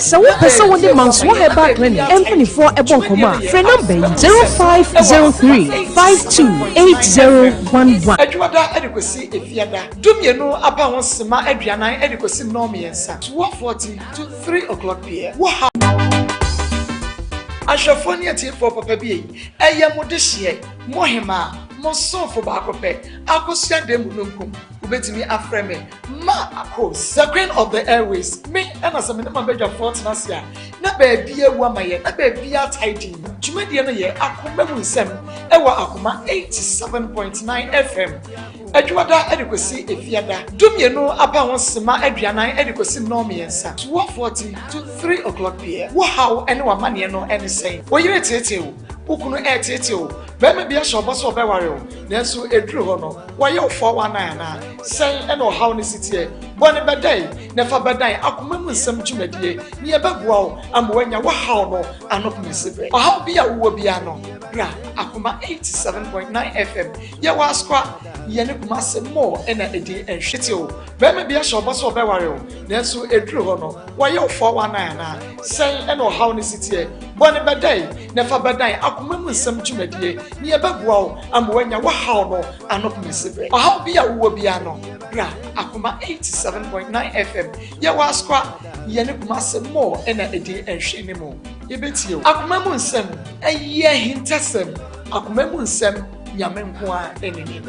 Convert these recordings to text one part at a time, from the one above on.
So what person won the months what about clinic M24 Ebonkoma friend number 0503 528011 Adwada adekosi efiada dumye no aba won sema aduanan adekosi nomiensa 12:40 to 3 o'clock p.m. Wow. Ashafoni ati for papa bi eye modehye mohema mosofo ba akope akosia dem nunkum ubetimi afreme Maa Akos, the queen of the airways. Me and as a minimum bedja fortnasia. Na baby a woman, na baby a tidy. Jumediana ye, Akoma Munsem, Ewa Akoma 87.9 FM. Edwada adequacy efiada. Dumye no about sema Adriana adequacy nomiensa. 12:40 to 3 o'clock p.m. Wow, anyone money no any saying. What you tete? Ukunu tete. Bema bia shobo so be ware o. Nanso edru ho no. Wa ye 419 na. Say eno how ni sitie. Bone bedai, nefa bedai Akoma Munsem dwumadie. Ni ebegua o amwanya wa how no anopme sibre. O how bia wo bia no. Bra Akoma 87.9 FM. Ye wa skwa ye ne kuma se more ena edi enhwete o. Bema bia shobo so be ware o. Nanso edru ho no. Wa ye 419 na. Say eno how ni sitie. Bone bedai, nefa bedai Akoma Munsem dwumadie. Ni ebegua o amwanya wa how no anopme sibre. O how bia wo bia no. Bra Akoma 87.9 FM. Ye wa skwa ye ne kuma se more ena edi enhwene mo. Ye beti o. Akoma Munsem eye hintasem. Akoma Munsem nyame nko a enini.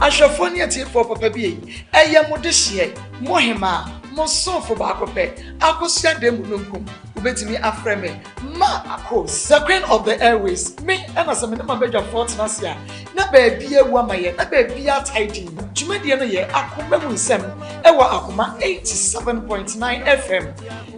Ashafoni ati for papa bi eye modehye mohema mosofo ba akope akosia dem nunkum ubetimi afreme Maa Akos, the queen of the airways. Me and as a minimum bedja fortnasia. Na baby a woman, na baby a tidy. Jumediana ye Akoma Munsem, Ewa Akoma 87.9 FM.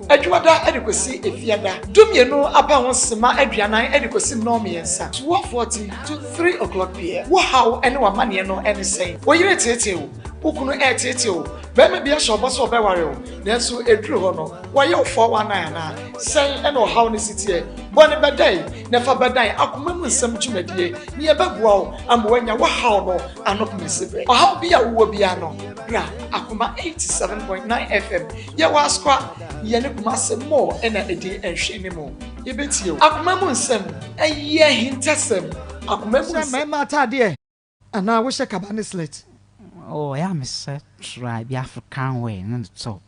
Adwada adequacy efiada. Dumye no about sema aduanan adequacy nomiensa. 12:40 to 3 o'clock p.m. Wow, anyone money no any saying. What you tete o. Ukunu tete o. Bema bia shobo so be ware o. Nanso edru ho no. Wa ye 419 na. Say eno how ni sitie. Bone bedai, nefa bedai Akoma Munsem dwumadie. Ni ebegua o amwanya wa how no anopme sibre. O how bia wo bia no. Bra Akoma 87.9 FM. Ye wa skwa ye ne kuma se more ena edi enhwene mo. Ye betio. Akoma Munsem eye hintasem. Akoma Munsem ma atade ana wo she kabane slet. Oh, yeah, Miss try the African way, and the top.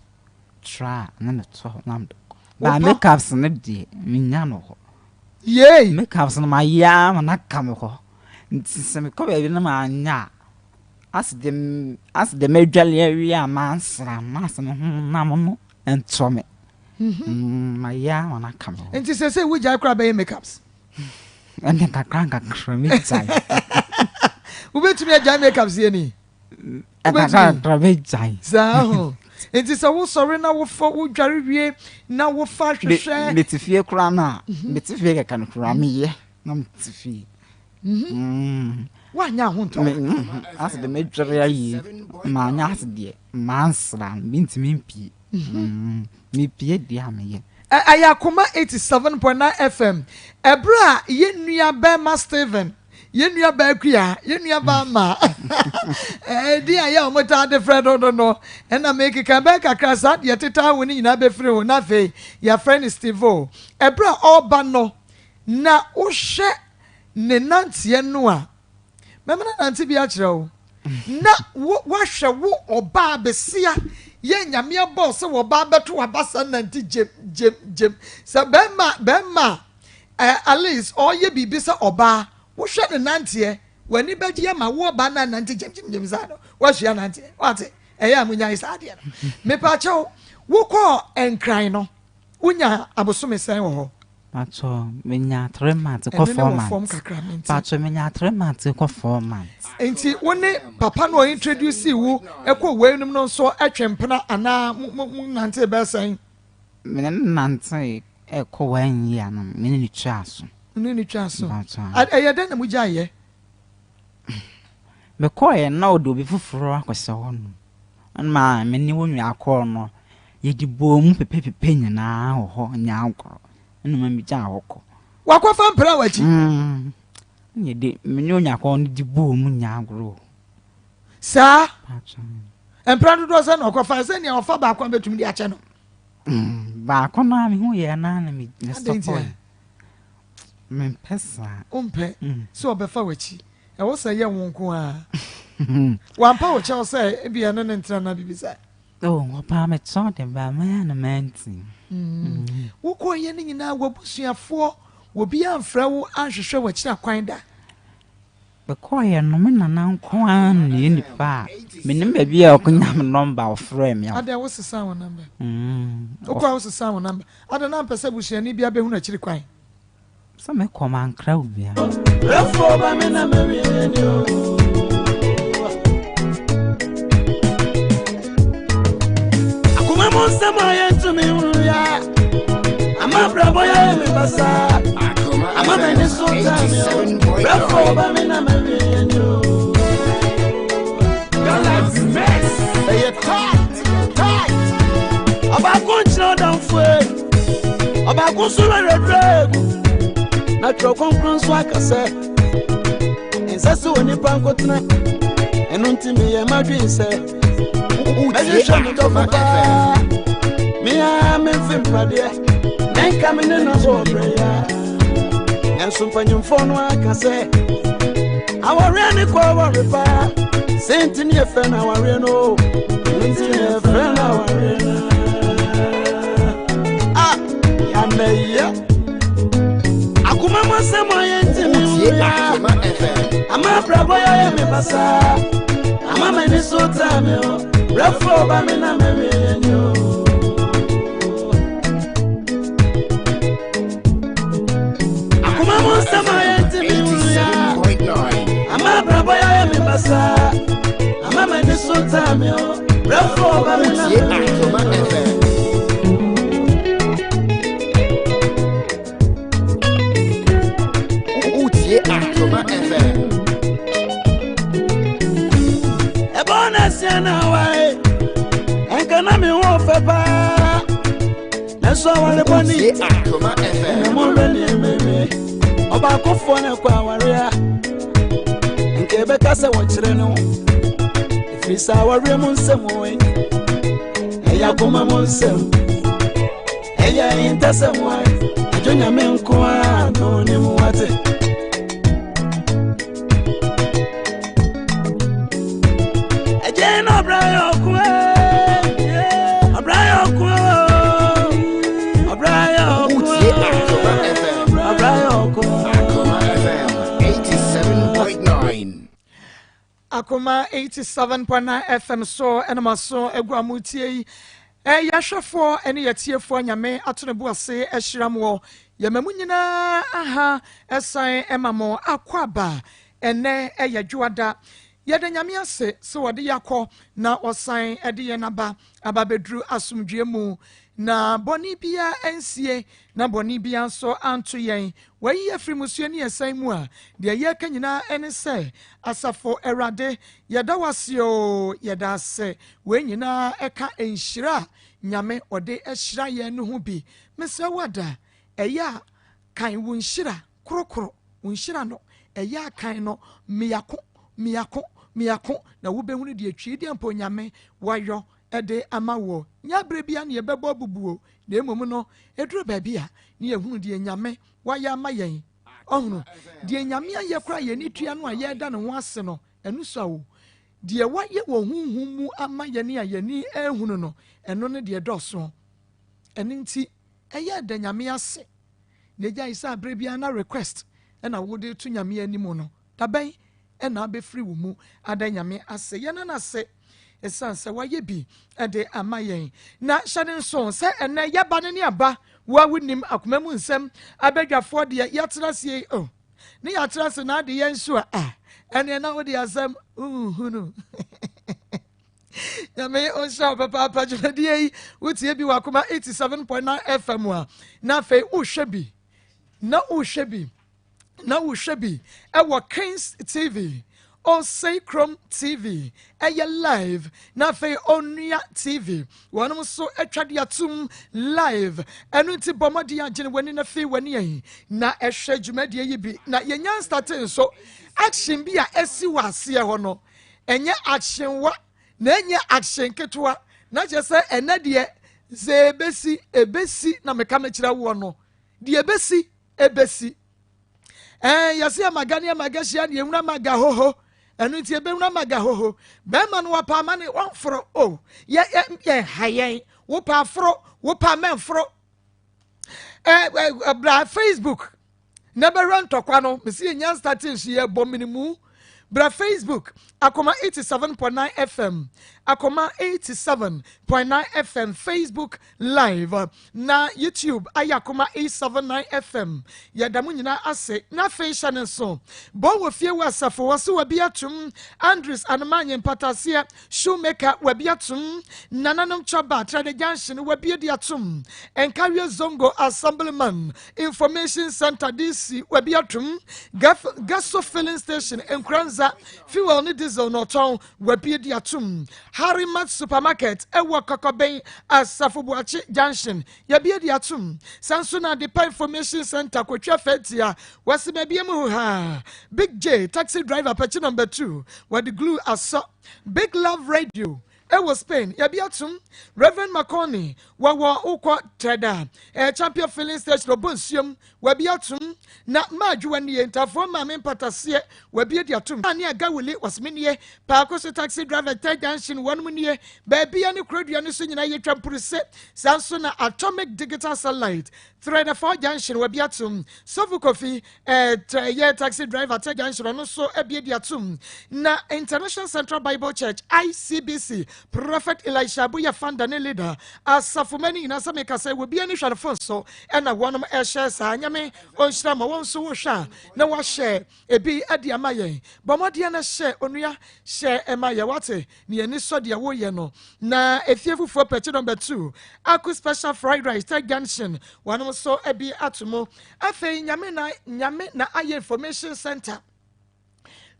Try, and then the top. But makeups in the day, Minano. Yea, Makeups on my yam and not come ho. Some cover in my ya. Ask the major area, master, Namon, and Tommy. My yam and I come home. And she says, which I grab makeups. And then I crank a creamy side. We went to me a giant makeups, Yenny. And I can't private side. So, it is a sorry now for wood jarry, now what fashion share. It's a fear crana. It's a fear can cram me, no fee. Why now, won't ask the major man, asked dear, Mansland, means me pea. Me pea, dear me. I Akoma 87.9 FM. Ebra, ye near Bema Steven. yenua ba kuya yenua ba ma di aya omota de fredo no na make ka ba kakra sa de teta wo ni na be free wo na fe ya friend Stevo ebra oba no na wo hye ne nantie no a memena nantie bi a kire wo na wo hwe wo oba besia ye nyame abo se wo ba beto abasa nanti jem sa bema at least all ye bibi se oba wo hwe ne nantie wani beje ma wo ba na nanti jem za no wo hwe nantie wate eya munya isa de no me pa chew wo ko enkran no unya abosome sen wo ho Pacho menya 3 months ko 4 months. Pacho menya 3 months ko 4 months. Enti woni papa no introduce you ekọ weenum no so atwempena ana mu nante be san. Me nante ekọ wan ya no me ni twa so. Ni twa so. Eye den na mu gya ye. Me ko ye na odo bi fufuro akwese ho no. Anma me ni wonwa akọ no ye di bom pepepepe nyina ho nya akọ. No mami ja hoko wakwafa mpra wachi nye de menyo nyakọ ni di bo mu nya agro sa mpra do so na okwafa se ne ofa ba kwa betumi di ache no ba ko na mi hu ye na mi stop men pesa umpe so obefa wachi e wo se ye wonko a wampa wo che se e bia no ntra na bibisa oh opa me so de ba man menti wo ko ye ni nyina wabusuafo wo bia mfra wo anhwehwe wakira kwan da be ko ye no me nana nko an ne ni pa me nim ba bia okunya me number of frame ya ada wo sesa wo number wo ko wo sesa wo number ada na mpese busuani bia be hu na kiri kwan so me ko man kra wo bia refo ba me na me ni o akuma mo sama ye tumi ya ama brabo ya me basa ama me ni so time refo ba me na me ni o galaxy mess say tight aba kunchno down fue aba kusura redrego na trokon so akase ensaso oni pankotna enunti me ye madwin se me show to papa me a me film pradia nen kamene no so prayer enso panyumfo no akase awore ni ko awore pa senti ni efe na awore no senti ni efe na awore ah ya meya akuma mo se mo yenti mi ya ama brabo ya me basa ama me ni so time o refo ba me na me ni o akuma mo se mo yenti mi ya 87.9 ama brabo ya me basa ama me ni so time o refo ba me na me Akoma FM Akoma FM ebona siana wai enkana mi wo fepa na so wale boni Akoma FM mo beli meme oba kofo na kwa waria nke be kase wo kire no ifisa waria mo nsem we eya koma mo nsem eya intasem wai ajonya me nko a no ni mu wate Akoma 87.9 FM so enema so eguamutie yahwefo ene yetiefo nyame atonebu ase ehyiramwo yamamu nyina aha esan emamo akwaba ene eyadwada yede nyame ase so wode yakọ na osan ede ye naba ababedru asumdwe mu na boni bia ensie na boni bia so anto yen wayi afri musuani esan mu a de ye kanyina ene se asafo erade yeda wasio yeda se we nyina eka enhyira nyame ode ehyira ye no hu bi mese wada eya kan wunhyira krokro wunhyira no ɛyɛ akan no miyako na wobɛhunu deɛ twidi ampo nyame wayɔ ɛde ama wɔ nyabre bia ne yɛbɛbɔ bubuo na emom no eduru baabi a ne yɛhunu deɛ nyame wayɛ ama yɛn ɔhunu deɛ nyame ayɛ kora yɛ ne tua no a yɛda ne ho ase no ɛno so awo deɛ wayɛ wɔ honhom mu ama yɛne a yɛni ehunu no ɛno ne deɛ dɔso ɛno nti ɛyɛ da nyame ase na gya isa abre bia na request ɛna wode to nyame anim no dabɛn ɛna abɛfiri wo mu ada nyame ase yɛn na ase ɛsan sɛ wayɛ bi ɛde ama yɛn na hyɛne nso sɛ ɛnɛ yɛba ne ne aba wa wonim akoma mu nsɛm abɛdwafoɔ deɛ yɛtena sie o ne yɛtena se na ade yɛn so a ɛne na wode asɛm hunu nyame ɔnhyɛ wo papaapa dwumadie yi wotie bi wɔ akoma 87.9 FM a na afei wohwɛ bi ɛwɔ Kings TV Osei Chrome TV ɛyɛ live na afei Onua TV wɔnom so atwa de atum live ɛno nti bɔmmɔde agyene w'ani na afei w'ani yɛn na ɛhwɛ dwumadie yi bi na yɛnya nstate nso action bi a ɛsi wɔ aseɛ hɔ no ɛnyɛ action wa na ɛnyɛ action ketewa na kyerɛ sɛ ɛnɛ deɛ sɛ ebesi na meka mekyerɛ wo no deɛ ebesi yɛse amagane amagahyia ne yɛhunu amaga hoho ɛno nti yɛbɛhunu amaga hoho bɛrima no wɔpa ama ne wɔmforo o yɛ ha yɛn wopa aforo wopa mɛmforo bra Facebook na bɛhwɛ ntɔkwa no mesi yɛnya starte nso yɛbɔ minimu bra Facebook Akoma 87.9 FM Akoma 87.9 FM Facebook live na YouTube aya Akoma 879 FM yadamu nyina ase na fashion nso bo wo fie wasafo wose wa biatum Andres Anamanye Mpatasia shoemaker wa biatum nananom choba trade junction wa biatum enkawie zongo assemblyman information center DC wa biatum gaso filling station enkranza fuel ni diesel no ton wabie di atum Harimat supermarket ewo kokoben asafobuachi junction yabie di atum sansuna the information center kwatwa fatia wasibabie mu ha Big J taxi driver patch number 2 where the glue aso Big Love Radio ewo Spain yabiatum Reverend Makoni wawa ukwa teda champion filling station obonsium wabiatum na majuani entafo mame mpatasie wabie diatum ani agawili wasmenie paakoso taxi driver junction wanmunie baabia ne krodua ne so nyina yetwampurse sanso na atomic digital satellite thread for junction wabiatum sofu kofi ye taxi driver junction no so abie diatum na International Central Bible Church ICBC Prophet Elisha Buya founder ne leader asafomani inasa meka say we bia ne hwarefo so na wonom ehye sa nyame onhyira ma won so wo hwa na wa share ebi ade amayen bomode na share onua share emaye wate ne ani so de wo ye no na efiefufu patch number 2 Aku special fried rice junction wonom so ebi atomo afei nyame na aye information center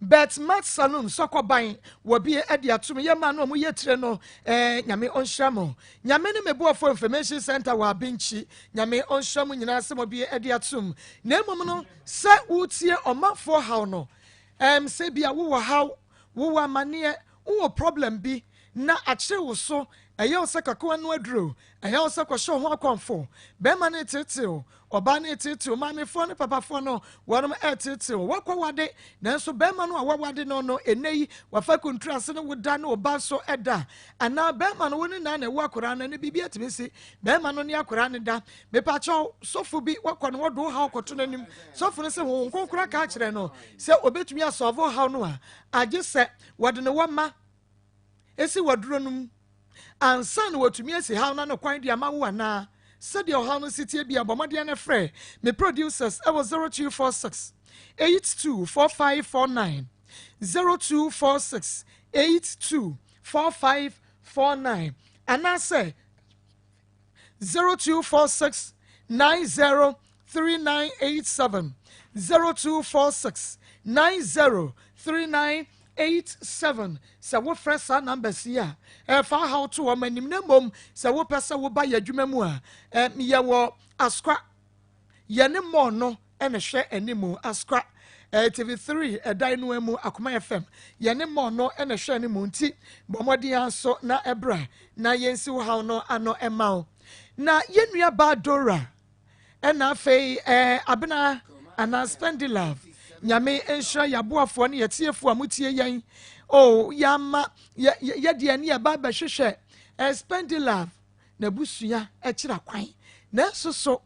Bet Mat Salon Sokoban wabie edi atum ye ma no mu yetre no nyame onhwamo nyame ne mebo for information center wa benchi nyame onhwamo nyina asem obie edi atum na emom no se wutie omafo haw no se bia wo haw wo amane wo problem bi na akire wo so ɛyɛ wo sɛ kakoa no aduro ɛyɛ wo sɛ kɔhyɛ ho akɔmfo bɛrima ne tetew ɔba ne tetew maamefoɔ ne papafoɔ no wɔnom ɛtetew wɔkɔ wade nanso bɛrima no a wɔwade no ɛnɛ yi wafa kontura ase ne woda ne ɔba so ɛda anaa bɛrima no wo ne na ɛwɔ akɔraa no ne biribi atumi si bɛrima no ne akɔraa ne da mepakyɛw sɔfo bi wɔkɔ no wɔdo haw kɔto n'anim sɔfo no sɛ wɔn nkɔnkora ka kyerɛ no sɛ obɛtumi asɔvo haw no a agye sɛ wɔde ne wɔma esi wɔduro no mu ansan watumi asi haw na no kwan di amawo ana said your house city be a bomadian a frɛ me producers ever 0246 824549 0246 824549 and I say 0246 903987 0246 903987 sa wo fresh numbers here fa how to o manim na mom sa wo pesa wo ba yadwuma mu a ye wo askwa ye ne mo no ene hwe animu askwa TV3 ɛdan no mu Akoma FM yɛne mo no ɛna hwɛ ne mu nti bɔmɔden aso na ɛbra na yɛnsi wo haw no ano ɛma na yɛnua ba Dora ɛna afei abena ana Spendi Love nyame enhira yaboafo ne yɛtiefo a mutie yɛn yama yɛde ani aba bɛhwehwɛ Spendi Love na busua ɛkyira kwan na soso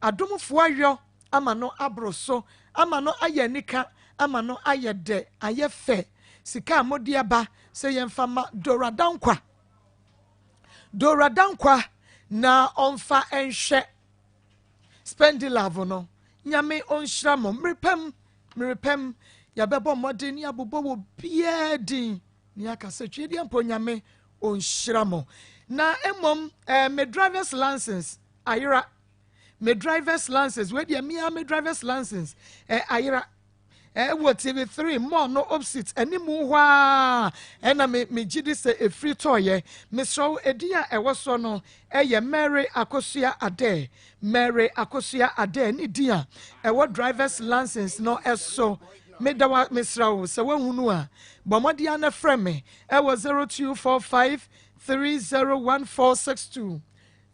adomfo ayɔ ama no abroso ama no ayɛ nika ama no ayɛ de ayɛ fɛ sika modi aba sɛ yɛmfa ma Dora dankwa na ɔmfa enhwɛ Spendi Love no nyame onhyira mo mrepem yabɛbɔ mmɔden ne abobɔ wɔ biadin ne akasa twedi ampo nyame onhyira mo na emom me driver's license ayira me driver's license where the me driver's license ayira wo TV3 more no opposite animu hwa na me gidi se a free toy me so edia ewo so no Mary Akosua Ade ni dia ewo driver's license no eso me dawa misrawo se wahunu a bomodia na frɛ me 0245 301462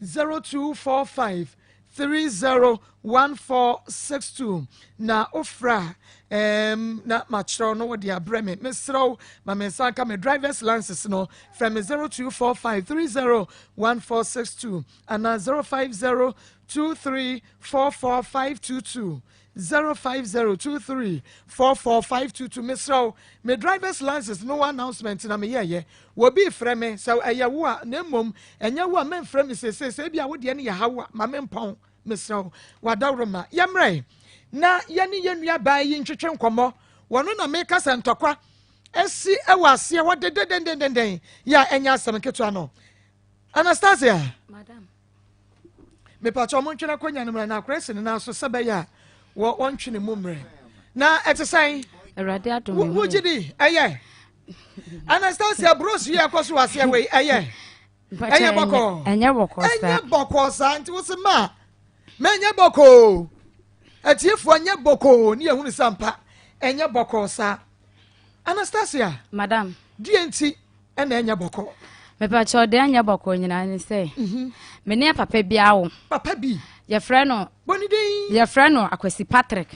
0245 301462 na ofra na machro no wodi abreme mesro ma mensanka me driver's license no from 0245 301462 and 0502344522 0502344522 mesro me driver's license no announcement na me ye wo bi frɛ me so eyewo a na mom enya wo a men frɛ me se bia wo de ne ya hawo ma me mpɔn mesro wadawroma yemre na yɛne yɛnua baa yi ntwetwe nkɔmmɔ wɔno na meka sɛ ntɔkwa esi ɛwɔ aseɛ wɔdededendenden ya ɛnya asɛm ketewa no Anastasia madam me pacho mo ntwena konya no mra na akrɛse ne na so sɛbɛyɛ a wɔntwene mu mre na ɛtesɛn awurade adom wo gidi ɛyɛ Anastasia bros yi akɔso aseɛ wei ɛyɛ bɔkɔ ɛnyɛ bɔkɔ sa nti wo se ma menye bɔkɔ atiefo anya boko ni ehunu sampa enye boko sa Anastasia madam dienti ena enya boko me pa cho de anya boko nyina ni say me ne papa bia wo papa bi ye frɛ no boni din ye frɛ no Akwasi Patrick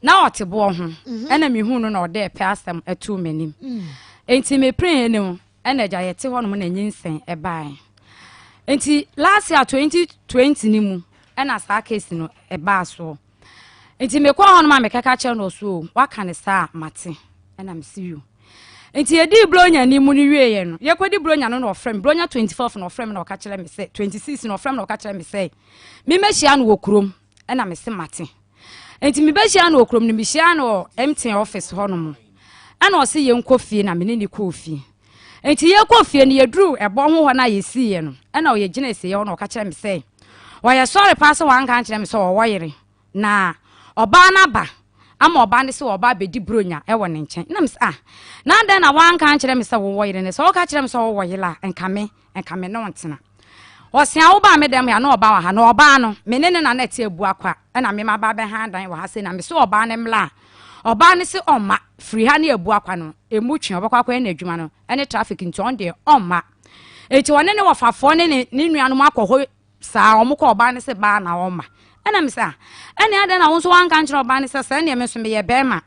na otebo ho ena me hu no na ode pe asem atu manim enti me pray ne mu ena gya ye te ho no na nyinsen e bae enti last year 2020 ni mu ena sa case no e ba so enti me kwa hono ma me kaka che no so waka ne sa mate ena me see you enti edi blonya ni mu ni wieye no ye kwadi blonya no ofrem blonya 24 no ofrem na oka kire me say 26 no ofrem na oka kire me say me mehia no wokrom ena me se mate enti me behia no wokrom ni me hia no MTN office hono mu ena o se ye nkofie na me ni kofie enti ye kofie ni ye dru ebo ho na ye sie no ena o ye gina sie ye hono oka kire me say why sorry pass one kan kire me say o woyere na oba na ba ama oba ne se oba bedi bronya e wo ne nchen na me say na den na wan kan kire me say wo woyere ne so o ka kire me say wo woyela enka me no ntena o se a wo ba me dem ya na oba wa ha na oba no me ne na na te abu akwa e na me ma ba be ha dan wa ha se na me so oba ne mla oba ne se oma free ha ne abu akwa no emu twen obakwa kwa na adwuma no ene traffic nti on de oma eti wone ne wofafo ne nuanom akɔhɔ saa omukɔ oba ne se ba na oma ena me sa ene ade na wo so wan kan kire oba ne se sa ne me so me ye bema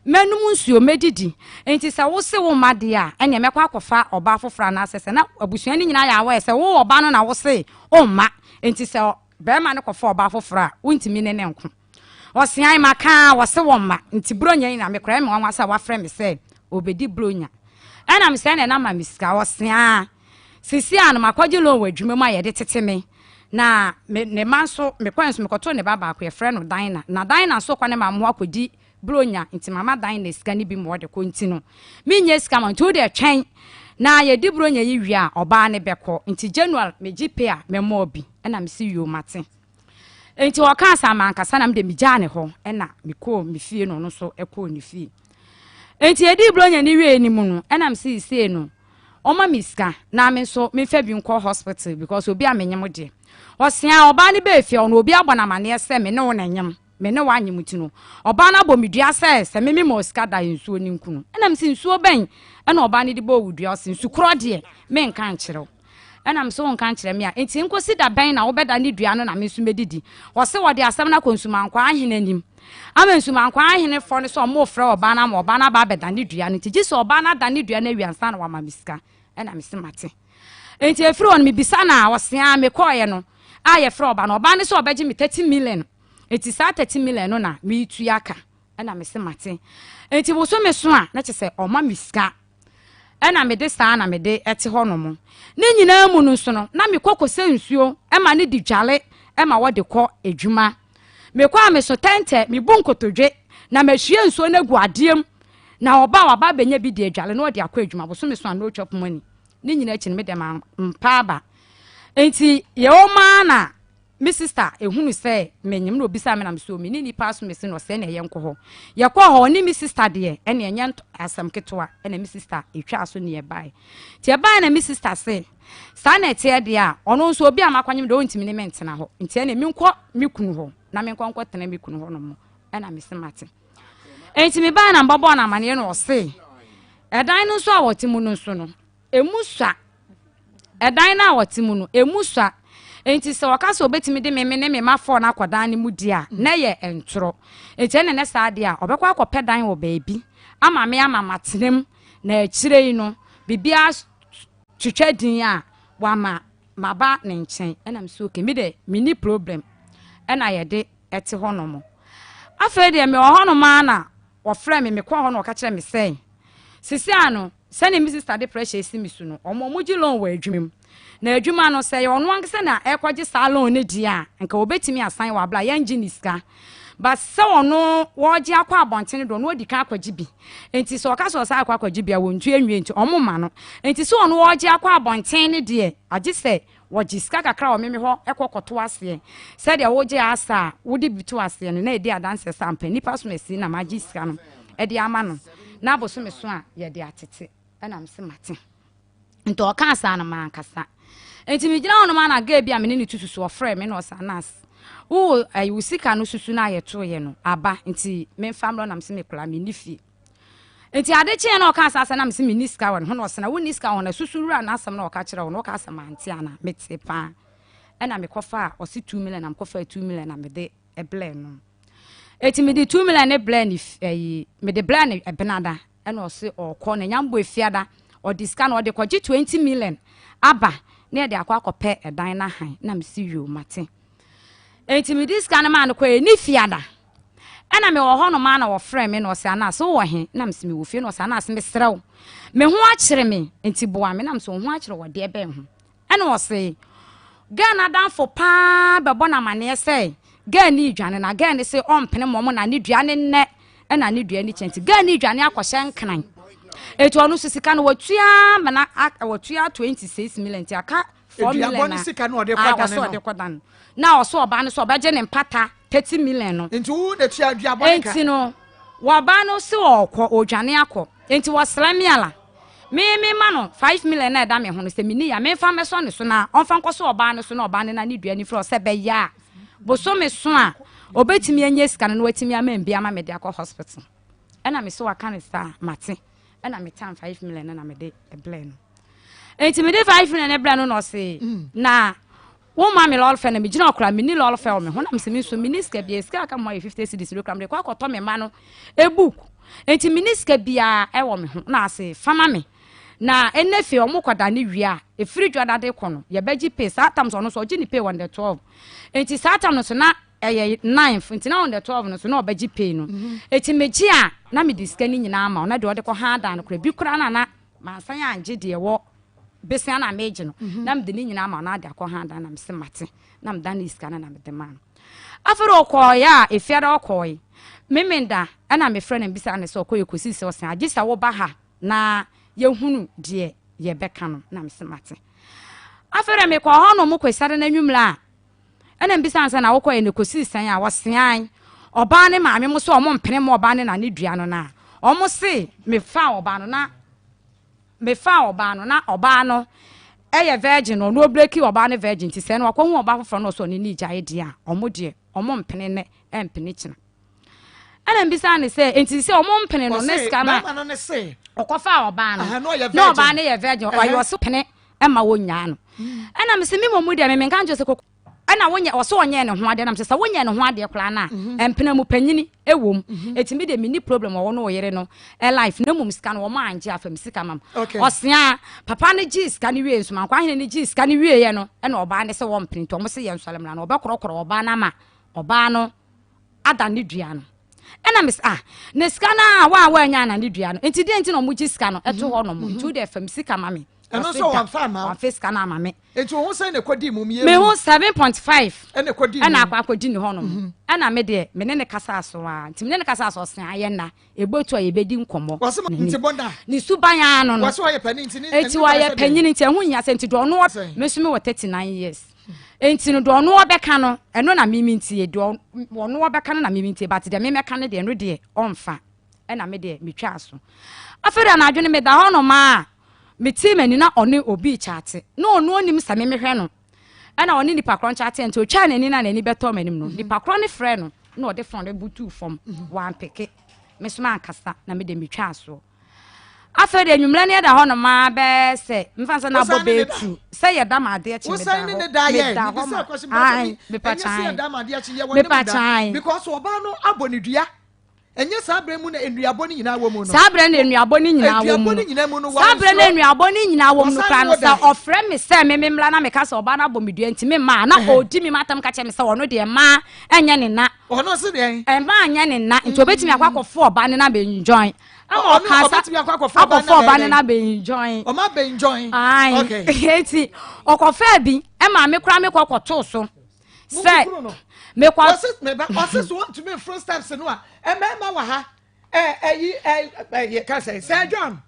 menum nsuo medidi enti se wo se wo made a ene me kwa akɔfa oba fofra na asese na abusua ni nyina ya awa se wo oba no na wo se o ma enti se bema ne kɔfa oba fofra wontimi ne ne nko osian maka wo se wo ma enti bronya ni na me kra me wan sa wa frɛ me se obedi bronya ena me se na ma miska osian sisi anu makwaje lo wadwuma ma ye de tete me na ne manso me kwanso me koto ne baba akwa frɛ no Dina na Dina so kwa ne mamho akodi bronya nti mama Dina sika ne bi mo de konti no menye sika man to de twɛn na ye di bronya yi wi a oba ne bɛkɔ nti January me gipe a me mo bi na me si yo mate nti wɔka asa mankasa na me de me gya ne ho na me ko me fie no no so ɛkɔ ne fie nti ye di bronya ne wi ani mu no na me si sie no oma miska na me so me fa bi nko hospital because obi amenyem de osia oba ne be fie ono obi abona mane ese me ne wo nanyem me ne wa anyemuti no oba na bɔ medua se me me mo ska da nsuo ni nkunu enam se nsuo ben ena oba ne de bɔ wudua se nsu kro de me nka nkyerɛw enam so nka nkyerɛ me a enti nkosi da ben na wo bɛda ne dua no na me nsu medidi wo se wo de asɛm na konsuma nkwa ahene anim ama nsuma nkwa ahene fo ne so mo frɛ oba na ma oba na ba bɛda ne dua no ti gi so oba na da ne dua na wiansa na wa ma miska enam se mate enti efiri on me bisa na wo se a me kɔɔ no a ye frɛ oba na oba ne so obɛgye me 30 million enti sa 30 million no na me tu aka ena me se mate enti wo so me so a na kye se oma miska ena me de sa na me de ete ho no mo ne nyina mu no so no na me kokose nsuo ema ne di dwale ema wo de kɔ edwuma me kwa me so tente me bu nkotodwe na me hwie nsuo na gu adiem na oba wa ba benya bi de dwale na wo de akɔ edwuma bo so me so a no chop money ne nyina chi me de ma mpa ba enti ye o ma na me sister ehunu se menyim na obisa me na me so me ni pass me se no se na ye nkɔ ho ye kɔ ho ni me sister de ene enye asam ketwa ene me sister etwa aso ne ye bai ti ye bai na me sister se sa na tie de a ono nso obi amakwanyem de ontimi ne mentena ho nti ene me nkɔ me kunu ho na me nkɔ tena me kunu ho no mo ena me se mate enti me bai na mbɔbɔ na mane no se edan no so a wotimu no so no emusua edan na wotimu no emusua enti se wakaso obetimi de me ne me mafo na akodan ne mudia na ye entro enti ene ne saade a obekwa akopɛ dan wo baabi ama me ama matenem na akirei no bibia twetwa din a wa maba ne nkyɛn ena me so ke me de mini problem ena ye de ete ho no mo afa de me ho no ma na wo frɛ me kɔ ho no ka kyerɛ me sɛ sisi ano sɛ ne me sister de pressure esi me su no omo mugi loan wa adwumem na adwuma no sɛ ɔno ankse na ekwaje salon ne dia nka obetimi asan wa bla ya nginiska ba sɛ ɔno wɔgye akɔ abɔnten do no odi ka akwaje bi enti sɛ ɔka sɛ ɔsa akwaje bi a wontu enwie enti ɔmo ma no enti sɛ ɔno wɔgye akɔ abɔnten ne die agye sɛ wɔgye sika kakra wɔ meme hɔ ekɔkɔto aseɛ sɛ de wɔgye asa wodi bitu aseɛ no na edi adanse sampa nipa so mesi na magye sika no edi ama no na aboso me so a ye de atete ɛna me se mate nti ɔka asa na ma ankasa enti me gyina hono ma na ga bi a me ne tutusu ofrɛ me na osanas wo ayi sika no susu na ayeto ye no aba nti me famlo na me se me kula me nifi enti ade kye na ɔka asa na me se me niska won ho na ɔsena wo niska won na susu rura na asam na ɔka kyerɛ won ɔka asam anti ana mete pa ɛna me kɔfa ɔse 2 million na me kɔfa 2 million na me de eble no enti me de 2 million ne ble ni ayi me de ble ni ebenada ɛna ɔse ɔkɔ na nyambo efiada ɔdiska na ɔde kɔgye 20 million aba na de akɔ akɔpɛ edan na han na me si yo mate enti me diska na ma no kɔ ni fiada ɛna me wɔ hɔ no ma na wɔ frɛ me na ɔse ana so wɔ he na me si me wɔ fie na ɔse ana se me srɛw me ho akyere me enti boa me na me so ho akyere wɔ de ebe ho ɛna ɔse Ghana dan fo pa bɛbɔ na mane sɛ Ghana dwane na Ghana se ɔmpene mɔmo na ne duane nne ɛna ne duane kyenti Ghana dwane akɔhyɛ nkran etu ɔno so sika no watua mana watua 26 million ti aka 4 million na sika no ɔde kwada no na ɔso ɔba no so ɔbɛgye ne mpata 30 million no enti wo de tua duabɔ enti no waba no se ɔkɔ odwane akɔ enti wɔsra me ala me ma no 5 million na ɛda me ho no sɛ mini ya me fa me so ne so na ɔmfa nkɔ so ɔba no so na ɔba no na ne duane fro sɛ bɛya bo so me so a obetimi anya sika no watimi ama mbia ma me de akɔ hospital ɛna me so waka ne sa mate ɛna me tan 5 million na me de eble no enti me de 5 million eble no no se na wo ma me lol fe na me gina okra me ni lol fe o me ho na me se me so minister bia sika aka mo 50 cedis lo kram de kwa akɔtɔ me ma no ebook enti minister bia e wo me ho na se fama me na enefe o mo kwada ne wia e free dwada de kɔ no ye bagi pay satams ono so ogi ni pay on the 12 enti satam no so na eye 9 enti na on the 12 no so na obagi pay no enti meji a na me diska ni nyina ama na de ode kɔ ha dan no kra bi kra na ma san ya anje de wo besia na meji no na me de ni nyina ama na de akɔ ha dan na me se mate na me dan diska na me de man afero okɔ ya efiada okɔ memenda na me frɛ na bisa na se okɔ yekosi se osan agisa wo ba ha na yehunu de ye beka no na me se mate afero me kɔ hɔ no mo kwesare na nwumla ena mbisa ansa na wokɔ ye ne kosi san a wɔsean ɔba ne maame mo so ɔmo mpene mo ɔba ne na ne dua no na ɔmo se me fa ɔba no na ɔba no eye virgin no no breki ɔba ne virgin ti se no akɔ hu ɔba foforo no so ne ni gyae de a ɔmo de omo mpene ne empene china ana mbisa ne se enti se omo mpene no ne ska na ba no ne se okofa oba no no oba ne ye virgin oyo so pene ema wonya no ana mse mi momu de me kan jo se koko ana wonya oso onye ne ho ade na mse sa wonya ne ho ade kla na empene mu panyini ewom eti mi de mini problem wo no yere no life na mum ska no wo ma anje afam sika mam osia papa ne ji ska ne wie nso man kwa hene ne ji ska ne wie ye no na oba ne se wo mpene to mo se ye nsolem na oba korokoro oba na ma oba no ada ne dua no ana mis ne ska na wa anya na ne dua no enti de enti no mo ji ska no eto ho no mo ntu de afam sika mame eno so wan fa ma wan face kana mame enti wo se ne kodi mum ye me ho 7.5 ene kodi ana akodi ne ho no ana me de me ne kasa aso a nti me ne kasa aso sen aye na ebotu aye bedi nkomo wase nti bonda ni subanya no no wase aye pani nti ni eti wa aye panyin nti ehun nya se nti do no me so me wo 39 years enti no do no obeka no eno na mimi nti e do no obeka no na mimi nti but de me meka no de no de omfa ena me de metwa aso afere na adwene me da ho no ma me team ani na one obi chate no ono onim sa me hwe no ana one nipa kron chate enti o twa nani na nani beto manim no nipa kron ne frɛ no na ode fon de butu fom wan peke me so man kasa na me de metwa aso afere enwumre ne da ho no ma be se mfansa na bo be tu se ye da ma de echi me da ho ne da ye bi se akosi me pa chan da ma de echi ye woni da because oba no abonidua enye sabre mu na enuabo ni nyina wo mu no sabre na enuabo ni nyina wo mu sabre na enuabo ni nyina wo mu no kra no sa ofre me se me mla na me ka se oba na bomidua enti me ma na odi mi matam ka che me se wono de ma enye ne na ono se de en ma anya ne na enti obetimi akwakofo oba ne na be enjoy ama okasa obetimi akwakofo oba ne na be enjoy o ma be enjoy okay enti okofa bi e ma me kra me kokoto so se me kwa osis want to be first steps no a emema wa ha ka say Sir John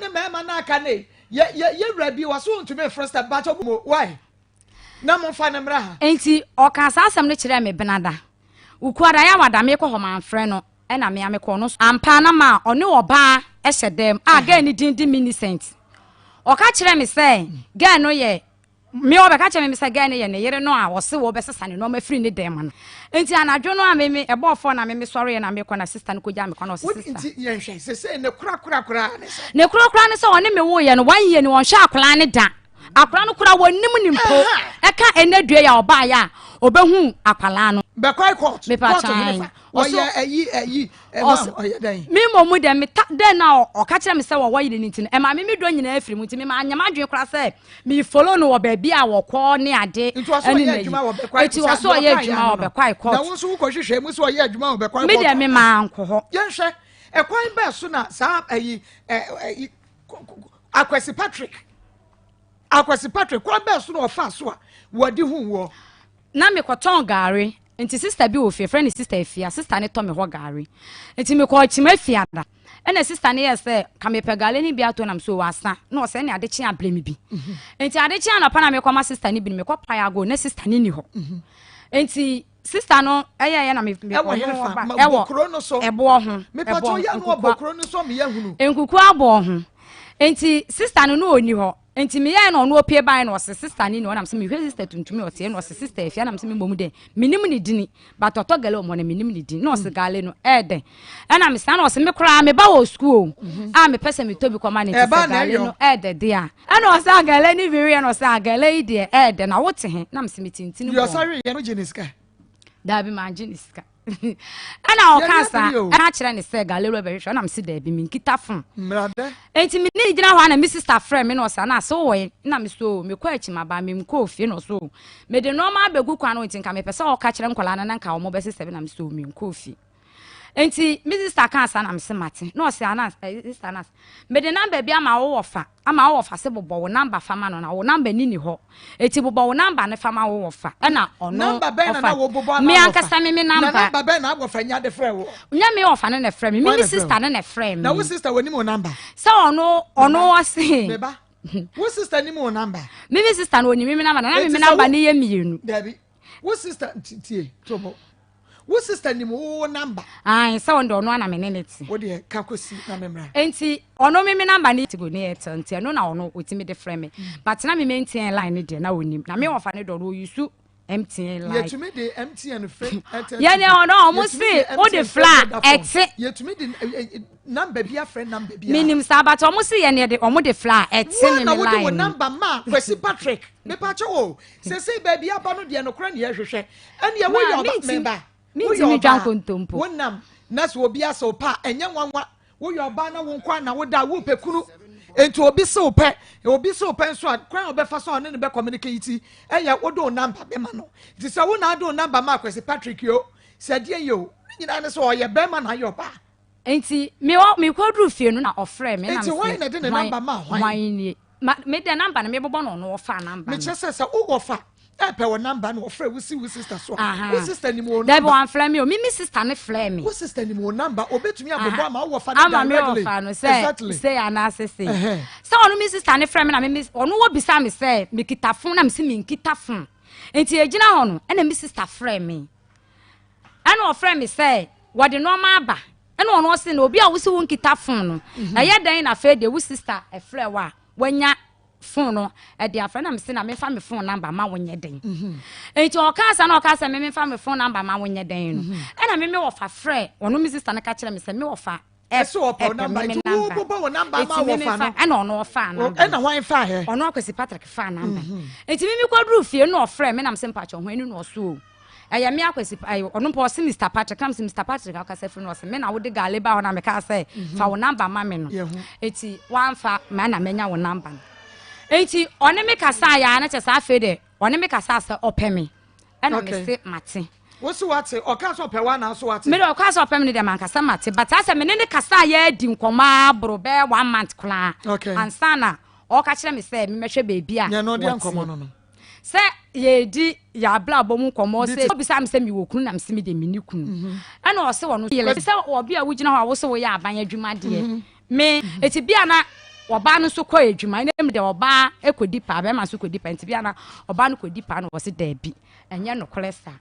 ne mema na aka ne ye rabi was want to be first step but why na mo fa ne mra ha enti okasa asem ne kire me benada ukuada ya wada me ko ho man frɛ no na me ame ko no ampa na ma one oba ehyedem ga ni dindi minicent oka kire me say ga no ye me obeka che me say ga ne ye ne yere no a wo se wo be sesa ne no ma free ne dem no enti anadwo no a me ebo fo na me sori na me ko na sister no ko ja me ko na sister enti ye hwe se ne kura ne kura ne se one me wo ye no wan ye ne won hwa akora ne da akora no kura wonim ni mpo eka enadua ya oba ya obehu akwala no be kwai court me pa chan oye ayi oye dan me momu de me ta de na oka kire me se wo yi ni tin e ma me do nyina afiri mu tin me ma anyama dwe kura se me follow no wo ba bia wo ko ne ade enti wo so ye adwuma wo be kwai enti wo so ye adwuma wo be kwai court na wo so ko hwehwe mu so ye adwuma wo be kwai court me de me ma anko ho ye hwe e kwan be so na sa ayi Akwesi Patrick kwan be so na ofa so a wadi hu wo na me koton gare enti sister bi wo fie friend sister efia sister ne to me ho gare enti me ko chima fia da ena sister ne yese ka me pegale ni bia to nam so wasa na o se ne ade chi ablemi bi enti ade chi anapa na me ko ma sister ni bi me ko pa ya go na sister ni ho enti sister no eye na me ewo krono so ebo ho me pato ya no obo krono so me ya hunu enkuku abo ho enti sister no oni ho enti me ya no no opie ban no se sister ni no nam se me hwe sister tuntumi o te no se sister efia nam se me bomu de minim ni dini but oto gale o mo na minim ni dini no se gale no eden ana me san no se me kra me ba wo school a me pese me tobi koma ni se gale no eden dia ana o se gale ni viri no se gale ide eden na wote he nam se me tintini you sorry ye no jeniska da bi ma jeniska ana o kansa ana kire ne se gale ro be hwe nam se da bi mi nkita fon mrade enti me ni gina ho na me sister friend me no sa na so wo na me so me kwa achi ma ba me mko ofie no so me de normal begu kwa no enti nka me pese o ka kire nkwala na nka wo mo be sese na me so me mko ofie enti me sister kan sa na me se mate no se ana sister na me de number bi ama wo fa se bobo wo number fama no na wo number ni ho enti bobo wo number ne fama wo fa na ono number be na wo bobo na me ankasa me number be na agbofa nya de frɛ wo nya me ofa ne frɛ me me sister ne frɛ me na wo sister woni mo number so ono ase beba wo sister ni mo number me sister no oni me number na me number ne ye mienu dabi wo sister tie tobo wo sister ni mo number ai so ndo ono na me ne ti wo de ka kosi na memra enti ono me number ne tigo ne eto enti no na ono otimi de frɛ me but na me maintain line ne de na onim na me ofa ne do no yusu MTN like yetumi de MTN free ya ne ono mo se o de fla ete yetumi de number bia friend number bia minim sabat o mo se ye ne de o mo de fla ete ne na wo de line number ma Kwesi Patrick me pa che o se baby aba no de no kra ne yehwehwe ene ye wo yo member mi mi twan kontompo wonam na so obi aso pa enye nwanwa wo yo ba na wo nkwa na wo da wo pekunu enti obi so pe nso a kwan obefa so ne be communicate eya wo do number be ma no ti se wo na do number ma Kwesi Patrick yo se de yo nyina ne so o ye be ma na yo ba enti me kwadru fie no na ofre me na me enti why na de number ma why ni me de number na me bobo no no ofa number me chese se wo ofa pe wo number no ofre wo sister so wo sister ni mo number one flame me me sister ne flame wo sister ni mo number obetumi abobo ma wo fa na ama me ofa no say ana say so onu me sister ne flame na me onu wo bisa me say me kita fon na me si me kita fon enti egina ho no na me sister flame me ana o flame me say what the normal ba ana onu say na obi a wo si wo kita fon no na ye dan na fe de wo sister e flame wa wanya phone no e dia friend am say na me fa me phone number ma wonye den enti o ka sa me fa me phone number ma wonye den no e na me wo fa frɛ ono me sister na ka kire me say me wo fa e so o pa number tu wo bo number ma wo fa no e na ono fa number e na wan fa he ono Kwesi Patrick fa number enti me kwadru fie no frɛ me na me say pa cho ho enu no so aya me Kwesi ono po se Mr Patrick kam se Mr Patrick aka say frɛ no se me na wo de gale ba ho na me ka say fa wo number ma me no enti wan fa ma na menya wo number enti one me kasa ya na chesa afi de one me kasa se opemi e na me se mate wo so wate o ka so pewa na so wate me do ka so opemi de man kasa mate but asa me ne kasa ya di nkoma bro be 1 month kula ansana o ka kire me se me mehwe beebi a ya no de nkomo no se ye di ya bla bomu nkomo se obi sa me se mi wokunu na me se me de mini kunu e na o se wono se obi a wugina ho a wo se wo ya aban adwuma de me eti bia na oba no so kɔ adwuma na me de oba ekodi pa be ma so kodi pa ntibia na oba no kodi pa no wo se da bi enye no kolesa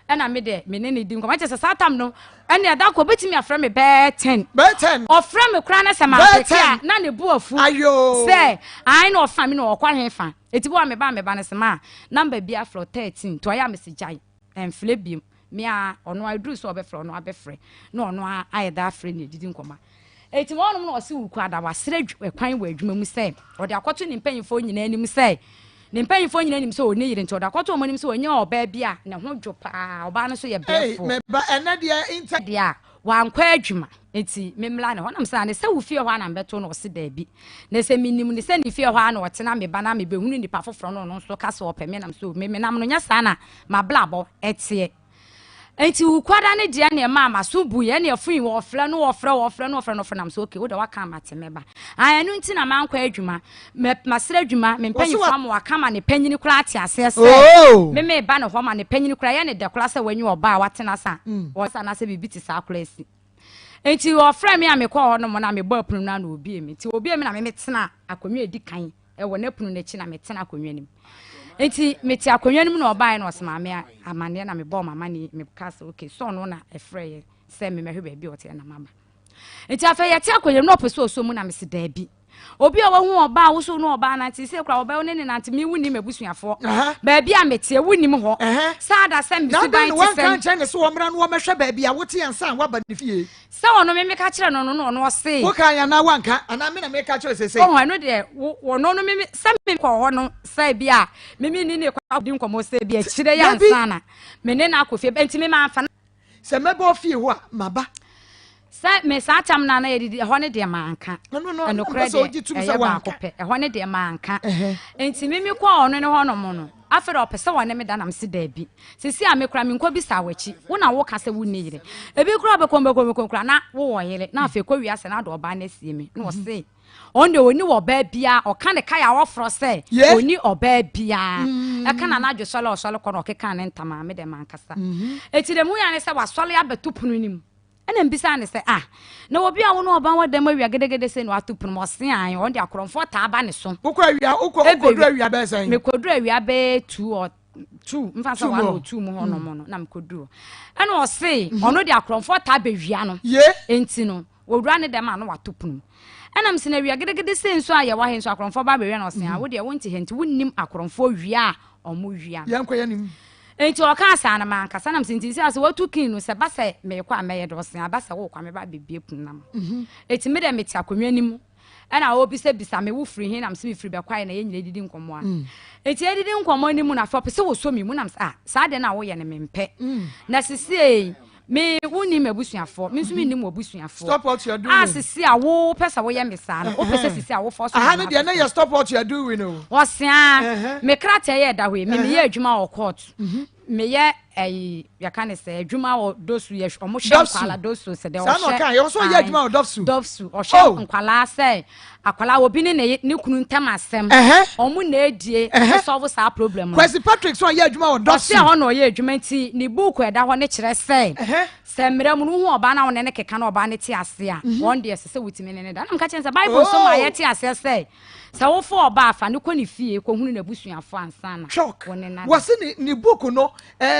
na me de me ne di nkoma kyesa satam no ene da ko betimi afra me be 10 ofra me kura na se ma peke na ne bu afu ayo se ai no fa me no okwa hwefa etibo me ba ne se ma number bi afro 13 to ya me se jai enfle bi me a ono adru so obefre ono abefre na ono ayeda afre ne didi nkoma eti mo no o se wuku ada wasere kwan wa adwuma mu se o de akoto ni mpanyifo nyina anim se ni mpanyifo nyina anim se o ne yire nti o de akoto mo anim se o nya oba bia na ho dwo pa oba no so ye befo me ba ene de inter dia wa nkwa adwuma eti memla ne honam sa ne se wo fie ho ana beto no o se da bi ne se minim ne se ni fie ho ana o tena me ba na me behunu ni pa foforo no so ka se o pe me nam so me nam no nya sa na ma blabo etie enti ukwada ne dia ne mama so bu ye ne afun wo ofra no nam so okay wo da waka mate meba anu nti na mankwa adwuma masere adwuma me mpanyi fam waka ma ne panyini kura ate ase se me ba ne ho ma ne panyini kura ye ne de kura se wanyi oba watena sa wo sa na se bibi ti sa kura esi enti wo ofra me a me kɔ ho no mo na me ba punu na obi emi ti obi emi na me tena akonwa edi kan e wo na punu na chi na me tena akonwa nim enti meti akonwa nim na oba no osema me amane na me bo mama ni me kasa okay so no na efre se me mehwe ba bi ote na mama enti afa ye ti akonwa no opeso so mu na me se da bi obi a wahu oba wo so no oba na ti se kra oba ne na ti mi wuni mabusuafo ba bi a meti wuni m ho sada se me se ban ti se na kan chen so wo mra no wo mehwe ba bi a wo ti ansa wa ba ne fie se wono me ka kire no no se wo kan ya na wanka ana me na me ka kire se oh no de wo no me se me ko ho no se bi a me ni ne kwa di nkomo se bi a kire ya ansa na me ne na akofie enti me ma afa se me ba ofie ho a maba se me sa tam na yedi ho ne de manka no so ogitum se wanka ho ne de manka enti me kwa ono ne ho no mo no afere opese wone me da nam se da bi sisi a me kura me nkwa bi sa wachi wo na wo ka se wo ne yire ebi kura be kura na wo wo yire na afa kwa wi ase na do oba na sie me no se onde oni wo ba bia o ka ne ka ya wo fro se oni oba bia e ka na na dwosole osole ko no keka ne ntama me de mankasa eti de mu ya ne se wasole abetu punu nim ena mbisa ne se na obi a wo no oba wadam awia gedegede se no atupunu mo se an on de akoromfo ta aba ne so ukodru awia be sen me kodru awia be 2 or 2 mfa so 1 or 2 mu hono mo no na me kodru ena o se ono de akoromfo ta ba wia no enti no wodura ne dem ano watupunu ena mse na awia gedegede se nso aye wa he nso akoromfo ba ba wia no se an wo de wonti henti wonnim akoromfo wia omo wia yankwa yanim enti o ka asa na man kasa nam senti si ase watu kin no se ba se me kwa me ye do se ba se wo kwa me ba bebie punam enti me de meti akonwa nimu ana obi se bisa me wo free hin nam se me free be kwa na ye nyina didi nkomo a enti edidi nkomo nimu na fa pese wo so mi mu nam sa de na wo ye ne mempe na sisi me woni mabusuafo me nso me nim obusuafo stop what you are doing asisi a wo pesa wo ye mesa no wo pesa sisi a wo force aha no de na you stop what you are doing no osia me krata ye da hwe me ye adwuma wo court me ye ya kan say adwuma wo dosu ye omo hye nkwala dosu se de o hye sa no kan you so ye adwuma wo dosu o hye nkwala say akwala obi ne kunu ntam asem omo na edie solve sa problem Kwesi Patrick so ye adwuma wo dosu se ho no ye adwuma nti ni book eda ho ne kire say se mra mu hu oba na wo ne keka na oba ne ti ase a one day se witimi ne da na mka chen say bible so ma ye ti ase say se wo fo oba afa ne ko ni fie ko hunu na busuafo ansana wose ni book no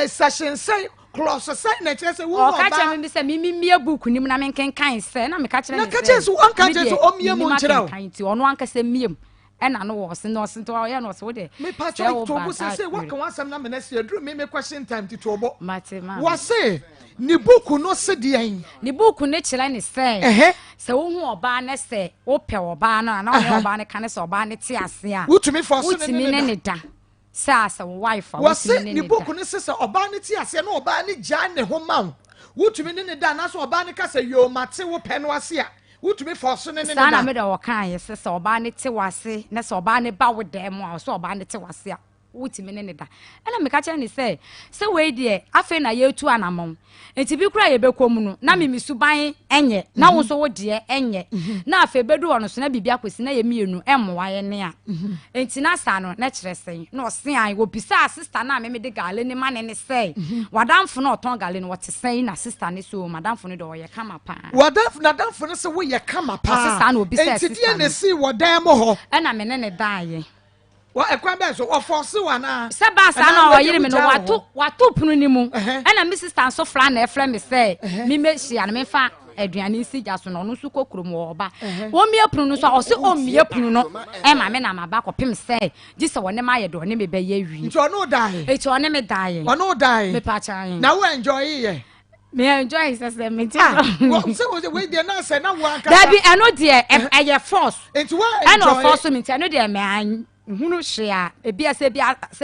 session say close say na kire say wo oba ka che me say mi book ni mu na me kenkan say na me ka kire na ka che so an ka che so o mie mu nkira o ono an ka say miem ena no wo se no se to ya no se wo de me pa cho to bo say what can one some na me na say dru me question time ti to bo matema wose ni book no se de yan ni book ne kire ne say se wo hu oba ne se wo pe oba no na wo oba ne ka ne se oba ne ti ase a wutumi force ne da sa wife wose ni book ne se oba ne ti ase na oba ne ja ne ho ma wutumi ne da na so oba ne ka se yo mate wo pe no ase a wutumi force ne da sana me da wo kan ye se oba ne ti wase na se oba ne ba wo dem a so oba ne ti wase a wutimi ne da ena me ka kire ne se we de afa na ye tu anamon enti bi kura ye bekom no na me misuban enye na wo so wo de enye na afa bedu wono so na bibia kwesi na ye mienu emwa ye ne a enti na sa no na kire sen na ose an wo bisa sister na me de gale ne mane ne se wadamfo na oton gale no wote sen na sister ne so madamfo ne do ye kama pa wadamfo na damfo ne se wo ye kama pa sister na obi se sister enti die ne si wodam ho ena me ne daaye wa ekwan be so o force wana se ba sa na o yire me no watu punu ni mu ena mi sister so fla na efre me se mi me hia na me fa aduane si ja so no no su kokrom wo ba wo mi apunu no so o se o mi apunu no e ma me na ma ba kopim se ji se woni ma ye do ne me be ye wi nti ono dai e ti one me dai ono dai me pa chan na wo enjoy ye me enjoy se me ti so we dey na say na wo aka da bi eno de e ye force nti wo enjoy eno force me ti eno de me hunu hia ebia se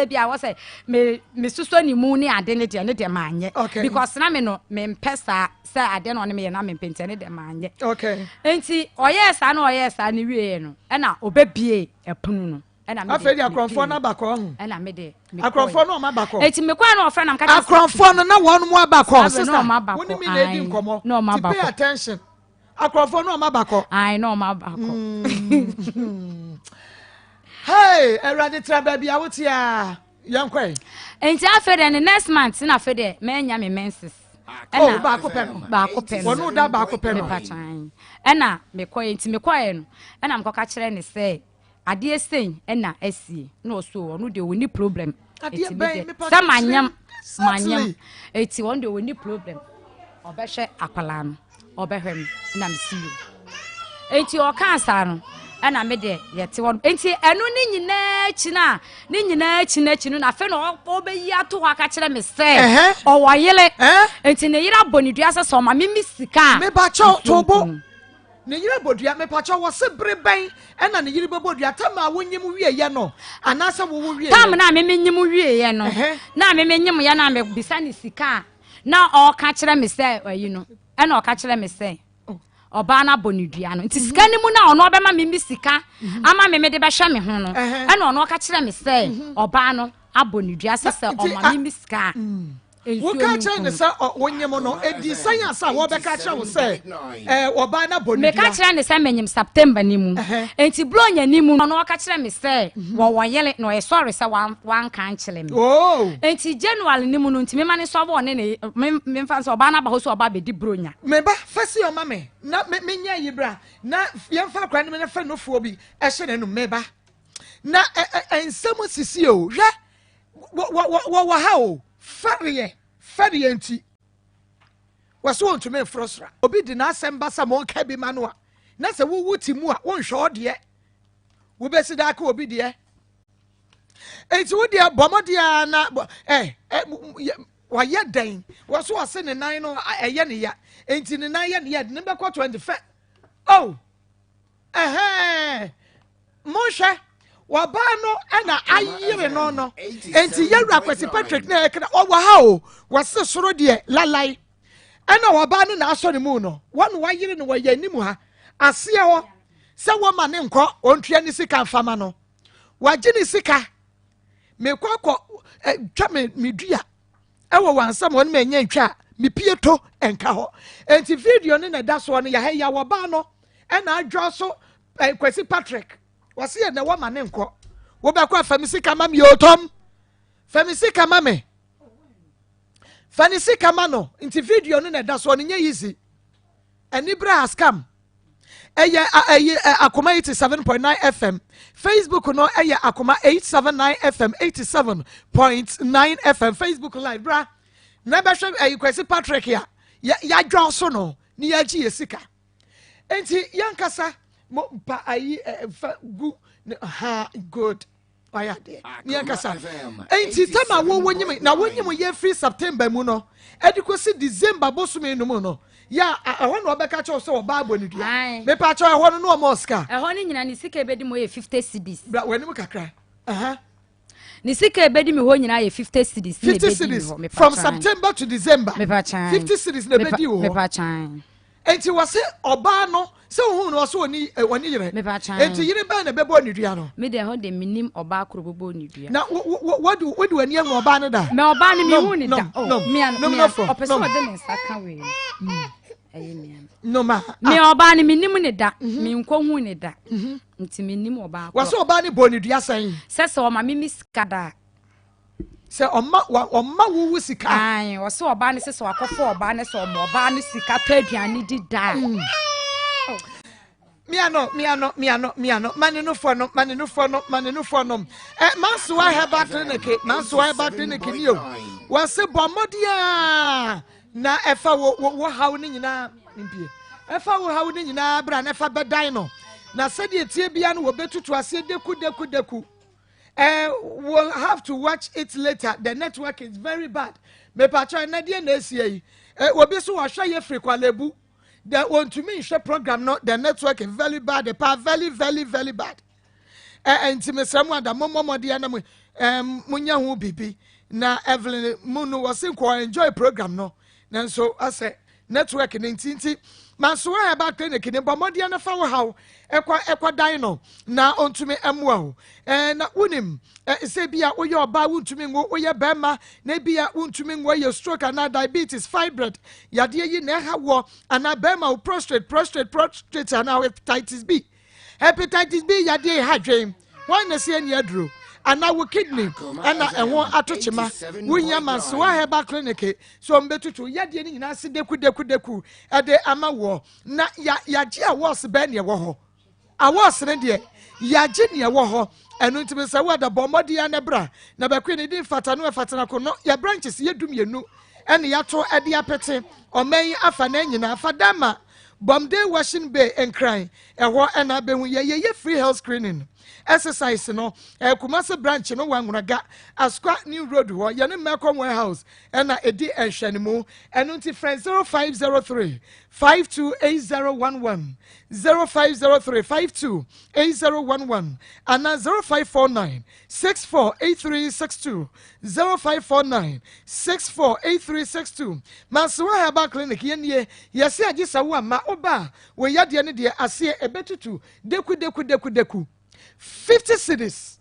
bia wo se me suso ni mu ni ade ne de manye because na me no me mpesa se ade no ne me na me pente ne de manye okay enti oyesa na ni wie no e na obebie epunu no e na me afedi akronfo na bakọ hu e na me de akronfo no ma bakọ enti me kwa na ofre na mka akronfo no na wonu mu abakọ sister woni mi na edi nkomo pay attention akronfo no ma bakọ ai no ma bakọ hey erade traba bia wotia yankwe enti afede ne next month na afede me nya me menses ena ba ko pen wonu da ba ko pen ena me koye enti me koye no ena mkoka kire ne se ade esein ena asie na oso wonu de woni problem eti be sa manyam eti wonu de woni problem obehwe akwala no obehwem na me see you eti o cancer no ana me de yete won enti enu ni nyina chi no na fe no obeyi ato ho aka kire me se o woyele enti ne yira bonidua se so ma me misika me ba cho tobo ne yira bodua me pa cho wo se breben ena ne yira bodua tama wonyim wie ye no anasa wo wie tam na me nyim wie ye no na me nyim ya na me bisa ni sika na o ka kire me se ayi no ena o ka kire me se oba na bonidua no nti sika ni mu na ono obema me sika ama me de be hwe me ho no ena ono ka kire me se oba no abonidua se o ma me sika wo ka kire ne se wonyem no edi science a wo be ka kire wo se oba na bonidua me ka kire ne se menyim September ni mu enti blonya ni mu ono ka kire me se wo woyele no e sorry se wan kan kire me enti January ni mu no enti me mane so bo ne me fa so oba na ba ho so oba be di bronya me ba fasi o mame na me nya yibra na yemfa kra ne me fa no fuo bi e hye ne no me ba na ensem sisi o hwe wo ha o fariye nti waso onto me frosra obi di na asemba sa mo ka bi manu a na se wo wuti mu a wo nhwe ode wo besi da ka obi de enti wo dia bomodia na wayɛ dan wɔso ɔse ne nan no ɛyɛ ne ya enti ne nan yɛ ne ya ne bɛkɔ 25 oh monhwɛ waba no ɛna ayere no enti yɛwura Kwesi Patrick na ɛkra ɔwɔ ha o wɔse soro deɛ lalai ɛna waba no na asɔ ne mu no wɔn wayere no wɔyɛ anim ha aseɛ hɔ sɛ wɔma ne nkɔ ontua ne sika mfama no wagye ne sika mekɔ twa me dua ɛwɔ wansam wɔn ma nya ntwa me pieto enka hɔ enti video ne na da so no ya wɔba no ɛna adwo so Kwesi Patrick wɔse yɛ na wɔma ne nkɔ wo bɛkɔ afami sika ma me otom fami sika ma me fani sika ma no enti video ne na da so no nya easy ani bra scam Akoma 87.9 FM. Facebook no Akoma 879 FM 87.9 FM. Facebook live bra. Never show Kwesi Patrick ya draw so no ni ya ji esika. Enti yankasa mo pa gu ha good. Oya de. Ni yankasa. Enti tema wo wonyim na wonyim ye free September mu no. Edikosi December bosume no mu no. Ya ehon no obeka cho so oba aboni dua me pa cho ehon no mo ska ehon nyina ni sika ebedi mo ye 50 cedis bra wani mu kakra ni sika ebedi me ho nyina ye 50 cedis 50 cedis from September to December me pa chan 50 cedis na bedi wo me pa chan enti wase oba no se hu no so oni yire enti yire ba na bebo ni dua no me de ho de minim oba akrobobo ni dua na wadu ani en oba no da me oba ni me hu ni da me opese o de me saka we no ma me oba ni minim ni da me nko hu ni da nti minim oba wase oba ni bo ni dua san se o ma me miskada se omma wo sika ai wase oba ni se akofo oba ni se oba ni sika to aduane di da miano mane no fo no manso I have back clinic ni o wase bomodia na efa wo hawo ni nyina mpie efa wo hawo ni nyina bra na efa bedan no na sede tie bia no wo betutu ase deku we'll have to watch it later. The network is very bad me pacha na die na esie obi so wa hwa ye free kwalebu the want to me share program no the network is very bad the power very bad intimate da momo de na munya hu bibi na Evelyn munu was enjoy program no nanso ase network nintinti manso wa ba clinic ni bomodi na fa wo haw ekwa dan no na ontumi emwa ho na unim se bia wo ye oba wontumi ngo wo ye bema na bia wontumi ngo ye stroke and diabetes fibroid yade yi na ha wo ana bema wo prostate and hepatitis B yade ha dwen won na se ani aduro ana wo kidney ana ehwo atochema wunya manso wa heba clinic so mbetutu yade ni nyina se deku ade ama wo na yaje awas be ne wo ho awas ne de yaje ne wo ho enu ntime se wo da bomodi ya ne bra na bakwe ne din fata no fatana ko no ya branches yedum yenu ene yato ade apete oman afa na nyina afa dama Bomday washing bay and crying ehwo ena be hu ye free health screening exercise no Kumasi branch no wangunaga Asqua New Road ho ye ne Melcom warehouse ena edi enhwanimu eno nti friend 0503 528011 0503 528011 ana 0549 648362 0549 648362 Mansoa Herbal Clinic ye yesi agisa wo ma oba we yade ne de ase ebetutu deku 50 cities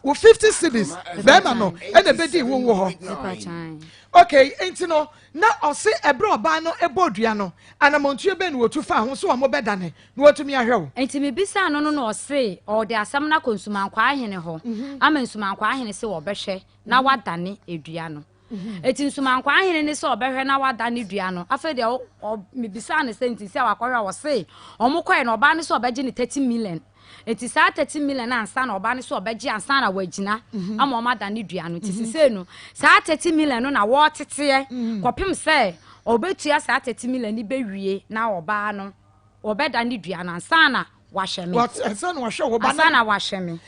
wo 50 cities bema no e na bedi wo ho okay enti no na ose ebro oba no ebodua no anamontu ebe no wotu fa ho so wo bedane no watumi ahwew enti me bisa no no ose o de asam na konsumankwa ahene ho ama nsumankwa ahene se wo behwe na wadane edua no eti nsumankwa ahene ne se obehwe na wadane dua no afa de me bisa ne senti se wakwa wo se omukwa na oba ne se obeje ne 30 million eti sa 30 million ansa na oba ne se obeje ansa na wagina ama o madane dua no ti se no sa 30 million no na wo tete kopim se obetua sa 30 million ni bewie na oba no obedane dua no ansa na wahye me what son wahye wo ba asana wahye me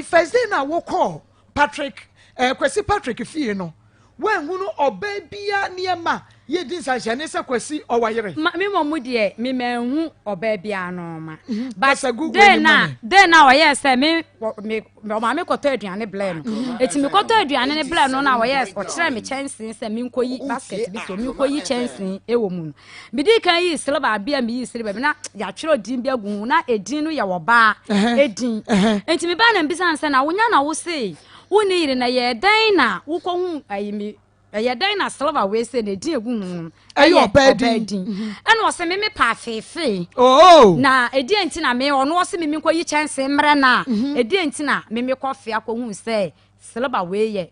first day na wo call Patrick Kwesi Patrick fie no when hunu oba bia niema ye din san hye ne se Kwesi owayere me momu de me manhu oba bia no ma but then na oye say me ma me koto aduane ble no etimi koto aduane ne ble no na oye o kire me chansen say me nkoyi basket bi so me nkoyi chansen ewo mu no bi di kan yi silver bia me yi silver na ya twere din bia gu na edin no ye wo ba edin etimi ba na mbisan say na wonya na wo say woni yire na ye dan na wo ko hu ayimi ye dan na silver we say na din egu hu ayo badin ena o se me pa fefe na edi enti na me ono o se me nkoyi chance mre na edi enti na me kofe akohu say silver we ye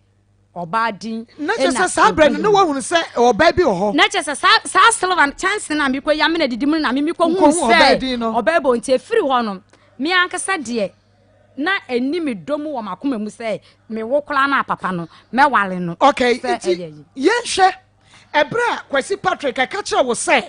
oba din na chese sa brand no wo hu say oba bi ho na chese sa silver chance na me ko ya me na didim na me ko hu say oba bo nti efiri ho no me ankasa de na enimi domu wo makoma mu say me wo kula na papa no me wale no okay yenhwe ebra Kwesi Patrick ka kire wo say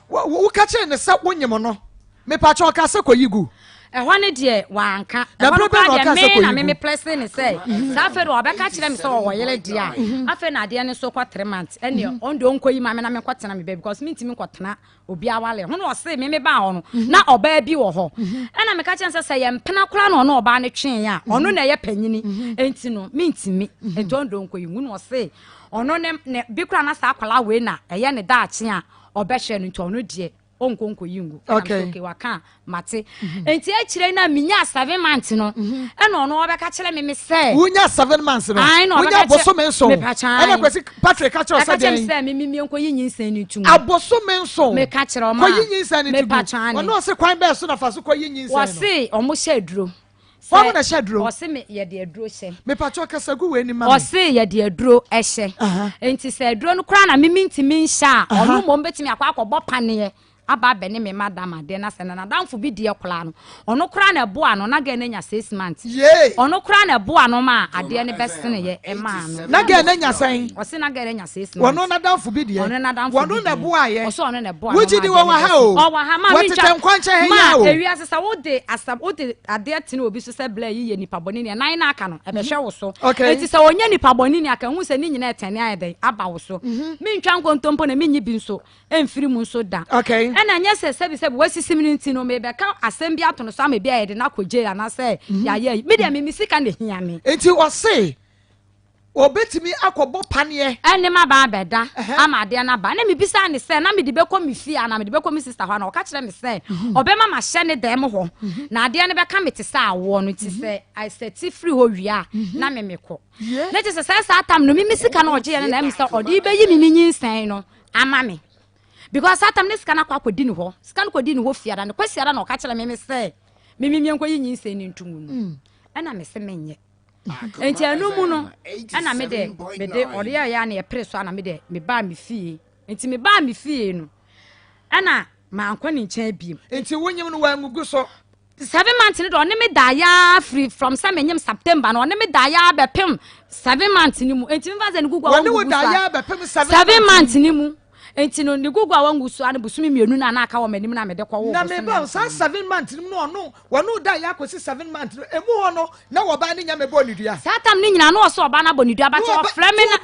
wo ka kire ne sa wonyem no me pa cha ka se koyigu ehwa ne de wanka ehwa ka de me na me place ne say sa fe do obeka kire me so wo yele dia afe na de ne so kwa 3 months ene on do onkoyi ma me na me kwatena me because me ntimi kwatena obi awale hono o se me ba ho no na oba bi wo ho ena me ka kire say ye mpena kura no no oba ne twen ya ono na ye panyini enti no me ntimi ento do onkoyi hu no se ono ne bi kura na sa akwala we na eye ne da ache a obehye no nto ono de onkonko yingu okay waka mate enti a kire na minya 7 months no ena ono obeka kire me say wunya 7 months no wunya bosome nso ena Kwesi Patrick ka kire say den say me nkoyi nyinsan ni tumu abosome nso me ka kire o ma koyi nyinsan ni tumu ono se kwan be so na fa so koyi nyinsan no wo se omo hye aduro wa na hye aduro wo se me ye de aduro hye me pa cho kasa gu we ni ma wo se ye de aduro hye enti se aduro no kra na me ntimi nhya ono mo mbetimi akwa pane aba bene me madam ade na se na damfo bi die kula no ono kura na boa no na ga na nya 6 months ono kura na boa no ma ade ne besene ye e ma no na ga na nya san o se na ga na nya 6 months ono na damfo bi die ono na damfo ono na boa ye o so ono na boa wuji di wo wa ha o wa ha ma mi tete nkwanche he ya o ewi asesa wo de asab wo de ade atine obi so se bla yi ye nipa boni ne nan na aka no e be hwe wo so enti se wonya nipa boni ne aka hu se ni nyina etene ayede aba wo so mi ntwa nkontompo na mi nyi bi nso emfiri mu nso da ena nya se se wasisi mi nti no me be ka asem bi ato no so am bia ye de na koje ana se ya ye me de me misika na hia me enti wo se obetimi akobo panie ene ma ba beda ama de na ba na me bisa ne se na me de be ko mi fie ana me de be ko mi sister ho na o ka kire me se obe ma hye ne dem ho na ade ne be ka me te se awo no ti se I set free ho wia na me ko na ti se sa atam no mi misika na oje ye na me se ode be yi mi nyinsan no ama me because atam ne sika na kwa kodi ni ho sika na kodi ni ho fiara ne kwasiara na o ka kire me se me nkoyi nyinsan ni ntumu no ana me se menye enti anu mu no ana me de ore ya na ye preso ana me de me ba me fie enti me ba me fie no ana ma anko ni nchen biem enti wonyem no wa ngugu so 7 months ni do ne me da ya free from September September no ne me da ya be pem 7 months ni mu enti me va ze ne gugu woni wo da ya be pem 7 months ni mu enti no ne gugu awangu so ana busumi mienu na aka wo manim na me de kwa wo na me ba sa 7 months ni no no wonu da ya kosi 7 months emu ho no na wo ba ni nya me bo ni dua satam ni nyina no so oba na bo ni dua ba che o frame na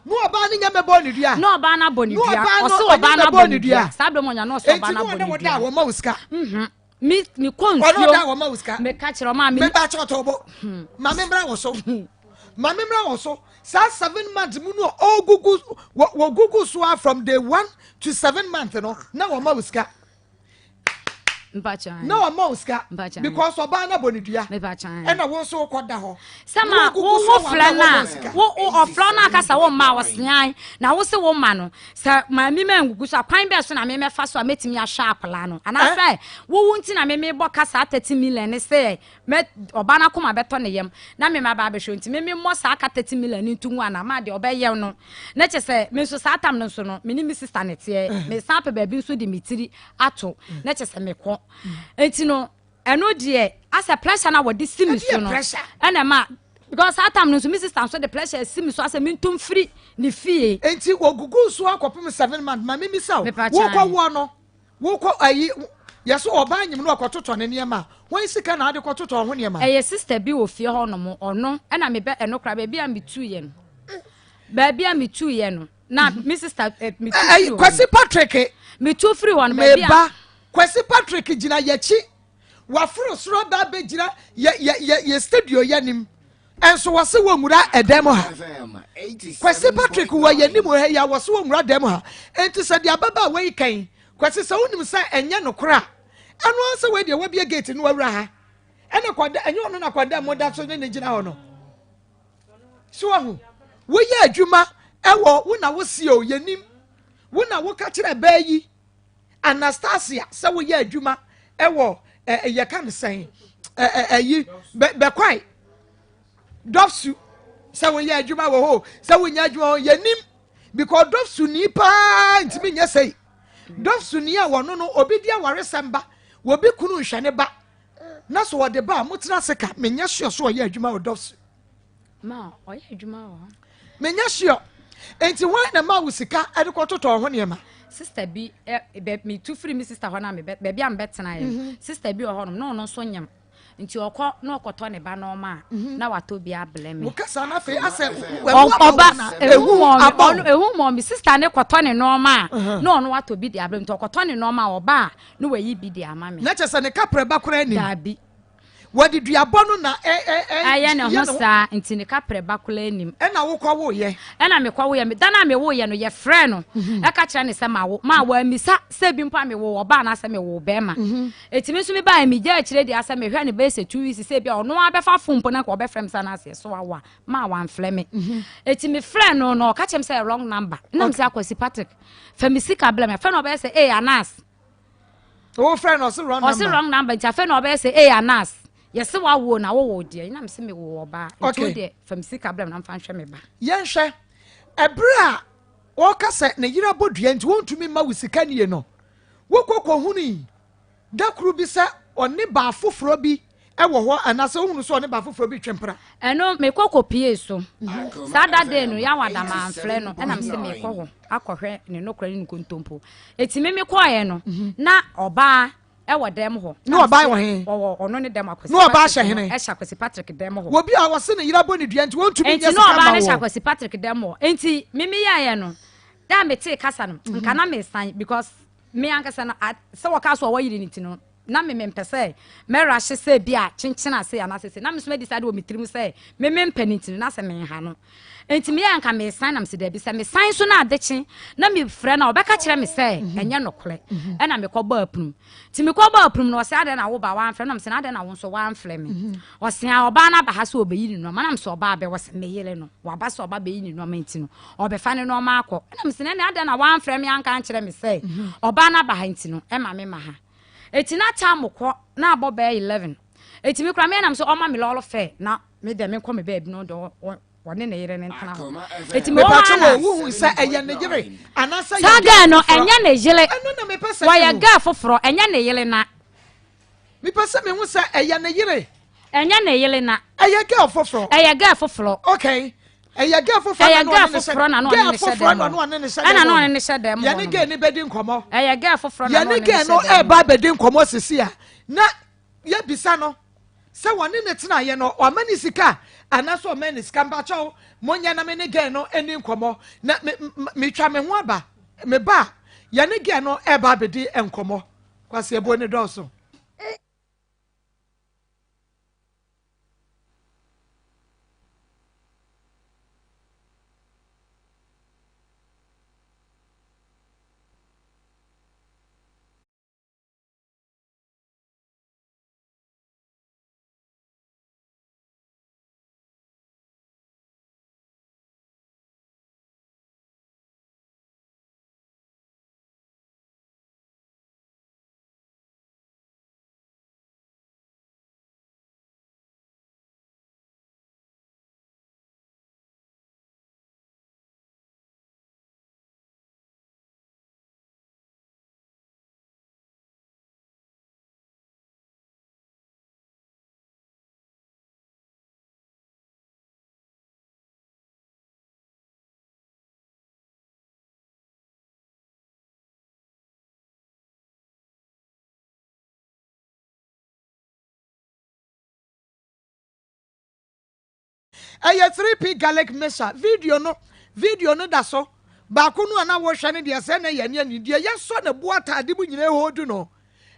no oba ni nya me bo ni dua no oba na bo ni dua o so oba na bo ni dua sabe mo nya no so oba na bo ni dua enti no da wo ma uska mi konfio ono da wo ma uska me ka kire ma mi me ba che otobo ma me bra wo so ma me bra wo so sa 7 months mu no ogugu wo gugu so from day 1 to 7 months no na wo ma uska mpacha na wo ma uska because oba na bonidua me pacha e na wo so koda ho sama wo fla na wo ofla na akasa wo ma wosean na wo se wo ma no sa ma mi ma ngugu so kwan be so na me fa so ametimi a sharp la no ana say wo nti na me bo kasa 30 million ne say me oba na koma beto ne yem na me ma ba be hwo nti me mo sa aka 30 million ntu ana ma de obeyew no na che say me so sa atam no so no me ni mi sister ne tie me sa pe ba bi so de mitiri ato na che say me ko enti no eno de as a pressure na wodi simi so no ena ma because atam no so mi sister so the pressure simi so as a mintum free ni fie enti ogugu so akopem 7 months ma mi saw wo kwa wo no wo kwa ayi Yes, or buying him no cotton and Yama. When sika na ade kototo ho ne ma. Eye sister bi wo fie ho no mo ono na me be eno kra baby am 2 ye no. Baby am 2 ye no. Na me sister me 2 free. Kwasi Patrick Me 2 free one baby. Me ba Kwasi Patrick gina yachi. Wafuro soro ba be gina ye studio yanim. Enso wase wo nwura edem ha. Kwasi Patrick wo yanim he ya wase wo nwura edem ha. Enti se dia baba we kan. Kwasi se wonim se enye no kra. Anu anse we dia wabia gate no wura ha. Ene kwada enye ono na kwada moda so ne gina ho no. So ahu. Wo ye adwuma ewo wo na wo sie o yanim. Wo na wo ka kire ba yi. Anastasia se wo ye adwuma ewo ye kan sen yi be kwai dofsu se wo ye adwuma wo ho se wo nya adwuma yanim because dofsu ni pa ntimi nya sei dofsu ni a wono no obi dia waresamba wo bi kunu hwene ba na so wo de ba mutena seka menya hyo so ye adwuma wo dofsu ma o ye adwuma wo menya hyo enti wan na ma wo sika ade kototo ho ne ma sister bi me 2 free me sister ho na me baby am betena ye sister bi ho no no so nyam nti okọ na okoto ne ba no ma na wato bi ableme wo kasa na fe ase oba ehu mo mi sister ne koto ne no ma na ono wato bi di ableme nti okoto ne no ma oba na wayi bi di ama me na chese ne kapre ba kora ni dabi wadi duabo no na aya ne ho sa nti ne kapre ba kula anim e na wo kwa wo ye e na me kwa wo ye me dana me wo ye no ye frɛ no e ka kira ne se ma wa misa se bi mpa me wo oba na se me wo be ma etimi so me ba mi gya kire dia se me hwɛ ne be se 2 weeks se bi ono abefa fompo na ko be frɛ msa na se so wa ma wa mflɛ me etimi frɛ no no ka kyem se wrong number na me se akwasi Patrick fa mi sika bla me fa no be se Anas wo frɛ no so wrong number o se wrong number nti fa no be se Anas yes wa wo na wo de na me se me wo oba nti de fam sika blam na mfa nhwe me ba ye nhwe ebra wo ka se ne yira bodua nti wontumi ma wo sika nie no wo kokko huni da kru bi se oni ba foforo bi e wo ho anase hunu so oni ba foforo bi twempra eno me kokko pie so sada de no ya wada ma mfle no na me se me kokko akohwe ne no kwari ne kontompo etimi me koye no na oba ewo dem ho no oba wo he ono ne dem akwasi no oba hye hene e hyakwasi Patrick dem ho wo bi a wo se ne yira boni dua nti wontumi enti no oba ne hyakwasi Patrick dem ho enti mimi ya no da me te kasa no nka na me san because me ankasa no se wo ka so wo yiri ni ti no na me mpese me rahye se bia chenchena se ya na se na me so me decide wo mitrim se me mpaniti na se me ha no enti me anka me san na me se da bi se me san so na adeche na me frɛ na obeka kire me se enye nokole e na me kɔ ba aprum ti me kɔ ba aprum no se ade na wo ba wan frɛ na me se na ade na wo so wan frɛ me o se a oba na ba ha so obeyi ni no ma na me se oba be wo se me yele no wa ba so oba be yi ni no ma enti no obefa ne no ma akɔ na me se na ade na wan frɛ me anka kire me se oba na ba ha enti no e ma me ma ha eti na time ko na abo be 11 eti mi kra me na so o ma me lolo fe na me de me ko me baby no do wone ne yire ne ntana eti me pa to wo sa eye ne yire anasa ya saga no enye ne yile eno na me pese wa ya ga foforo enye ne yile na me pese me hu sa eye ne yire enye ne yile na eye ga foforo okay eye ga foforo na no ne se dem ana no ne se dem ya ne ga ni bedi nkomo eye ga foforo na no ne se dem ya ne ga no e ba bedi nkomo sisi a na ya bisa no se woni ne tena ye no o mani sika anaso o mani sika mba cho monya na me ne ga no eni nkomo na me twa me ho aba me ba ya ne ga no e ba bedi nkomo kwase ebo ne doso ɛyɛ 3p garlic mixture video no da so baako no ana wɔhwɛ ne deɛ sɛ na yɛ ne deɛ yɛsɔ ne bo atade mu nyina ɛhɔdu no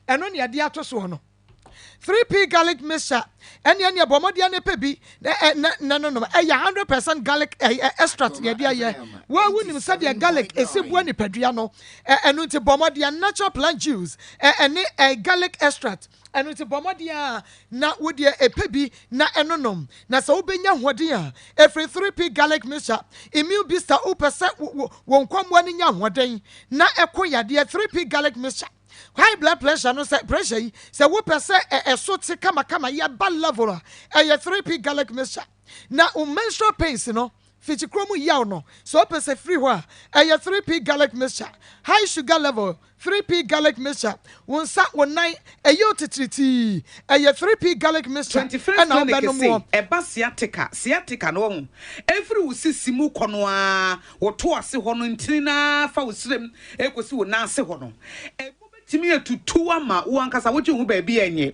ɛno ne yɛde ato so no 3p garlic mixture ɛne bɔmmɔdeɛ ne pɛ bi no ɛyɛ 100% garlic extract yɛde ayɛ wɔawu nim sɛdeɛ garlic ɛsi boa nipadua no ɛno nti bɔmmɔdeɛ natural plant juice ɛne garlic extract ɛno nti bɔmmɔdeɛ a na wodeɛ ɛpɛ bi na ɛnonom na sɛ wobɛnya hoɔden a ɛfiri 3p garlic mixture immune booster wopɛ sɛ wɔn nkɔmmoa no nya hoɔden na ɛko yadeɛ 3p garlic mixture high blood pressure no say pressure yi say wo pese so te kama ya ba level a 3p garlic mixture na menstrual pains no fichikromu yaw no so pese free ho a 3p garlic mixture high sugar level 3p garlic mixture wonsa wonan eyo titriti 3p garlic mixture 21st clinic say eba sciatica no ho every usisi mu kono a wo to ase ho no ntirina fa wosrem ekosi wo na ase ho no timi etutu ama wo ankasa wo hu ba bi enye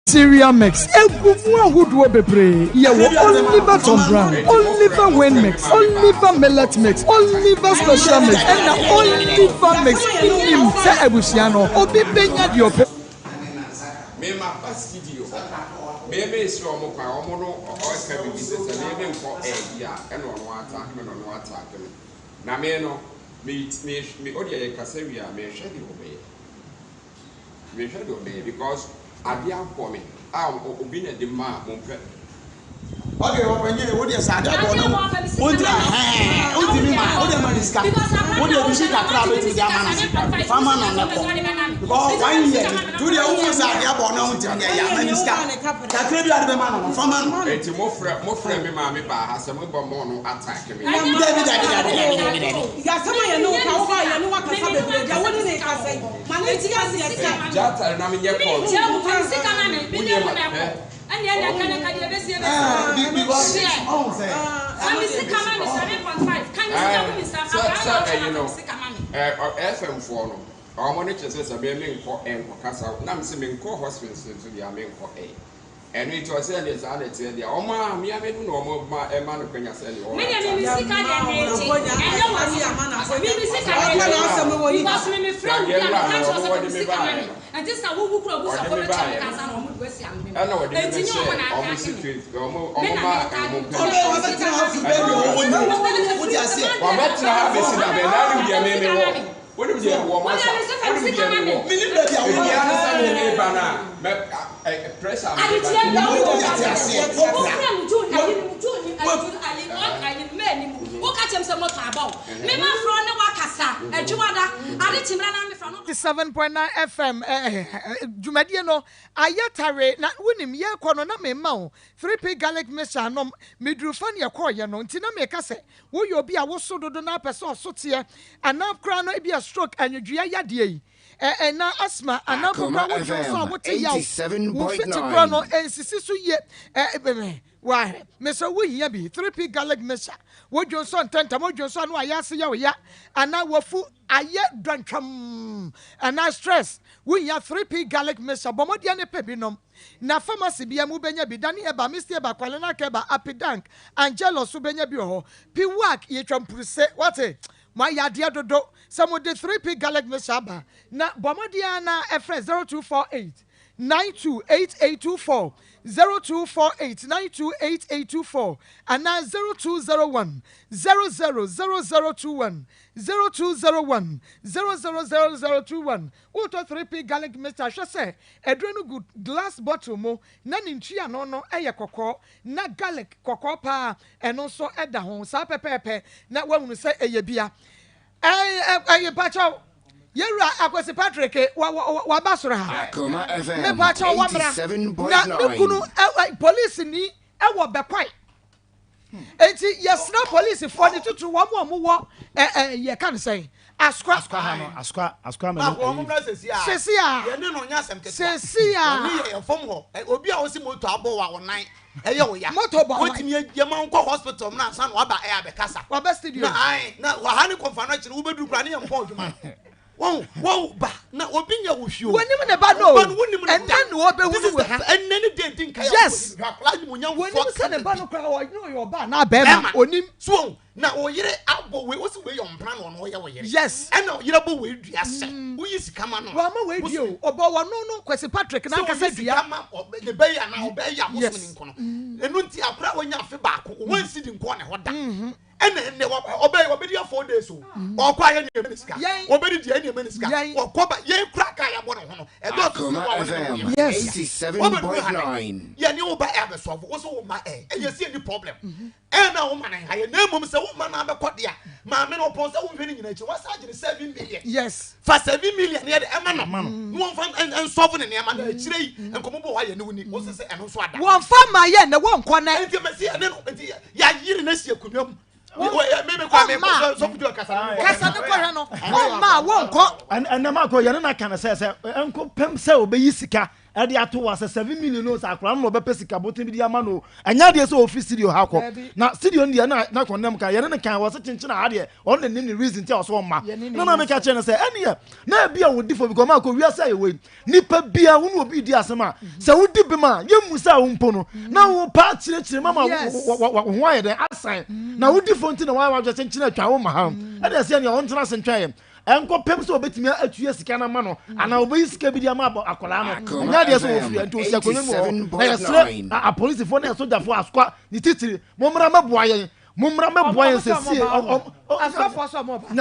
cereal mix egufu ahuduo bebre yewo Oliver Tom Brown Oliver Wayne mix Oliver Millet mix Oliver special mix and Oliver mix nim se ebusiano obi benya di ope me ma studio me esi omo kwa omo no o ka bi se me nko ya e no attack me na me no me odi e kasa wi a me hwe di obey because adia for me obi na de ma mo pɛ Okay, what you say? That bono. What you ma? What you maniska? What you bisi kakra beti dia manasi? Fama na lepo. Because 1 year, do the own say dia bono unti ya maniska. Kakra bi ade ma na fama no. Eti mo frɛ me ma me ba ha se mo bo mo no attack me. David. Ya sama ye no ka wo ya no waka sa bebre dia woni ne ka sai. Ma na ti ya se. Jata na me nye call. Sika na me bi de mo na ko. And the other can I be say because oh say I'm sick man is 7.5 can you tell me some FM for no our money say be me nko kasa na me say me nko hospital so dia me nko and it was say this and it there o ma me no no ma e ma no kwanya say le o me sick and e no was ya man na me sick and because me friend dia can't just sick man and this na wo kuro bu support kasa na mo gwesi am me enti nyo mo na aka secret o mo ma mo wa betra ha be si na be na ni dia me wo what do you want my son? Pressure. FM Jumadie no ayatare na wonim ye kono na me ma 3p garlic mixture no medrufa ne yekoye no nti na me ka se wo ye obi a wo so dodo na person so te anakra no e bi a stroke anwudua yade yi na asma anakra wo so wo te yawo 87.9 no ensisi so ye why Mr. We here be 3p garlic mixture wo Johnson tenta mo Johnson no ayase ya wo ya ana wafu aye dwantwam ana stress we ya 3p garlic mixture bomodia ne pe binom na pharmacy bia mu benya bi dani eba Mr. Eba kwale na keba apidank angelo so benya bi ho pi work ye twampurse what my yadia dodo some of the 3p garlic mixture ba na bomodia na e friend 0248 928824 0248928824 and now 0201 000021 0201 000021 Auto 3p garlic mixture sure say edrenu good glass bottle mo na ntua no eye kokko na garlic kokko pa eno so eda ho sa pepepe na wahunu say eye bia eye pacho Yera Akwesi Patrick wa basura ha. Akoma FM 87.9. Na kunu police ni e wo bekwai. Enti yes na police for the tutu wa mo ye kan say askwa ma sesia ye ne no nya asem kete sesia ni ye fom ho obi a osi moto abo wa wonan eye wo ya moto bo wotimi ye ma nko hospital na san wa ba e abekasa wa ba studio na wa ha ni konfa na kire wo beduru kra ne ye mpo odwuma Wow, ba na obi nya wo hwio wonim ne ba no wonim ne and then wo be hunu we ha enene dentin kai yes wonim se ne ba no kra wo yo ba na be ma onim so na o yire abo we osi we yompra no no ye wo yire yes and yire bo we dua se wo yi sika ma no wa ma we dio obo wo no Kwesi Patrick na ka se dua ne be ya na obe ya mo so ni nko no enu nti akra wo nya afi ba ko wo nsi di nko ne hoda ene obedi 4 days o okwa ye ne meniska obedi die ne meniska okoba ye kra ka ya bo ne ho no e do so yes 87.9 ye ne oba e be solve wo so wo ma ye see any problem na wo ma na ha ye na mum se wo ma na be kodia ma me no pon se wo hwene nyina chi wa sa gine 7 million yes fa 7 million ye de e ma no wo fa en solve ne ne ma na chire yi enkomo bo wa ye ne woni wo se eno so ada wo fa ma ye ne wo nkɔ na enti me se ne no enti ya yiri na sie kunwam maybe come so do kasa ne ko no ma wo nkɔ and na ma ko ye na kana say enko pem say obeyi sika e de ato wa 7 million no sa akra no be sika botin bi di ama no anya de so office studio ha ko na studio ndi na konem ka ye ne kan wo se chinchina ha de on the name reason ti o so ma na me ka che ne say ene na bia wo difo because ma ko wi asa ye we nipa bia wo no obi di asema se wo di bi ma ye mu sa wo mpo no na wo pa chire mama wo aye de asan na wo difo nti na wa chinchina atwa wo ma ha e de se ne on tena sentwa ye enko pem so obetimi atuye sika na ma no ana obeyi sika bi di ama akola no nya de so ofri nti osi akono mu na yesre a police fo na soja fo askwa ni titiri mo mra maboa ye Mumra me boy se see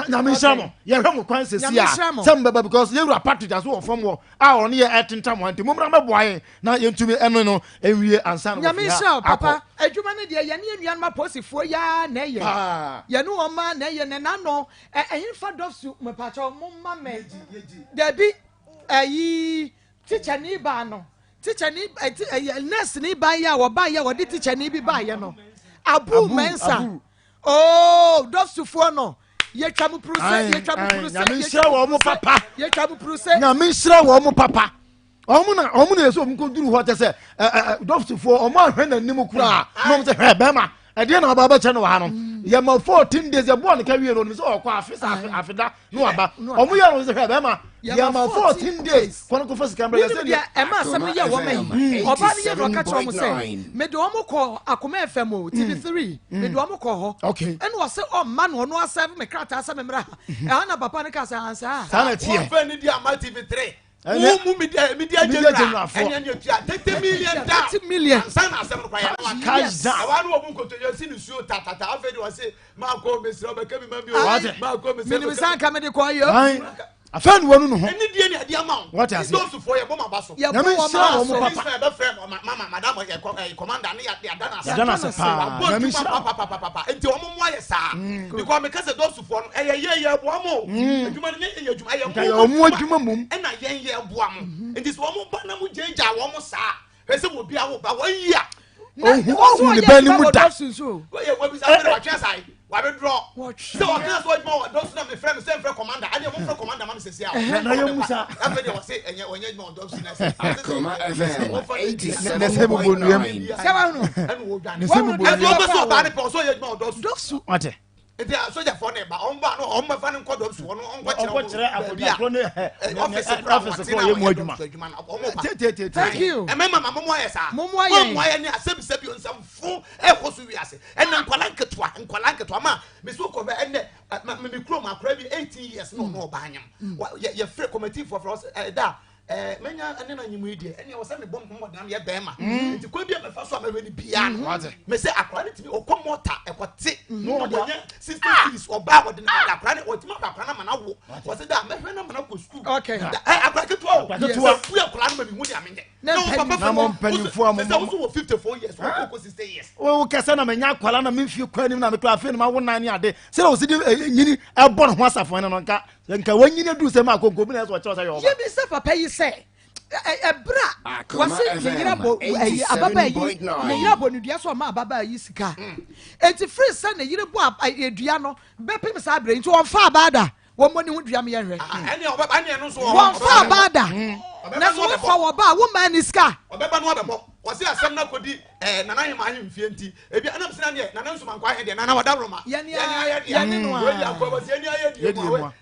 na me shamo ye hwe mo kwan se see a some baba because you are part just one from wo a on ye etentam wanti mumra me boy na yentumi eno no enwie ansa no ya me shao papa adwuma ne de ye ne anuan ma posifo ya na ye ye no o ma na ye ne na no ehimfa dofsu me pa cha mo ma me Debi ayi teacher ni ba no teacher ni nurse ni ba ya wo ba ya wo de teacher ni bi ba ya no abu mensa oh dofsufo no ye twa mu pruse ye twa mu pruse ya me shira wo mo papa ye twa mu pruse na me shira wo mo papa omu na yeso mu ko duru ho te se dofsufo omo ahwe na nim kura no se hwe be ma ade na baba che no wa no ye ma 14 days ye born ka wie no so okwa afida no aba omu ye no se hwe be ma ye ma 14 days kono ko first camera ye se ye e ma sam ye wo mai oba ni ye no ka cho mo se me de omo ko Akoma FM TV3 me de omo ko ho en wo se o ma no no asave me krata asave me mra e na papa ne ka sa ansa sana tie fa ni di ama TV3 mu media general enya ni otua 30 million sana asem no kwa ya cash down awanu obu nkoto ye si ni suo tatata afedi wo se Maa Akos mesira obeka mi ma bi o Maa Akos mesira minimi san ka me de ko yo afan wonu no ho eni die ni ade ama what has those for ye boma baso ya mo ma mo papa be frame mama madam commander ni ya dana se pa na mi papa enti omo mo aye sa because me kase those for no ye boa mo adwuma ni ye adwuma ye omo adwuma mum e na ye boa mo enti so omo ba na mo jeja wo mo sa pese wo bia wo ba wo yia ohu ni ba ni mu da ye wo bi sa be wa twa sai wa be draw so wa kana so mo those na me friend say friend commander ade mo friend commander man se sia na ye musa afedi wo say enye onye mo those na say Akoma FM 87.9 na se mo bonuam se wa no en wo dwane se mo en wo so ba ne po so ye mo those ate enti soja for ne ba on ba no on ma fa ne nko those wo no on ko kire akobia ne office ko ye mo adwuma thank you e mema mama mo aye sa mo aye ni asebi onsam fu e ko so wiase en nkwala nketwa ma me so ko be en me kro ma kra bi 18 years no ba anyam ye free committee for da menya ane na nyimu ide ene wo se me bom mo dam ye bema nti ko bia me fa so amebe ni bia me se akra ne timi okomota ekote no odenye system series oba wo de na akra ne otima akra na mana wo wo se da me hwe na mana ko school okay akra ketua fu akra na me hu dia menye no papa na mo mpanifo am me se wo 54 years wo ko 60 years wo kese na menya akwala na memfie kwa nim na me kra fe na wo nan ni ade se na wo se nyini e bon ho asafo ne no nka wanyini du se ma konko bi na so kire so yo ye bi se papa yi se ebra wase yira bo ababa yi ne yira bo ne dua so ma ababa yi sika enti free se ne yira bo edua no bepem sa abre nti won fa abada won mo ne hu dua me ye hwe ene obeba ne no so won fa abada na so fa wo ba wo ma ni sika obeba no obebo wase asem na kodi nana hima ahim mfie nti ebi anam sina ne nana nsuma nkwa ahede nana wada roma yani no we ya kwa wase ani ayede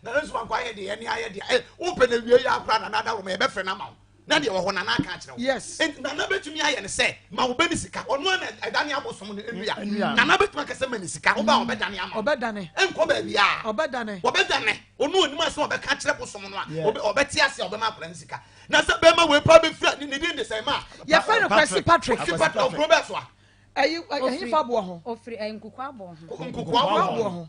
nana nsuma nkwa ahede yani ayede wo pe na wie ya akra nana da roma e be fe na ma na de wo ho nana aka kire wo yes nana betumi aye ne se ma wo be ni sika ono na edane abosom no enua nana betumi akase ma ni sika wo ba wo be dane ama obedane enko ba bia obedane ono onima se wo be ka kire bosom no a obeti ase wo be ma akra sika na se be ma we pa be fia ni din de se ma ya fa no kwesi Patrick of Robert so ayi fa bo ho ofri nkukwa bo ho nkukwa bo ho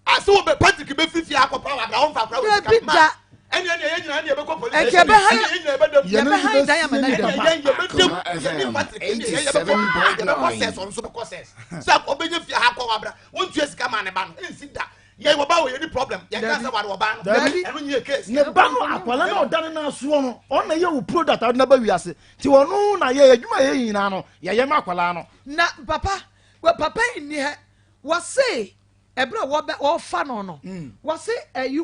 ase wo be Patrick be fifia akopa wa da wo fa akra wo sika ma eni ye nyina ne be ko police e be ha ye be ha diamond na sa obenye fia ha kwa wabra won tu esika ma ne ba no ensi da ye wo ba wo ye ni problem ye ka se wa wo ba no eno nye case ne ba no akwala na odane na so no on na ye wo product na ba wiase ti wono na ye adwuma ye yina no ye ma akwala no na papa ni he wase ebra wo fa no wase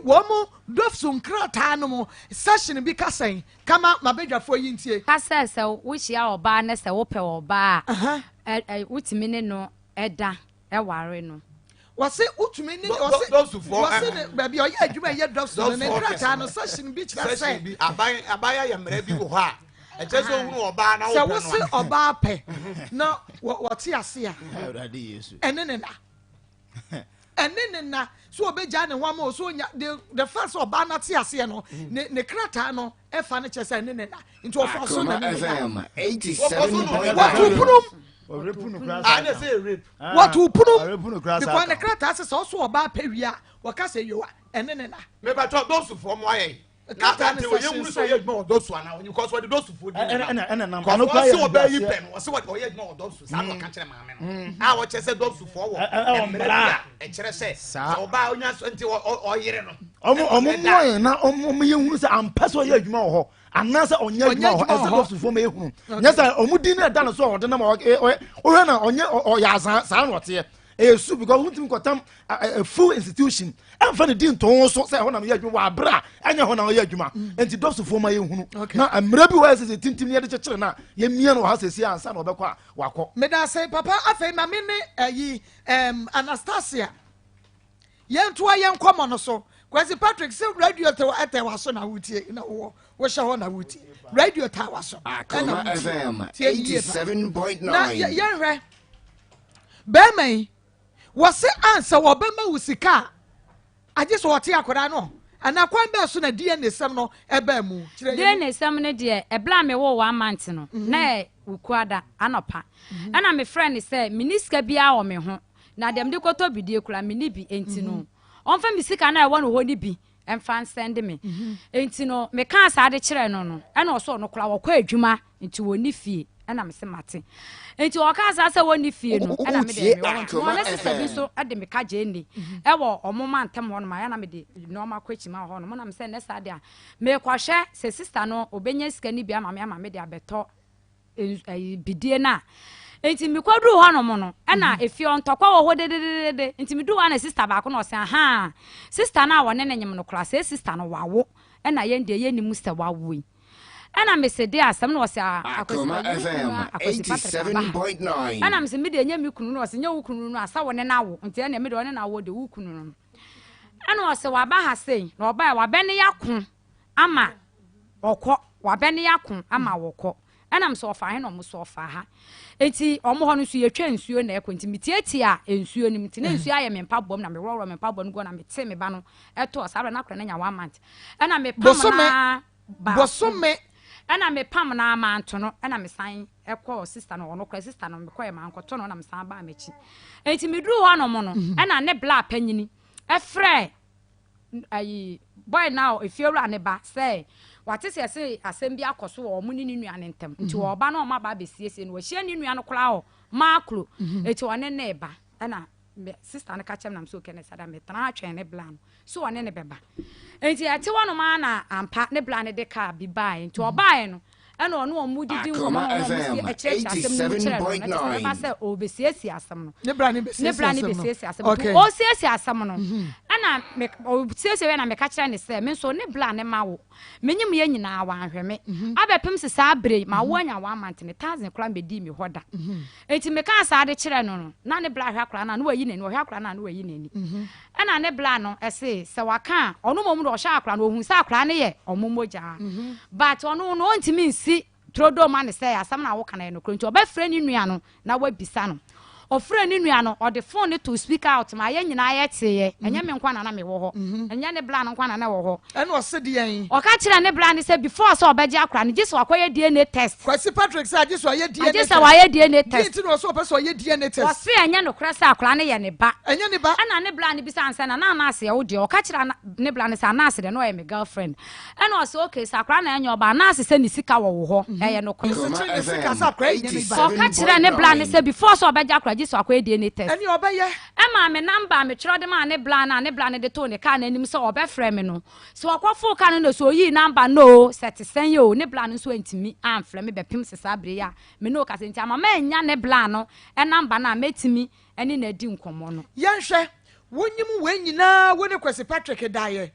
wo mo dofsu nkrata no mo session bi kasen kama mabedwafo yi ntie kasa se wo hia oba na se wo pe oba wutimi ne no eda ware no wase utumi ni wase ne baby o ye adwuma ye dofsu ne nkrata no session bi kira se bi abaya ya mra bi wo ha e je so hunu oba na wo so wase oba pe na wo ti ase a awrade yesu enene na so obeja ne hwama so nya the first oba na ti ase no ne krata no e fa ne chese enene na nti o fa so na FM 87.9 I say rape. What to put because the crata says also about Peria, what can say you and then maybe I thought those from why. After the young so you know those one now because what those food and obey you pen was what you know those some country man. I watch said those forward and say so about until or year no. Now you say I'm person you know anasa onye adwuma ho ese for me ehunu nyesa omudi na da no so ode na ma o na onye o ya san rote esu because wontim kotam a full institution emfa ne din to so say ho na ye adwuma wa bra anya ho na ye adwuma enti dosu for ma ehunu na amra bi wa ese tintim ne de chekere na ye mie no ha sesi ansa na obekwa wakọ me da say papa afei ma me ne ayi Anastasia yento ayen komo no so Kwesi Patrick say radio te waso na wutie na wo hye na wutie radio ta waso Akoma FM 87.9 na yenhwe bemai wose answer wo bema wusika aje so wote akora no ana kwan be so na DNA sem no eba mu DNA sem ne de ebla me wo 1 month no na ukuada anopa ana me friend say miniska bia wo me ho na dem de koto bidie kura mini bi enti no onfa misika na ewo no ho ni bi emfa send me enti no me kan sa de kire no no e na oso no kura wo kwa adwuma enti woni fie e na me se mate enti wo ka sa woni fie no e na me de me won na sister bi so e de me ka je ni e wo omoma ntem ho no ma ya na me de normal kwachi ma ho no mo na me se ne sa de a me kwahwe se sister no obenya sika ni bi ama me de abeto bidie na enti mi kwadru ho no mo no e na efi on tokwa wo ho de enti mi du wa na sister ba ko no se aha sister na wo ne nyem no kra se sister no wawo e na ye ndie ye ni mu sister wawo yi e na me se de asem no se Akoma FM 87.9 e na me se mi de nya mi kunu no se nya wo kunu no asa wo ne na wo enti e na me de wo ne na wo de wo kunu no e na o se wa ba ha sei na o ba wa be ne yakun ama okọ wa be ne yakun ama wokọ enam so ofa he no mo so ofa ha enti omo ho no so yetwa nsuo na ekwenti mitieti a nsuo ni miti na nsuo aye me mpabom na me roro me mpabom go na me te me ba no eto sabe na kra na nya 1 month ena me pam na bosome ena me pam na amanto no ena me san ekọ sister no ono kra sister no me kọ e man kọto no na me san ba mechi enti me duru ho no mo no ena ne bla panyini efre ayi boy now if you run ba say what is say asem bi akoso wo mu ni nua ne ntem nti wo ba na o ma ba besiesie no wo hie ni nua no kra o makro eti one ne ba na sister ne ka chem nam so kene sada me tana atwen ne blan so one ne beba enti ati wono ma na ampa ne blan de ka bi bai nti o bai no ena ono o mu didi wo ma no si echeche asem no chere no ba se o besiesie asem no ne blan besiesie asem o siesie asem no ana me o siesie we na me ka chere ne se me so ne blan ne ma wo menyim ye nyina wa ahweme abepem se sa abre ma wo anya 1 month ne 1000 kra me di mi hoda enti me ka sa de chere no na ne bla hwa kra na no wayi nani hwa kra na no wayi nani ana ne bla no ese se waka ono mom do hwa kra no ohun sa kra ne ye omomoja but ono no ntimi nsi trodo man say asam na wo kana no kro nti obafre ni nua no na wabisa no ofre ni nua no o de phone to speak out ma ye nyina ye teye enye me nkwa na me wo ho enye ne bla no nkwa na wo ho ene o se de yen o ka kire ne bla ni say before so obaje akra ni jiso akoye DNA test Kwesi Patrick say jiso ye DNA test jiso wa ye DNA test ti no so person ye DNA test o se enye no kra say akra ne ye ne ba enye ne ba ana ne bla ni bisa ansa na na ase ye wo de o ka kire ne bla ni say na ase de no ye me girlfriend ene o se okay say akra na enye oba na ase say ni sika wo ho ye no ko sika sa akra enye ne ba o ka kire ne bla ni say before so obaje akra jiso akoye DNA test eni obeye ema me number me twere de ma ne bla na de to ne ka na anim so obefre me no so akwafo ka no so yi number no set sen yo ne bla no so antimi amfre me bepem sesa abre ya me no ka senti ama ma nya ne bla no e number na metimi eni na di nkomo no yenhwe wonyim we nyina wo ne Kwesi Patrick daye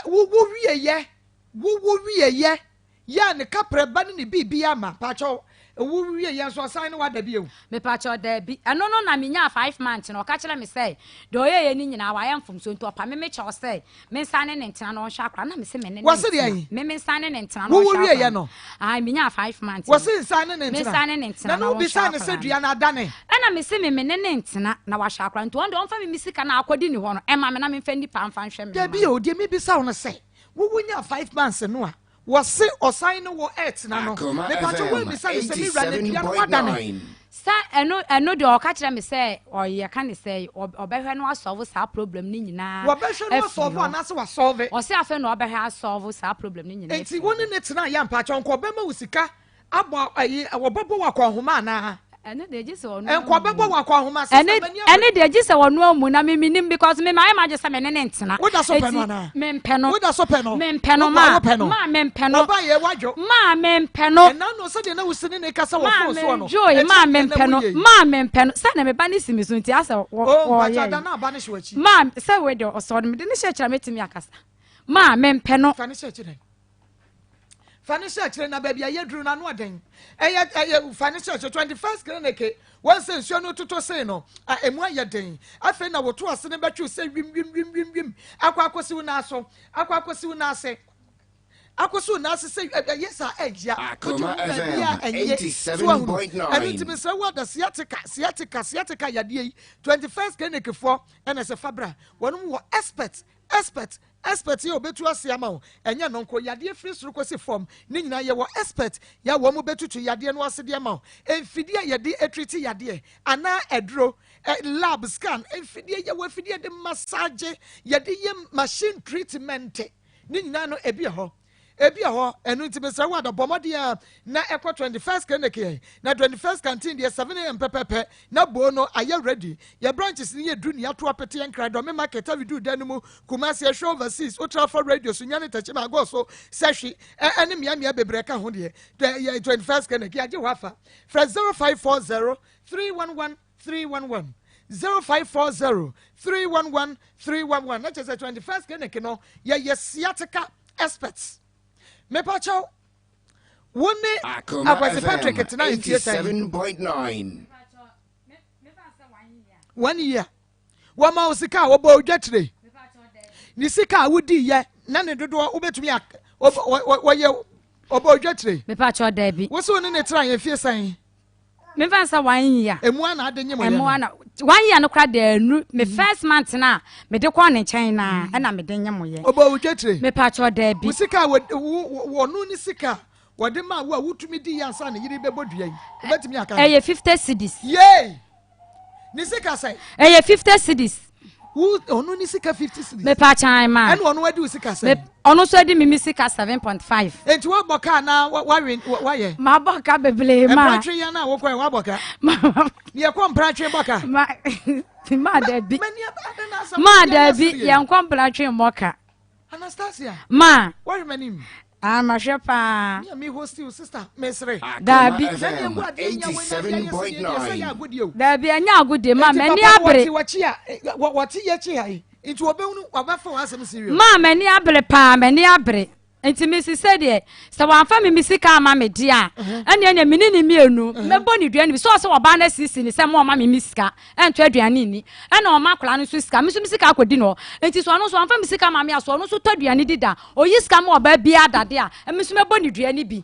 wo wieye ya ne kapre ba ne bibia ma pacho wo wie yan so sign wa da bi e me pa cho da bi eno no na me nya 5 months no ka kire me say do ye ni nyina wa yan fom so nto pa me cho say me sane ne ntena no hwa akra na me se me ne wose de yin me sane ne ntena no hwa wo wie ye no ai me nya 5 months wose sane ne ntena me sane ne ntena na no bi sane se dua na adane na me se me ne ntena na wa hwa akra nto ndo onfa me misika na akodi ni ho no e ma me na me fa ni pa mfa nhwe me da bi o de me bi sa wo no say wo wonya 5 months no a wɔse ɔsan no wɔ earth na no me pa to we mi say se mi wura na dua no wadane sa eno de ɔka kyerɛ me sɛ ɔyɛ ka ne sɛ ɔbɛhwɛ no asolve saa problem ni nyinaa wɔbɛhwɛ no asolve anase wa solve ɔse afɛ no ɔbɛhwɛ asolve saa problem ni nyinaa enti woni ne tena ya mpa kyɔn kɔ bɛma wo sika abɔ ayi wɔbɛbɔ wa kɔ homa na ene de gise wonu enko bebo wa kwa homa ene de gise wonu amu na nim because me my imagine say me ne ntena wo da so peno na me mpeno wo da so peno me mpeno ma me mpeno oba ye wadwo ma me mpeno na no se de na wusini ne kasa wo fo so no joy ma me mpeno say na me ba ne simi so nti asa wo ye da na ba ne hwe achi ma say we de oso me de ne hwe kira metimi akasa ma me mpeno fa ne hwe kira financial chire na baby aye duru na no oden eye financial 21st clinic one say nsuo no toto say no emu aye den afa na woto ase ne betwe say wim akwakosi wo na aso akwakosi wo na ase akoso na ase say yes agya Akoma FM 87.9 anytime say what the sciatica yade yi 21st clinic for na se fabra wonum wo expert ye obetu ase ama wo enya no nko yade free suru kosi form ni nyina ye wo expert ya wo mo betutu yade no ase de ama wo emfidie yade etriti yade ana edro lab scan emfidie ye wo fidie de massage yade ye machine treatment ni nyina no ebi ho enu ntibesa wa da bomode na ekwa 21st clinic na 21st canteen de 7 am pepepe na bo no aye ready your branches ni edu ni ato apete enkra do me market we do danumu Kumasi show overseas ultra for radio so nyane tachi ma go so sehwi ene mia bebreka ho de 21st clinic age wafa fra 0540 311 311 0540 311 311 na chese 21st clinic no ye sciatica experts me pacho woni akwasi Patrick tena ntie 87.9 1 year wa ma osika wo bo odwatire ni sika wudi ye na ne dodo obetumi wo ye obo odwatire me pacho da bi wo so ne tira ye fie san me fansa 1 year emu ana adenye mo ye emu ana 1 year no kra da anu me first month na me de kwa ne chen na na me de nye mo ye obo odwatire me pacho da bi sika wo no ni sika wode ma wo awutumi di yansa ne yiri bebodua yi obetumi aka 50 cedis yey ni sika sai 50 cedis onu ni sika 50 cedis me pa chan ma ene onu wadi sika sai onu so di mi sika 7.5 enti wo boka na wa ye ma boka beble ma empratwe ya na wo kwa wa boka ni ye ko empratwe boka ma dabi ma dabi ye ko empratwe boka Anastasia ma what my name Shepa. Me hostel sister, Mesre. Dabi 87.9. Dabi anya agudi ma mani abre. What ye chi into obenu obafa wasem serious. Ma mani abre pa mani abre. Enti Mrs. said ye, so wan fa me misika ma me dia. Ene menini mienu, mebo ni duane bi so so oba na sisi ni se mo ma me misika. Ento aduane ni. Ene o ma kula no so sika, me so misika akodi no. Enti so no so wan fa misika ma me aso no so taduane dida. Oyi sika ma oba bia dade a, me so mebo ni duane bi.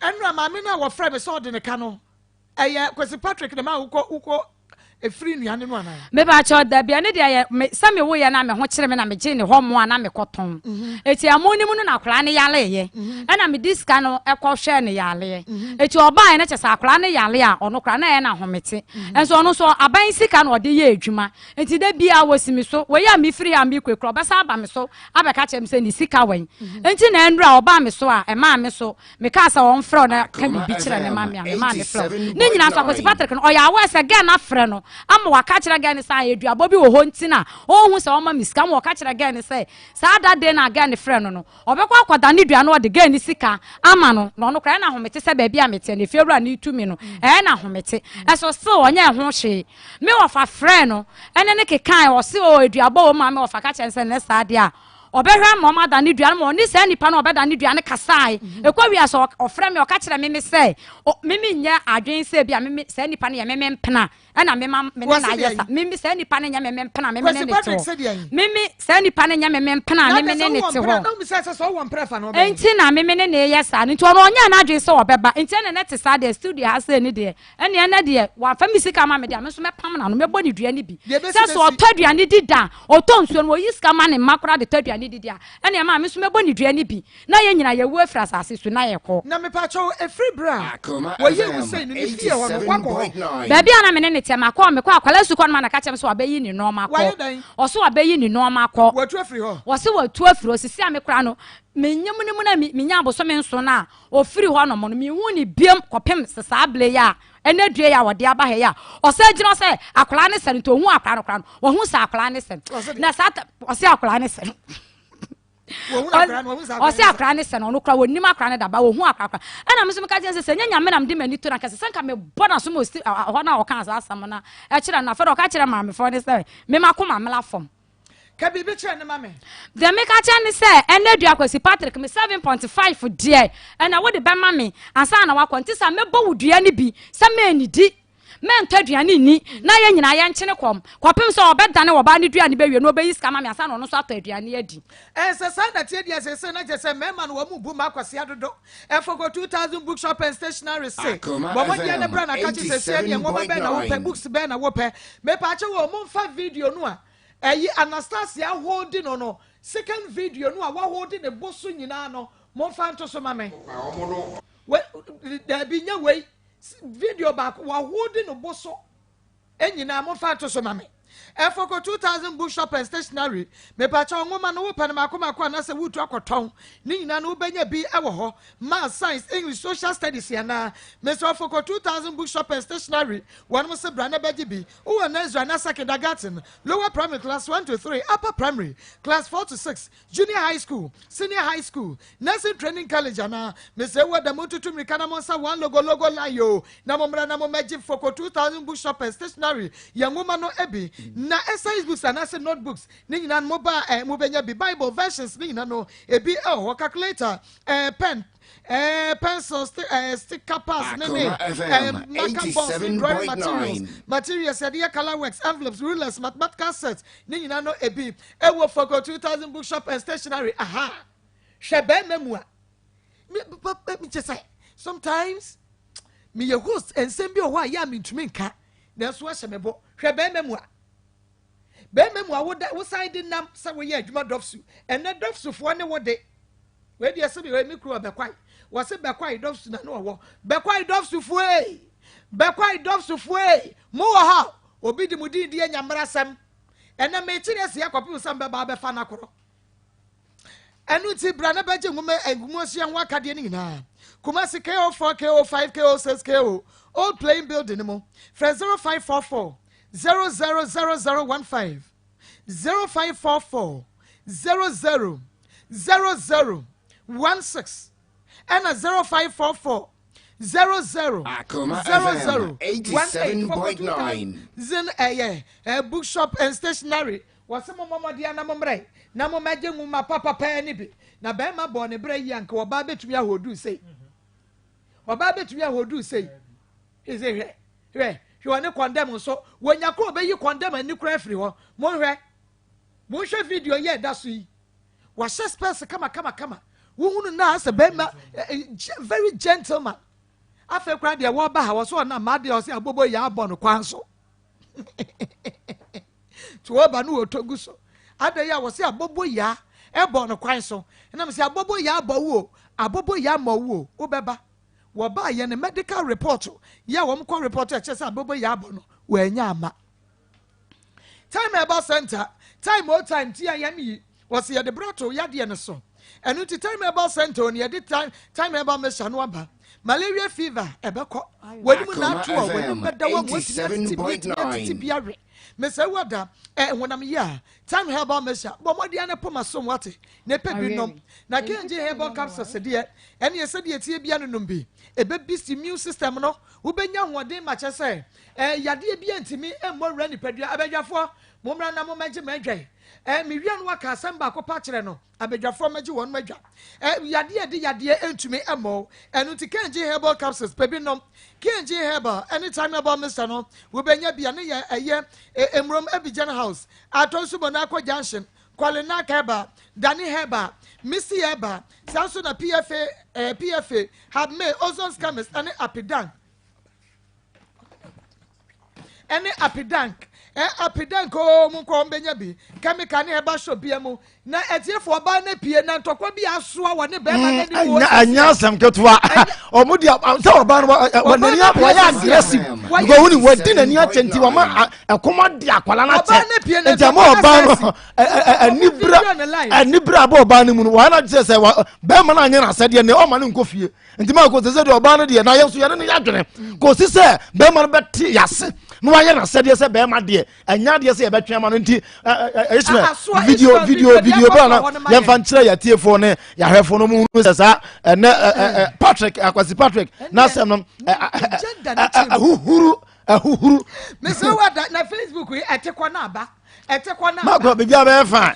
Enra ma me na wo frɛ me so de ne ka no. Eye Kwesi Patrick na ma uko efiri nuane no ana me ba cho da bia ne dia me same wo ya na me ho kire me na me je ne ho mo ana me koton eti amoni mu no na akra ne yale ye ana me diska no ekohwe ne yale eti oba ne chesa akra ne yale a ono kra na ye na homete enso ono so aban sika na ode ye adwuma eti da bia wasimi so wo ya me firi am kwekro besa aba me so abeka chem se ni sika wan enti na ndra oba me so a e ma me so me ka sa won fro na ka bibi kire ne ma me ma ne fro ne nyina so Kwesi Patrick no o ya wa se ga na fre no ama waka kira ga ne sa eduabo bi wo ho ntina ohun se o ma miska ma waka kira ga ne se sa da de na ga ne frɛ no no obekwa akwada ne dua no o de ga ne sika ama no no no kra na homete se ba bia mete ne fiewura ne tumi no na homete eso se onye ho hwe me wo fa frɛ no ene ne kekan o se o eduabo o ma me wo fa ka kire se ne sa de a obehwa ma ma da ne dua no ni se nipa no obeda ne dua ne kasai ekwa wi aso ofrɛ me o ka kire me se mimi nya adwen se bia mimi se nipa ne ye meme mpena ana me na ayesa mimi se nipa ne nya meme mpena meme ne ne mimi se nipa ne nya meme mpena meme ne ne te ho enti na meme ne ne yesa nti ono nya na adwen se obeba enti ne te sa de studio ha se ne de ene ne de wa fa misika ma me de me so me pam na no me bɔ ne dua ne bi se so otadua ne dida otonsuo no yi sika ma ne makora de tadua aduane didi a ene ma me so mebo ni duane bi na ye nyina ye wu afra asase so na ye ko na me pa cho e free bra wo ye wu say ni fie ho no kwakọ ba bia na me ne tem akọ me kwa akwala su ko no na ka chem so abayi ni no ma ko o so abayi ni no ma ko watu afri ho wo se watu afri o sisi ame kra no menyam ne mu na menya aboso me nso na o firi ho no mo no me hu ni biem kopem sesa able ya ene due ya wode aba he ya o se gino se akwala ne sen to hu akwala no kra no wo hu sa akwala ne sen na sa o se akwala ne sen o se akwala ne sen no kra wo nim akwala ne daba wo hu akwala ana me so me ka je se nya nyame nam de mani to na ka se sanka me bona so mo ho na o kan sa asam na e kira na fa do ka kira ma me fo ne se me makoma mela fom ka bibi che ne mame de me ka che ne se ene dua kwasi Patrick me 7.5 die ena wo de be mame ansa na wakọ ntisa me bo wudua ne bi se me anidi me ntaduane ni na ye nyina ye nkyene kom kwapem so obedane wo ba ne dua ne be wie no be yiska mame ansa na no so ataduane adi se sa na tie dia se na je se me ma no wo mu bu ma kwase adodo e for 2000 bookshop and stationery say bo mo dia ne bra na ka che se se ne mo be na wo pe books be na wo pe me pa che wo mo fa video no a Anastasia holding no second video no wa holding the bosso nyina no mo fa nto so mame we da bi nya we video back wa holding no bosso enyina mo fa nto so mame Efoko 2000 bookshop and stationery me pa cha ngoma no wo pa na makoma na se wutu akoton ni nyina no benya bi ewo ho math science English social studies ya na me so Efoko 2000 bookshop and stationery one mo se bra na beji bi wo na Ezra na kindergarten lower primary class 1 to 3 upper primary class 4 to 6 junior high school senior high school nursing training college na me se wo da mo tutu mi kana mo sa one logo la yo na mo mra na mo meji Efoko 2000 bookshop and stationery ya ngoma no ebi na exercise books and as notebooks ni nyina mobile mobenya bi bible versions ni nyina no ebi calculator pen pencil sticker pass marker box drawing materials and color works envelopes rulers mathematical sets ni nyina no ebi ewo for 2000 bookshop and stationery shebe memua me just say sometimes me your host and send me why ya me ntumi nka that's what shemebo shebe memua Bemem wo side nam sa we ye adwuma dofsu ene dofsu fo ne wo de we de se be me kru bekwai wo se bekwai dofsu na no wo bekwai dofsu fo bekwai dofsu fo mo wo ha obi di mudi di anyamra sam ene me kire se yakopim sam be ba be fa na koro enu ti bra na beje ngumo sia ho akade ni na kuma se KO4 KO5 KO6 KO old playing building mo fra 0544 000015 0544 000016 and 0544 000018 Zin bookshop and stationery was some mama dia na momre na mo maje nguma papa pa ni bi na be ma bo ne bre yanka wo ba betumi ahodu sei wo ba betumi ahodu sei ise hwe you ne condemn so when yakro be you condemn ani kura free ho mo hwe video ye da so yi wa space kama wo hunu na asa be ma very gentleman afa kura de wo ba ha wo so na ma de o se abobo ya abo no kwan so to oba no otogu so ade ya wo se abobo ya ebo no kwan so na me se abobo ya abo wo wo beba wo ba ye ne medical report ya wo mko report e chese abobo ya abo no wo anya ama time about center time all time ti ayam yi wo se ye de brato ya de ne so enu ti time about center on ye de time about me no aba malaria fever ebeko wani mu na to wani beda wo mo ti biare me say wada wonam ya time herbal measure bo mo dia ne poma som wate ne pe bi nom na kenje herbal capsules de ene ye se de tie bia no nom bi ebe boost immune system no wo benya hoden ma che say yade bia ntimi emmo wra ni padua abadwafo mo mra na mo magye madwai mi wia no aka asamba akopa kire no abadwafo magye won madwa yade entumi emmo enu ti kenje herbal capsules pe bi nom kenje herbal anytime herbal mister no wo benya bia ne ye emrom Abidjan house atonsu bonako junction kwalena keba dani heba missy heba sanso na pfa had made ozone scammers and apidank apidanko mu ko mbenya bi chemical ne eba shop bia mu na etiefo oba na pie na ntokwa bi asoa wo ne be ma na ni wo anya asem ketwa omudi se oba no wanani wa ya aggressive go woni wadi nani atenti wa ma Akoma di akwala na che nti ma oba no anibra aba oba no mu no wa na se be ma na anya na sede ne o ma ne nkofie nti ma ko se de oba no de na ye so ye ne ya dwene ko si se be ma no be yase no wa ye na sede se be ma de anya de se ye be twen ma no nti video ba na ye fa nkyere ya tiefo ne ya hwefo no mu se sa Patrick Akwasi Patrick na sem no huhuru me se wa na Facebook yi etekwa na aba ma ko be bia be fa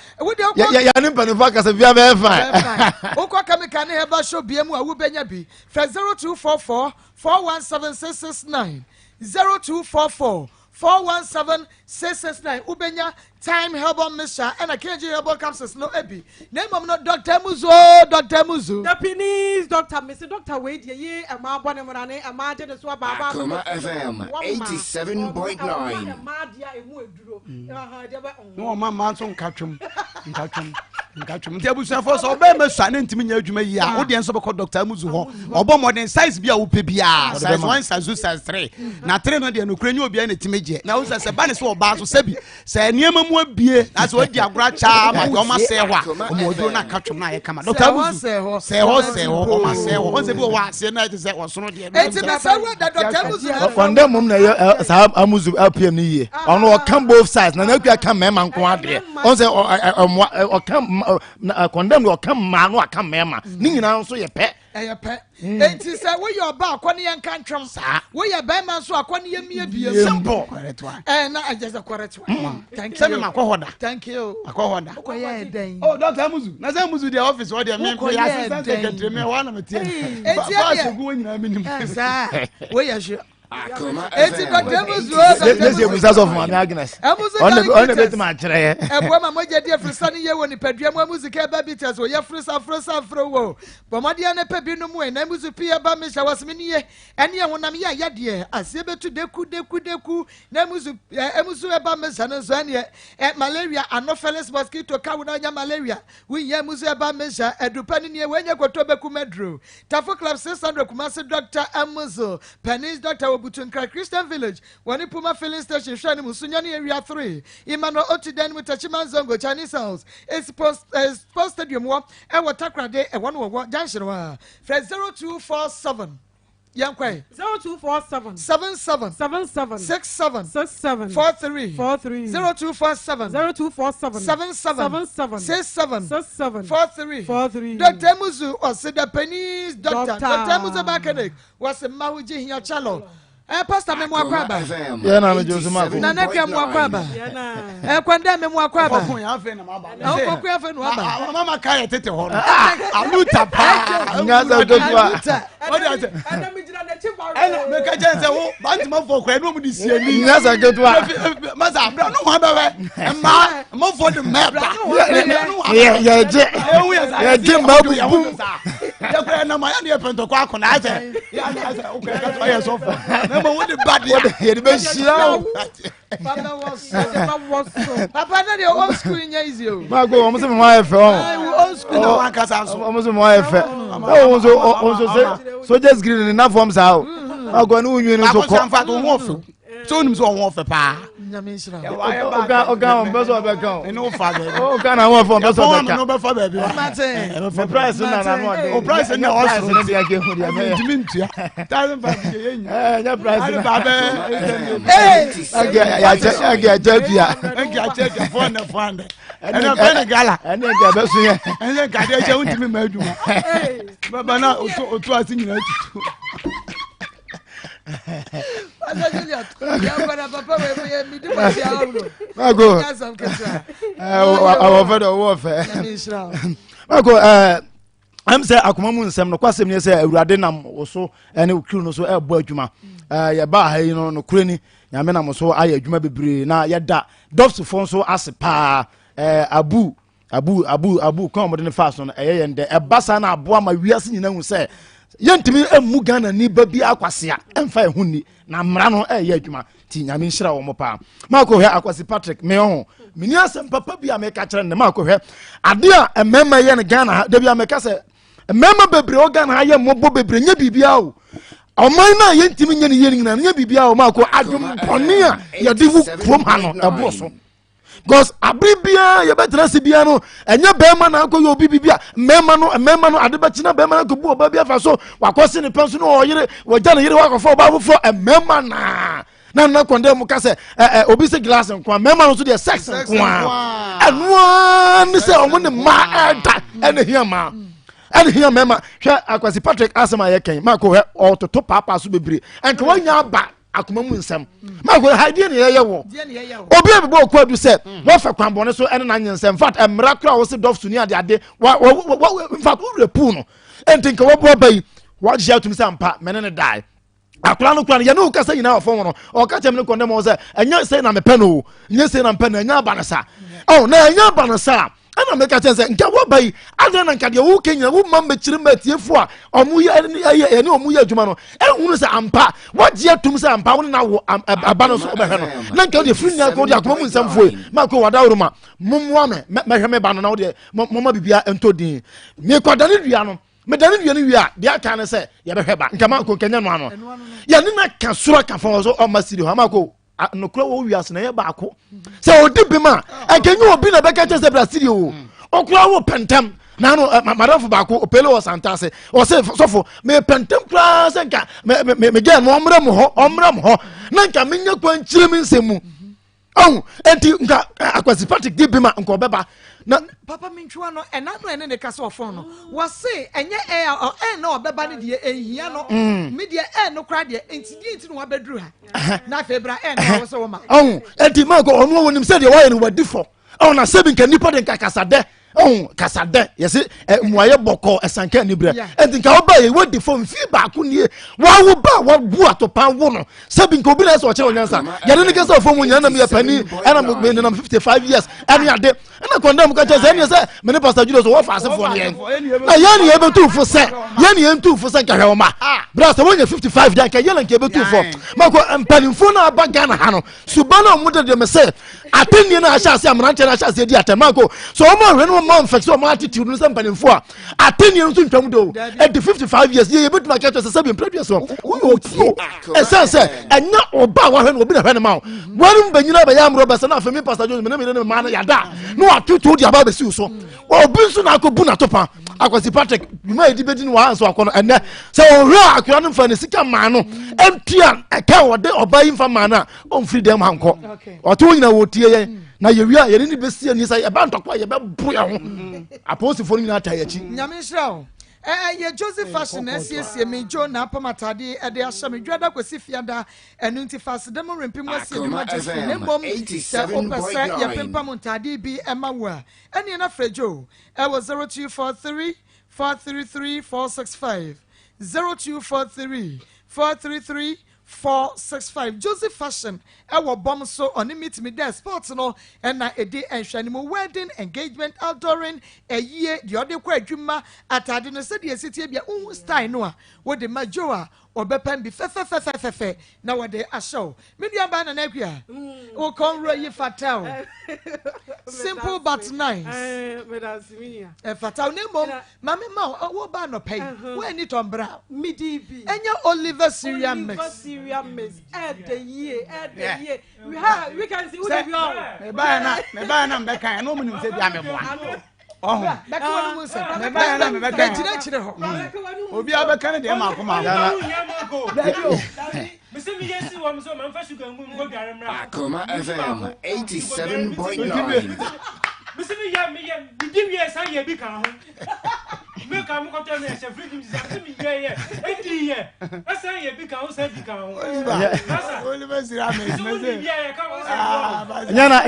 ya ni mpanifa ka se bia be fa ukwa kamika ne heba show bia mu a wo benya bi fa 0244 417669 0244 417-669 ubenya time herbal mixture and a KG herbal capsules no ebi name of no Dr. Muzo Japanese doctor Mr. Dr. Wade ye a ma bone monane a ma de so baba Akoma FM 87.9 no mama so nkatwem nti abusuafo so be mesua ne ntimi nya adwuma yi a wo de enso be ko Dr. Muzo ho obo modern size bia wo pe bia size 1 size 2 size 3 na 3 no de no kura nya obi na timeje na wo se ba ne so oba so sabi se niam mu abie na so odi agora cha ma do ma se hwa o do na katwem na ye kama Dr. Muzo se ho o ma se ho o se bi o wa se na te se o sono de enti na sa we da Dr. Muzo fonde mum na sa Amuzu apm ni ye ono o kan both sides na akua kan mema nko ade on se o kan condemn o kan ma no aka mema ni nyina nso ye pe enti say we your ba akone yan kan twem we your ba man so akone ye mie bie simple na ajeza correct thank you makohoda thank you makohoda okoye den Dr. Muzu na say Muzu the office what dey me ya assistant secretary me wa na me tie ba so go nyina me nim we ya sure Akoma eti Dr. Muzu this is because of Mama Agnes on the bit ma kire ebo ma moje die frisa ne ye woni padua mu music ba bites o ye frisa fro wo bomode na pabi no mu na muzu pie ba me sha wasme ne ye ene ye honam ye ayade ase betu deku na muzu e ba me sha no so ene malaria anopheles mosquito ka wo na nya malaria wi ye muzu e ba me sha edupa ne we nya koto beku medro Tafo Club 600 Kumasi Dr. Amuzo Penis Dr. Butunka Christian Village wani Puma filling station shani musunyani area 3 Imano Otiden Mutachiman Zongo Chinese House Sports Stadium wa ewa takrade e wanu wa junction wa Fred 0247 Yankwai 0247 77 67 43 0247 77 43 Dr. Muzu osida Penis Dr. Muzu Bakane was a Mawuji hiya chalo Pastor Memo Akwaba. Na me Jose Marco. Na nekwa mo Akwaba. Kwanda Memo Akwaba. Ko ya fe na ma ba. Ko ko ya fe no aba. Mama kai tete ho. Aluta pa. Ngaza dotwa. What do you say? Ana mi jira na chiba. Ana me ka je se wo banti ma fo kwa no mu di sie ni. Ngaza dotwa. Masa bra no ho ba we. Ma fo de me bra. Ya je ma bu. Ya kwa na ma ya ne pento kwa akona ase. Ya na ase o ka to ya so fo. Remember what the bad ye de be shira. Papa was Papa na the old school in easy o. Ma go omo se mo afa o. Old school na wan kasa so. Omo se mo afa. So just green na form sa o. Ma go na unwi no so ko. Papa san fa to ho fe. So nim so ho fe pa. Oga on beso obeka. Eno fa be. Oga na won for beso obeka. No be fa be bi. The price na no. O price na o so na dia ke hu dia me. Dimintua. 1000 ye nya. Ya price na. Ba be. Aga jabia. Aga check phone na phone. Ena phone gala. Ena ga beso ye. Ena ga de je untimi ma adwuma. Baba na otu asi nyina tutu. I'm say Akoma mu nsem no kwasem ne say awurade nam wo so ene okuru no so e bo adwuma ye ba ha yi no kure ni nyame nam so aye adwuma bebre na ye da dofs fo so ase pa abu kom de ne fa so no eye yende e basa na aboa ma wiase nyina hu say yentimi emu Ghana ni ba bi akwase a emfa ehu ni na mmara no ye adwuma ti nyame nhira wo mo pa mako hwe akwase Patrick me ho mini asem papa bi ameka kire ne mako hwe ade a emema ye ne Ghana da bi ameka se emema bebre o Ghana ha ye mobo bebre nya bibia o oman na yentimi nya ne ye nyina nya bibia o mako adwum pone a ye de wu krom ha no ebo so because abibia ye betra se bia no enya bema na akoye obi bibia mema no ade betina bema na kobu oba bia fa so wakwose ne penso no oyire wagya ne yire wakofo oba bufo mema na konde mu ka se obi se glass nko mema no so de sex nko anwa ni se omo ne ma eta ene hia ma ene hia mema hwa Akwasi Patrick asema ye ken mako he ototo papa so bebre enka wanya ba Akoma mu nsam mako haidie ne ye wo obi e bo kwadu se wo fa kwambone so ene na nyensam fat emra kra wo se dofsu ni ade in fact wo repu no entinka wo bo bai wo jia tum sampa mene ne dai akura no kura ye no kasa yina ofo no o ka chem ne konde mo se enya se na mepe no nya se na mpe na enya banasa oh na enya banasa ana meka chense nka wo bai ade na nka de wo kenya wo mambe chirima tiefo a omu ye ne omu ye adwuma no ehunu se ampa wo jia tum se ampa wo na wo abano so be hwe no na nka de free nya ko de Akoma mu nsam foi mako wadawro ma momwa me hwe me ba no na wo de momma bibia entodin me kwadane dua no me dane dua no wia de aka ne se ye be hwe ba nka mako kenya no ano ya ni na ka sura ka fon so o masiri ho mako no kura wo wiase na ye ba ko se odi bima akenyu obi na beka chese Brazil o okura wo pentem na no madam ba ko opele wo santase o se sofo me pentem kura se nka me ge no omra mo ho na nka menya kwanchire mi nsemu oh enti nka Akwasi Patrick di bima nka obeba na papa minchwa no enano ene ne kasa ofon no wase enye na obeba ne de ehia no me de no kra de enti no wabedru ha na febra na wo so ma oh enti mako onu wonim se de wa ye no wadifo oh na sebi nka nipa de nka kasade oh kasade yesi muaye boko esanka ni bra enti nka oba ye wadi fo mfi ba ko nie wa wo ba wa bu atopan wo no sebi nka obi na so kire onyansa yade ne kasa fo mu nyana me pani ana me na 55 years ani ade ana kondam ka chese ani se me ne Pastor Julius wo fa asefo ne na yani ye betu fo se yani ye ntu fo se nka hwe ma bra so wo 55 dan ka yela nka betu fo mako mpanimfo na aba Ghana ha no subana mu de me se ateni na asha se amranche na asha se di atemako so o ma hwe no ma infection ma attitude no se mpanimfo a ateni no so ntwam do at 55 years ye betu ma ka chese se be previous so wo ti essence enya oba wa hwe no obi na hwe no ma wonu banyina ba ya amro ba se na afemi Pastor Jones me ne ma na yada no atutu di aba be si so obi nso na akobu na topa Akwasi Patrick ma edi bedi no wa anso akono ene se o hwe akura no fa ne sika ma no empia eka wo de oba yi fa ma na on free dem hanko o to nyina wo tie ye na ye wi a ye ni be si ani sa ye ba ntokwa ye be bro ye ho apostle ni na ta ye chi nyame nhira ye Joseph fashion SCC me jo na pamatade e de ahya me dwada kwasi fiada enu nti fast dem rempim wasi ni majesty ne bom se opese ye pempa montade bi ema wo eni na frejo e was 0243 433 465 0243 433 465 Joseph fashion ewo bom so oni meet me there sports no na edi enhwanimo wedding engagement outdooring ye de ode kwa adwuma atade no se de sitie bia style no a wo de majo a obepan bi fe na wo de ashow media ba na akua wo kon ro yi fatal simple but nice fatal ne mom mama ma wo ba no pay wo ani tombra midi bi enya Oliver Syria mix we can see who they are. Me ba na me kan no munim se bia me mo oh beka wonu mu se me ba na me beka chire ho obi abeka de ma akoma Akoma FM 87.9.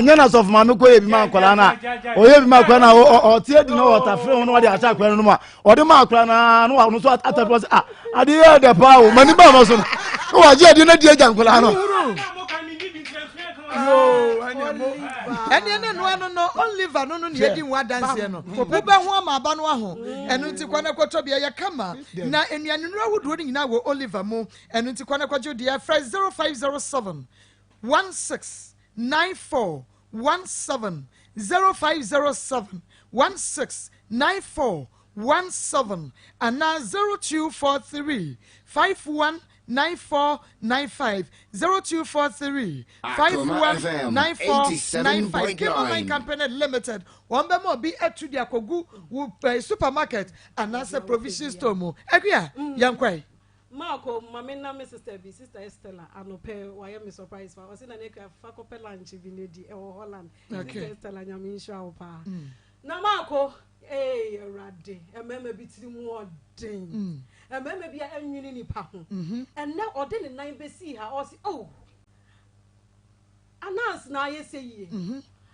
nyana sof ma me ko ye bi ma akwala na o ye bi ma akwala na o tie di no water free no de acha akwala no ma o de ma akwala na no no so atapro ade ye de pa o mani ba ma so no wa je de na die jankola no yo ene no ano no Oliver no ne di nwa dance no wo be ho ama aba no aho eno nti kwana kwoto bia ya kama na enuanenu awodo ni nyina wo Oliver mo eno nti kwana kwajo dia fresh 0507 169417 0507 169417 and now 0243 519495 0243 519495 Cable Line Company Limited. One be more be at to the Akogu supermarket and as a provision store mo. Egia, Yankwai. Marco, Mamma, my sister, sister Estella, and no pay. Why am I surprised? I was in a neck of Facope lunch in the Holland. Okay, Estella, I'm in Shawpa. Now, Marco, Raddy, a member between more ding. A member be a unity pattern. And now, or didn't I see her or say, oh, announce now, you say,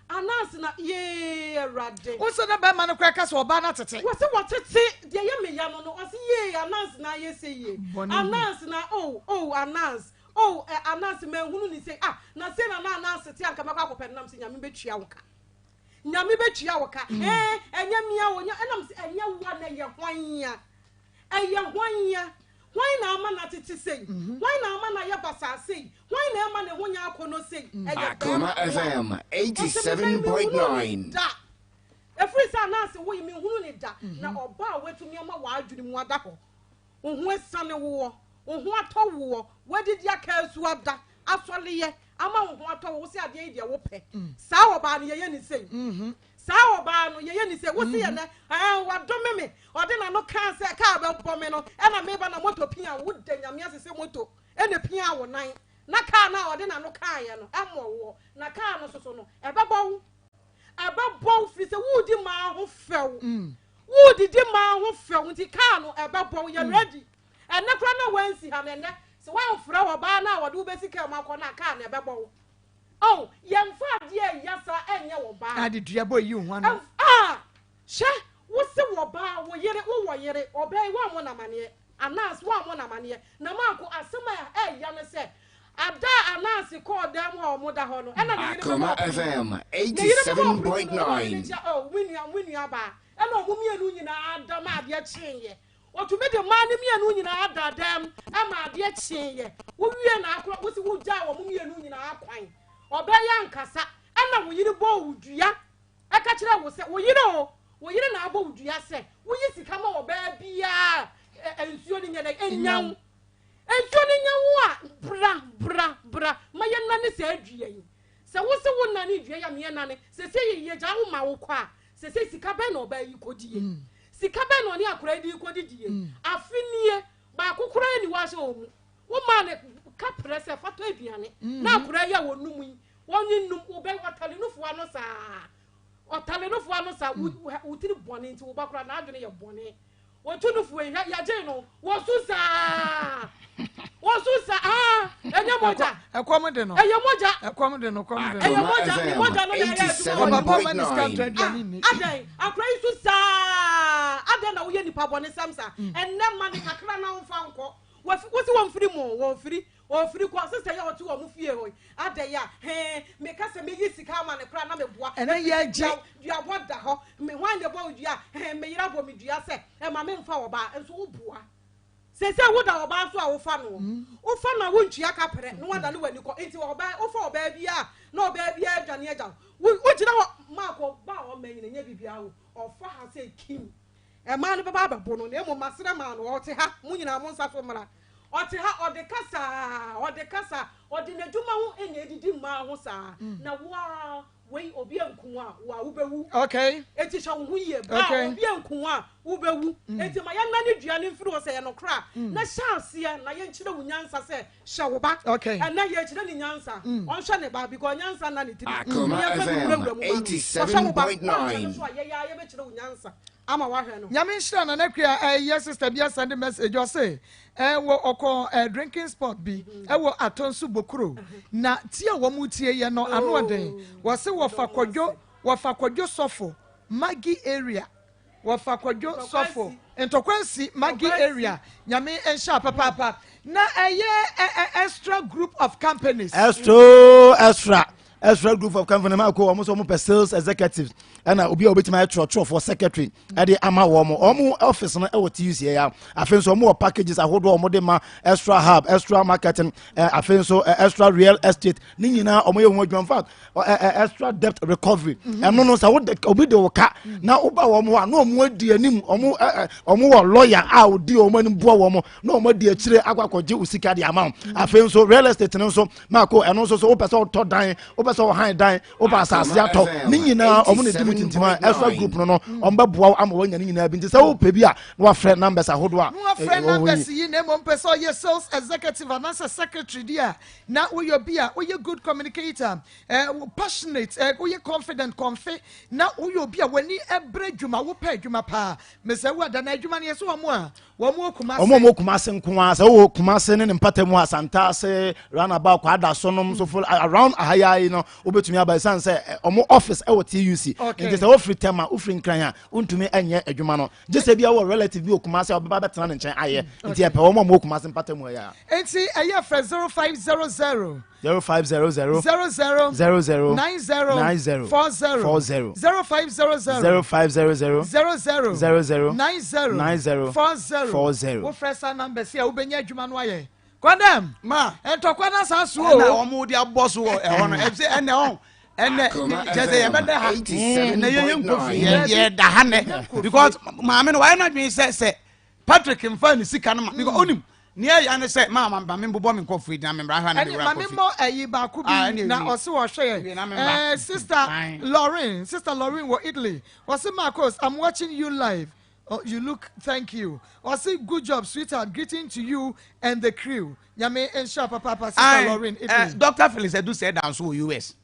announce now, yeah, Raddy. What's the bad man of crackers or banner to take? What's what to say? The yummy yamano was ye, announce now, you say, announce now, oh, announce. Oh, announce me who say, now say announce the tea and come up with Penams in Yami Chiawaka. Yami Chiawaka, and Yamia, and I'm young one a young 1 year. A young 1 year. Why now man at it to say? Why now man I yabasa say? Why now man when you are say? Akoma FM 87.9. Every son answer what you mean who need that. Now or bow way to me my wild dream what that. Who is son of war? Who are told war? Where did your care swap that? Actually, among what I was at the idea of pay. Sour body, you say. Sour ban, you say, what's the end? What don't me? Or then I no can't say a car about Pomeno, and I made a motor pia wood, then I'm yes, a motor, and a piano nine. Naka now, then I no car, and more war. Naka no so, a bubble. A bubble is a woody man who fell. Woody man who fell with the cano, a bubble, you're ready. And not run away, see her, and so one flower bar now, or do basically my corner can, a bubble. Oh, young fat, yes, and your bar. I did your boy, you one. Sha, what's the bar? Will you obey one money? Announce one money. Namako, as some young said, I've done announce you call them or Mother Honor. And Akoma FM 87.9. Oh, win your bar. And no woman, you know, I'm dear chain. Or to make the money, me and Union are damn, I'm a dear chain. We are not what we would die or Mummy and Union are quine. Or Bayan Cassa, and now we bow, dear. I catch it was said, well, you know, bow, dear, say, we used to come over, baby, and shooting at any young. And shooting young bra, my young man is Adrian. So what's the one I need, Yam Nanny? Say, ye down my qua, say, Sicabeno, by you could ye. Sicabeno, near credit, could ye. I feel by Kukurani was home. Woman, Capress, a Fatabiani. Now, Kuraya will know me. One in obey what Talino for one, sir. Or Talino for one, sir, who did born into background, I don't know bonnet. What to do for ya, Jano? What's Susa? What's Susa? And your mother, a commodino, and your mother, a commodino, and your mother, I pray Susa. I don't know any papa and Samsa, and then money can run on Fanco. What's one free more, or free courses, say or two or Mufio. At the ya, hey, make us a big come and a crown of what, and then you are what the hell, me wind about ya, and may up with me, dear, say, and my men for about and so poor. Say, what our bath our funnel. Oh, funnel won't you capture no one than when you go into our bag, or for baby, no baby, Janiaja. What you know, Marco, bow, man, in a baby, or for her say, King. A man of a barber, Bono, Master Man, or to have Munina Monsa for Mara. Or to her or the casa, or the Neduma and Eddie Mahosa. Now, wow, way or bien Kuma, Ubewu. Okay. It is a weird, okay, bien Kuma, Ubewu. It's my young man, Gianni Fru say, no crap. Na chance here, Nayan Yansa say, shower back. Okay. And now you're Yansa. On Shanaba, because Yansa and it. Akoma FM 87.9. Yamisha and Nekria, yes, sister, yes, send a message. You say, or drinking spot be, will atonsu bokro. Na tia wamutia ya no anode. Wase wafakwajo sofo, Maggie area. Wafakwajo sofo. Entokwensi, Maggie area. Yami and Sharp Papa. Na a extra group of companies. Extra. extra group of company Maa Akos almost per sales executives and obi obeti my trot for secretary e dey ama wo office no e wo TUC ya afen so mo packages ahodo mo de ma extra hub extra marketing afen so extra real estate ni nyina omo ye ho adwan fact extra debt recovery eno no sa wo obi de wo ka na wo ba wo mo a no mo adi anim omo wo lawyer a odi omo anim bo wo mo na omo di akire akwakoje usika de ama afen so real estate no so Maa Akos eno so wo person to dan wo person han dan wo ba asase ato ni nyina omo ne dimu tintima extra group no omba boa ama wo nyane nyina bi nti say wo pe bi a no friend numbers ahodo a no friend numbers yi na mo person ye sales executive and as a secretary dia na wo your bia wo ye good communicator passionate wo ye confident na wo your bia wani ebre dwuma wo pa dwuma pa me say wo da na dwuma ne so wo mo kumase nko a say wo kumase ne mpatamu asanta se run about kwada sonom so full around ahaya no obetumi aba san say omo office e wo TUC nti say wo free tema wo free nkran a untumi enye adwuma no je say bia wo relative bi okumase obeba betena ne nchen aye nti e pe wo mo kumase mpatamu ya enti aye for 0500 0500 00 00 90 40 0500 00 00 90 40 wo fresa number see ubenya adwuma no aye Kwadam ma entokwa na sa so na omo di aboss wo e hono e say ene on ene just say e beda ha na ye nkofi ye da ha ne because ma me no why not me say Patrick mfa ni sika no because onim ni ya ne say ma me bobo me nkofi na me bra ha na me bra kofi ma me mo ayi ba ku bi na osi wo hwe sister Lauren wo Italy osi Maa Akos I'm watching you live. Oh, you look, thank you. I say, good job, sweetheart. Greeting to you and the crew. Yame and Shapa Papa, Sister Lauren. Dr. Phyllis Edu said down so US.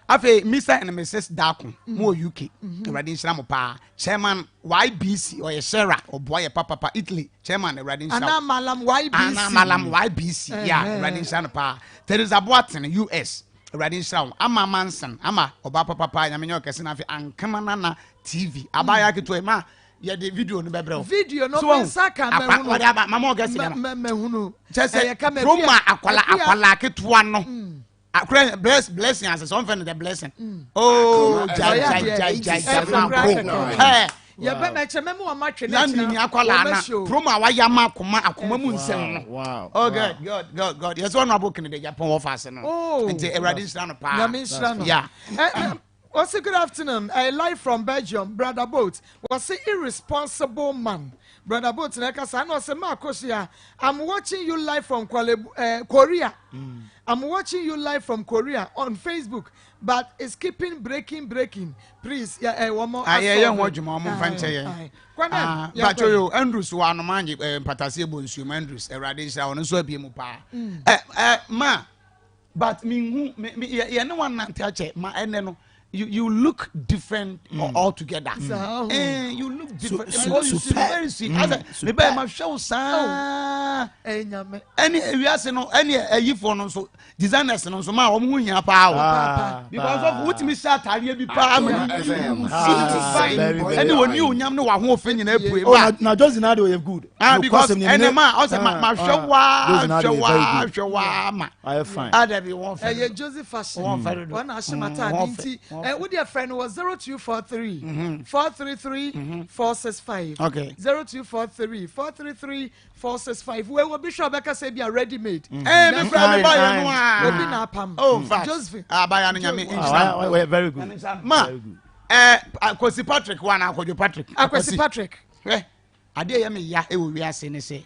Afe Mr. and Mrs. Darko, more UK. Radin Shramopa, Chairman YBC or Sarah or boy Papa Italy, Chairman Radin Shramopa. Anna Malam YBC. Anna Malam YBC. Yeah, Radin Shramopa. Teresa Boatin, US. Radin Shram. Ama Manson. Ama Obapa Papa. Yaminyo Kesinafi and Kamanana TV. Abaya Kituema. Ya the video no bebro video no be saka me hunu mama gasi na me hunu say Roma akwala ketua no akra blessing as something the blessing oh jai ya be na cheme mo ma twe na ni akwala na Roma wa ya ma akoma mu nsem no wow oh god yes one abook in the Japan office no nti eradi sra no pa yeah What's good afternoon? Live from Belgium, Brother Boat. Was an irresponsible man. Brother Boat, I know Maa Akos. I'm watching you live from Korea. I'm watching you live from Korea on Facebook, but it's keeping breaking. Please, one more. Watch my mom fancy. But you, Andrews, one man, Patasibus, you Andrews, a radish on so be mupa. Ma, but me, no one not touch it, ma, and you look different altogether. You look different. Very sweet. Maybe my show, sir. Any we are saying any phone so designers and so my power because of what me start I be power. Anyone you nyam no one offend in every now just in we have good because any man also my show I fine Ada be one Joseph fashion one ashimata with your friend was 0243 433 465 okay 0243 433 465 we will be sure Becca say be ready made me friend buy no be na pam Joseph buy an nyame very good ma Akwesi Patrick one Akwesi Patrick ade ya me ya e wo wi ase ne se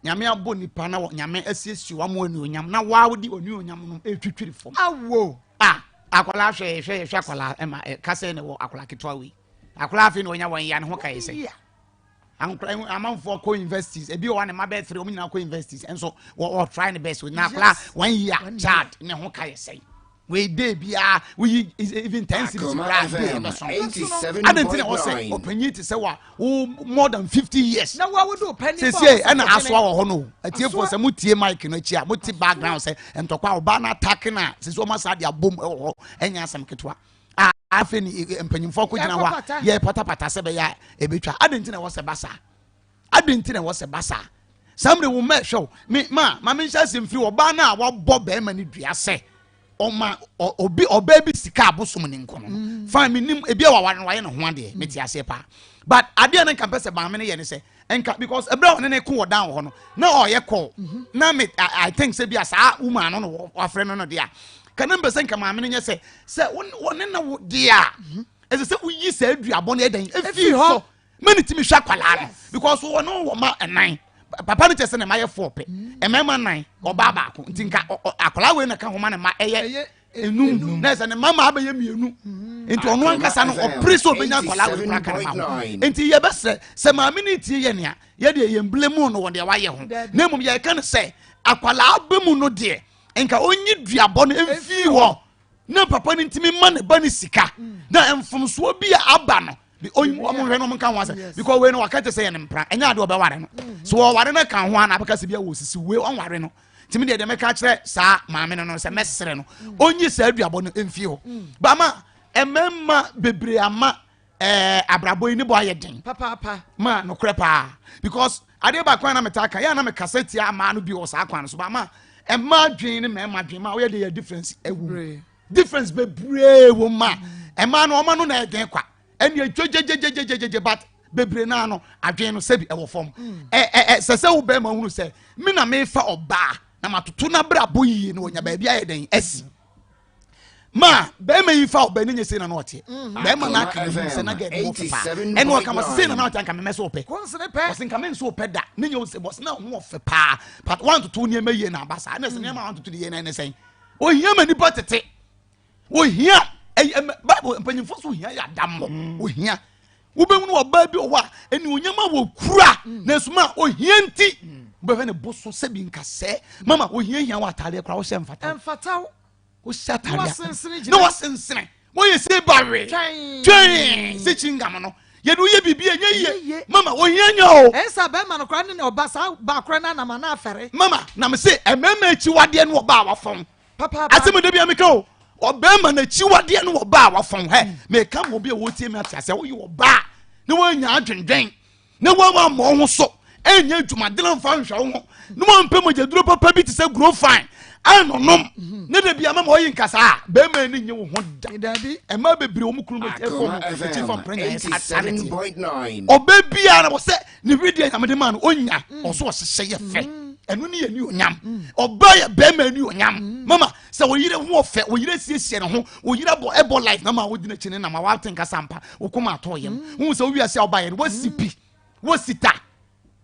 nyame abo nipa na nyame asiesie wa mo anu onyam na wa wodi onu onyam no etwitwiri fom awo akola hwe akola ema kase ne wo akola ketwa wi akola afi ne onya wan ya ne ho kai se amanfo co investors ebi o wane mabe 3 omnyina co investors enso we try the best with na akola 1 year chart ne ho kai se we dey bia we even 10 cities brand I don't think I was say openyi to say wa more than 50 years na wa wodo penny say and aso wa ho no atie for say mutie mic no chi a mutie background say entokwa oba na attack na say so masa dia bom ho enya asem ketwa afi ni empanyimfo ko gina wa ye patapata se be ya ebetwa I don't think I was say basa somebody will make show me ma me sha sim free oba na wa bo be ma ni dua say oma obi obaby sika abosom ne nkono fine minim ebi a wawa no waye no ho ade meti ase pa but ade na nka pese ba me ne ye ne se enka because ebra one ne ko wodan ho no na oye call na me I think say bia sa woman no wafre no de a kana mbese nka ma me ne se wone na wo de a ese se uyi se aduabo na edan efi ho many timi hwa kwala no because wo no wo ma enan papa no chese na ma ye 4 pe emema 9 oba ba ko ntinka akwala we na ka homa na ma eye enum na se ne mama abaye mienu enti ono ankasa no opreso benya akwala we kra kan ma enti ye bese se ma me ni tie ye nea ye de ye mblemu no wo de wa ye ho na mum ye kan se akwala abemu no de enka onyi duabo no emfi ho na papa ni ntimi ma ne ba ni sika na emfomso bi aba no omo hwe no mo kan ho ase because we no wakate say ye ne mpra enya ade obeware no so wo ware na kan ho ana abaka se bia wo sisi we on ware no timi de meka kire sa maame no se mesere no onyi sa aduabo no emfi ho ba ma ememma bebre ama abrabo ni bo ayeden papa ma no kure pa because ade ba kwan na metaka ya na me kaseti ama no bi wo sa kwan so ba ma emma dwen ni memma dwen ma wo ye de difference ewu difference bebre wo ma emma no oma no na eden kwa eni jejejejejeje but bebre na no adwen no sebi ewo fom sese wo be ma hunu se me na me fa oba na matoto na bra boyi no onya ba bia yeden esi ma be ma yi fa oba ni nyese na no ote be ma na kan se na get mo fa eni o kama se na na ote kan me so pe osin kan me so pe da ni nyo se boss na ho fe pa but 1 to 2 ni ma ye na basa na se ni ma 1 to 2 ye na ne sen o hia ma ni potete o hia Bible mpanyimfo so hia ya dam o hia wo be mu oba bi o wa eni onyama wo kura na suma o hia nti be fe ne boso se bi nka se mama o hia wa atare kra wo se mfata wo se atare no wasensene wo ye se bare twen se chingam no ye do ye bibia ye mama o hia nya o esa be ma no kra ne oba sa ba kra na ma na afere mama na me se emema echi wade ne oba wa fon papa asem de bia me ka o obema na chiwade no oba wa fon he me ka mo bia wo tie me atiase wo ye oba ne wo nya adwendwen ne wo ma mo ho so enya adwumade na mfa nhwa ho ne mo mpem jeduro papa bi ti se grow fine anonom ne de bia ma mo yi nkasa be ma ni nye wo ho da e ma bebre wo mukuru mo ti fam prenya 87.9 oba bia na wo se ne video nyamede man onya oso wo hye ye fe enu ni yeni onyam oba ya be ma ni onyam mama se wo yire ho ofe wo yire siesie ne ho wo yire ebo life na ma wo dina chine na ma wa tenka sampa wo kuma to yem hu se wo wi ase oba ye wo sipi wo sita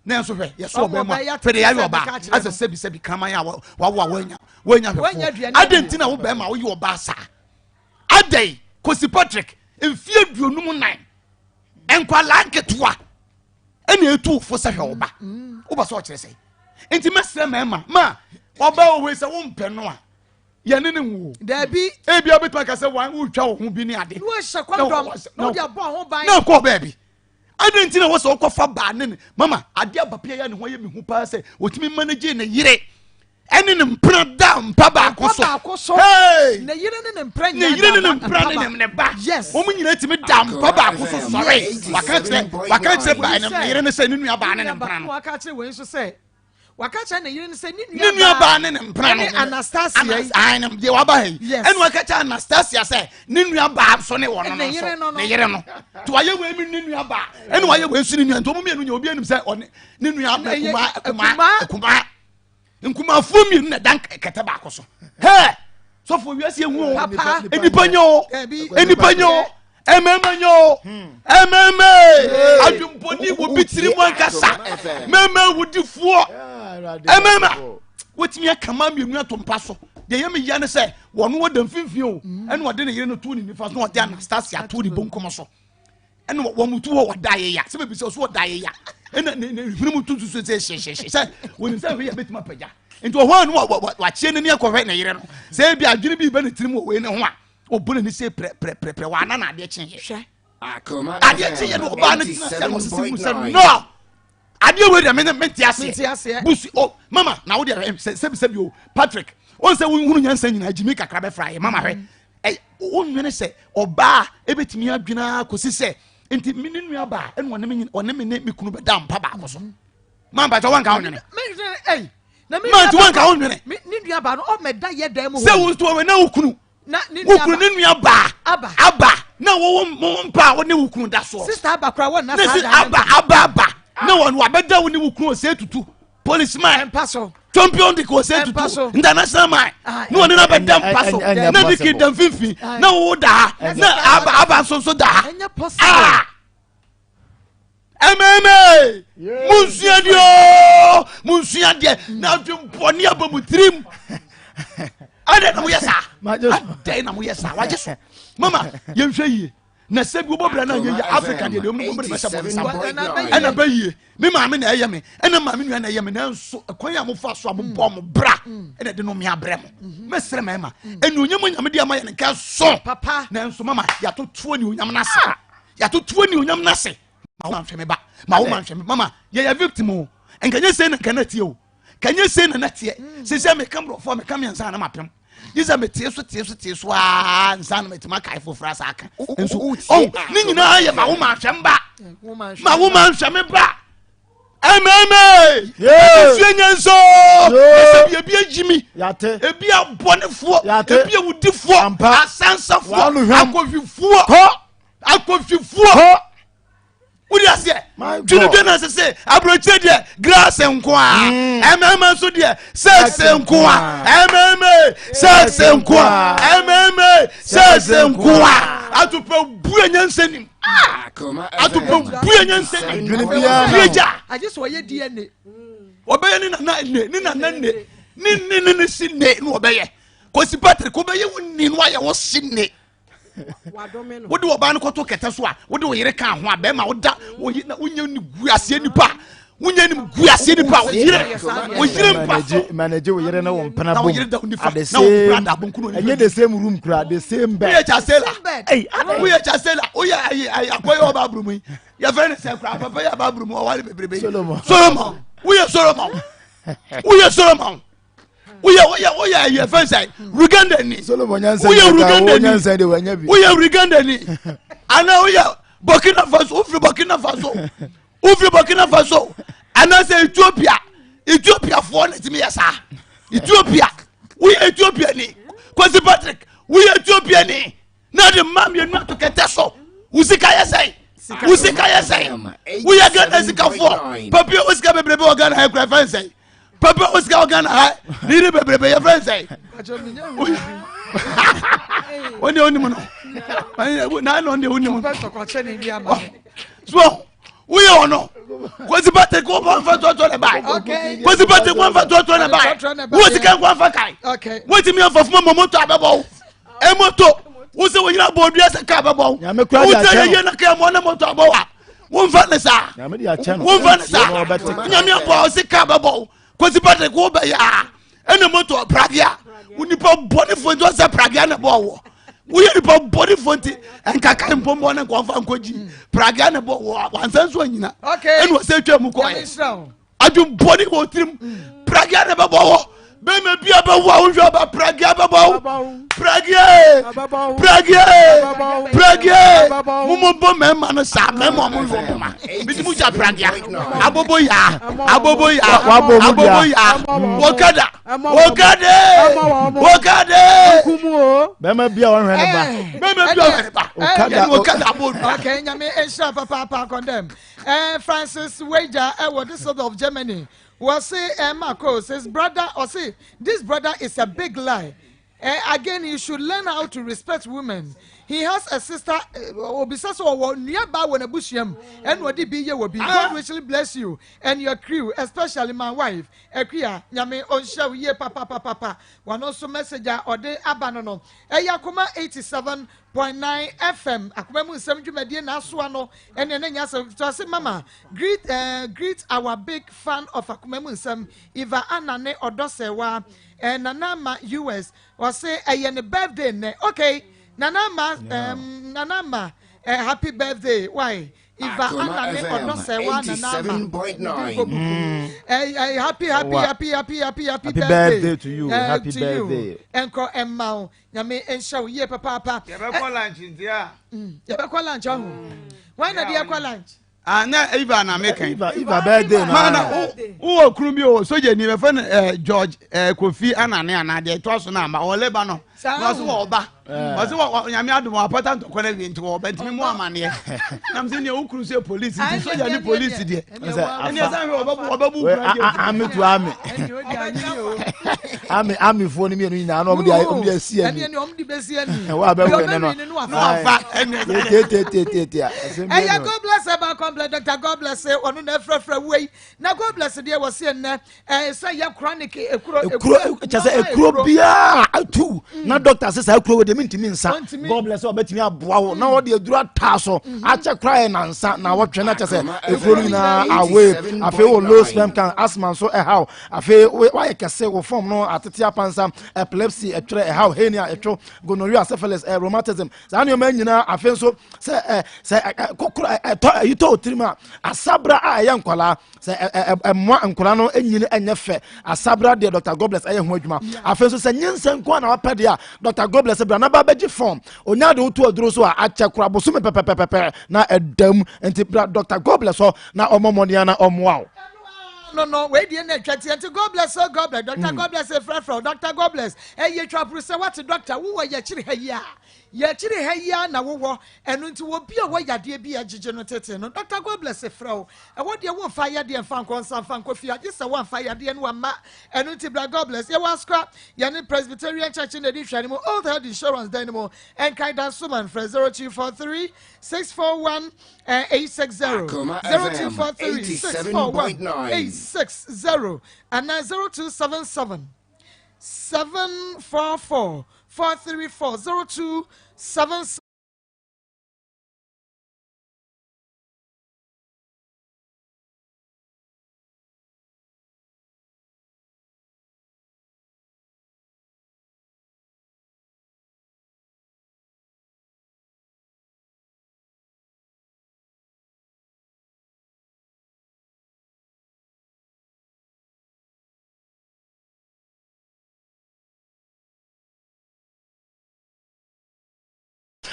na so hwe ye so oba ma fede ya oba ase sebi kraman ya wa wanya adenti na wo be ma wo ye oba sa adai kosi Patrick enfie duonum nan enkwala nketua ene etu fo se hwe oba wo ba so kire sei enti mesre ma oba o we se wo mpe no a ye ne nwu dabi ebi obetu aka se wan wo twa wo ho bi ni ade wo hye kwandom no dia bo ho ban na ko baby adenti na wo se okofa ba ne mama ade abapia ya ne ho ye mi hu pa se otimi manage ne yire ene ne mpra da mpa ba akoso hey ne yire ne mpra nya ne yire ne mpra ne ba yes o mu nyina timi da mpa ba akoso sorry wakatre ba ne yire ne se ne nua ba ne mpra no wakatre we so se wakacha na yire ne se ni nua ba ne mpra no Anastasia ai ne de waba he ene wakacha Anastasia se ni nua ba so ne wono ne yire no to waye we mi ni nua ba ene waye we su ni nua to mu mienu nya obi anim se ni nua Akoma nkuma fumi na dan kete ba akoso he so fo wiase ehu enipanyo ememanyo adwumponi wo bitiri mo nkasa mema wudifuo emema wotimi akama mienu atompa so de yemi ya ne se wono wo dan finfin o ene wo de ne yire no to ni nifa so wo de Anastasia to ni bonkom so ene wo mutu wo daye ya se be bi se so daye ya ene hunu mutu so se woni se we ya betima paja enti wo hwan wa chie ne akohwe ne yire no se bi adwene bi be ne tirim we ne ho a obune ni se pre wa na ade chen hwe Akoma ade chen ye no ba ne tina se se mu se no ade we de me tiase busi o mama na wo de se bi o Patrick on se hunu nyansa nyina jimi kakra be fra ye mama hwe onwene se oba ebetimi adwena kosi se enti mininu aba ene wonne me ne me kunu be da mpa ba akoso man ba to wan ka wonne eh na me ma tu wan ka won nwene ni nua ba no o me da ye dan mu se wo sto we na ukunu na ni nua ba aba na wo mpa wo ne ukunu da so sister aba kra won na sa aba na won wa beda wo ne ukunu se tutu policeman paso champion de ko se tutu international man no won na beda paso na diki dan finfi na wo da na aba so da ememe munsua de na dwemponi abamutrim ade na moyesa ade na moyesa waje so mama yemhwe yie na sebi obobra na ye Africa de mu mo de mesa bo ana ba yie me maame na eye me ana maame nua na eye me na nso kwan ya mo fa so abobɔ mo bra ene de no me abrɛ mo mesere mema enu onyam nyam de ama ye nka so papa na nso mama ya to tuo ni onyam na se ya to tuo ni onyam na se ma wo manhwe me ba ma wo manhwe me mama ye ya victim o enkanye se na kana tie o kanye se na tie se se me kamro fo me kam yansa na mapem yiza me tie so nsa na metima kai fo frasa aka enso ni nyina ye ma wo manhwe mba ma wo manhwe me ba sue nyanso se bia jimi yate ebia bonefo ebia wudifo asansafo akofifo Udi ase tudu na se abroche de grass enko a ememe so de sex enko a sex enko a sex enko a atupe bua nyansanim atupe bua nyansanim bia I just wa ye DNA obeye ni na ni sinne no obeye kosi Patrick obeye woni no aye wo sinne wo de oba no koto kete so a wo de wo yire kan ho a be ma wo da wo nya ni guase nipa wo nya ni guase nipa wo yire mpa manage wo yire na wo mpana bom at the same brand abunkuno enye the same room kura the same bed we chasela we chasela o ya akoye oba brumu ya friend say kura papa ya ba brumu o wale bebrebe Solomon we Solomon Oya ye fancy Uganda ni Solomon Nyansa Nyansa de wanya bi Uganda ni ana oya Burkina Faso ufri Burkina Faso ana say Ethiopia for na timi yesa Ethiopia ni Kwesi Patrick Ethiopia ni na de mam ye no to keteso usika yesai we Uganda sika for papi usika bebrebe Uganda ha kra fancy Papa Oscar Ogana ha ni bebrebe your friend say oni mo no na oni mo so we ono kwesi bate ko ba fa to le bai kwesi bate ko fa to le bai wo ti kan ko fa kai wo ti mi fa fuma moto abebo e moto wo se wo yira bodu ese ka abebo wo ti ye na ka mo na moto abowa wo fa ne sa nyame abo se ka abebo Kosi Patrick ko ba ya ene moto pragia unipa body phone to say pragia na bo wo we unipa body phone ti enkaka impombo na konfa nkoji pragia na bo wo wansan so anyina ene wo se twam ko adum body wo trim pragia na bo wo be me bia ba wo wo ba pragia ba bo pragia mumo bo me ma no sa me mo mo wo ma bi mu ja pragia abobo ya wakada be me bia won hwe ba wakada abodu okay nyame ensha papa condemn Francis Wager this sort of Germany was say Maa Akos his brother or say this brother is a big lie. Again, you should learn how to respect women. He has a sister, nearby when a bushiam, and what did be you will be. God richly bless you and your crew, especially my wife. Ekria, Yame on show ye papa. One also messenger or de abanono. Akoma 87.9 FM. Akoma 70 median Aswano and then yes, Mama. Greet our big fan of Akoma Sam, Eva Anane or Dosewa. And Nanama US was say a birthday. Okay, Nanama, happy birthday. Why? Iva Anane or not say 87.9. Happy birthday to you. Happy birthday. Enko Emma, Yame and show ye papa. You have lunch in there. You have lunch. Why not dear lunch? na Eva na American. Eva birthday na. Mana wo kunu bi o soja ni be fa George Kofi Anane anade to so na ma o Lebanon. Was wo ba. Was wo nyame adom apata to kwana bi nti wo ba ntimi mu amane. Nam se ne wo kunu se police nti soja ni police de. Ene san wo ba bu Ami to ami. Ami fo ni mi enu nyina na omde asi ani. Ene omde besi ani. Wa ba we ne no. No afa ene. Eya God bless eba complete Dr. God bless onu na frefre wey. Na God bless de wo se ne say ya chronic ekuro chese ekuro bia atu na doctor say ekuro we de mintimi nsa God bless obetimi aboa wo na wo de adura ta so ache cry na nsa na wo twe na chese ekuro na away afi wo low sperm count asthma so how afi why kese wo form no atete apansa epilepsy etwere how hernia etwo gonorrhea syphilis rheumatism za na ma nyina afi so say kokura yito trima asabra ayan kwala say emwa nkwala no enyine enyefe asabra de Dr. God bless aye ho adwuma afi so say nyinsen kwa na wapede a Dr. God bless bra na ba beji form onya de otu oduro so a ache kura boso me pepepepe na edam enti Dr. God bless so na omomonia na omwa no we dey na twati enti God bless so God bless Dr. God bless frefre Dr. God bless ye twapru say what doctor wo ye kire ha yi a ye kire ha yi a na wo enu nti wo bia wo yade bia gege no tete no Dr. God bless frefre e wo de wo fa yade fa nkonsa fa nkofia je se wo fa yade no ama enu nti bra God bless ye was scrap ye ne Presbyterian Church in the hwani mo old health insurance dynamo and kaida suman for 0243 641 860 0243 641 860 and 0277 744 434 0277.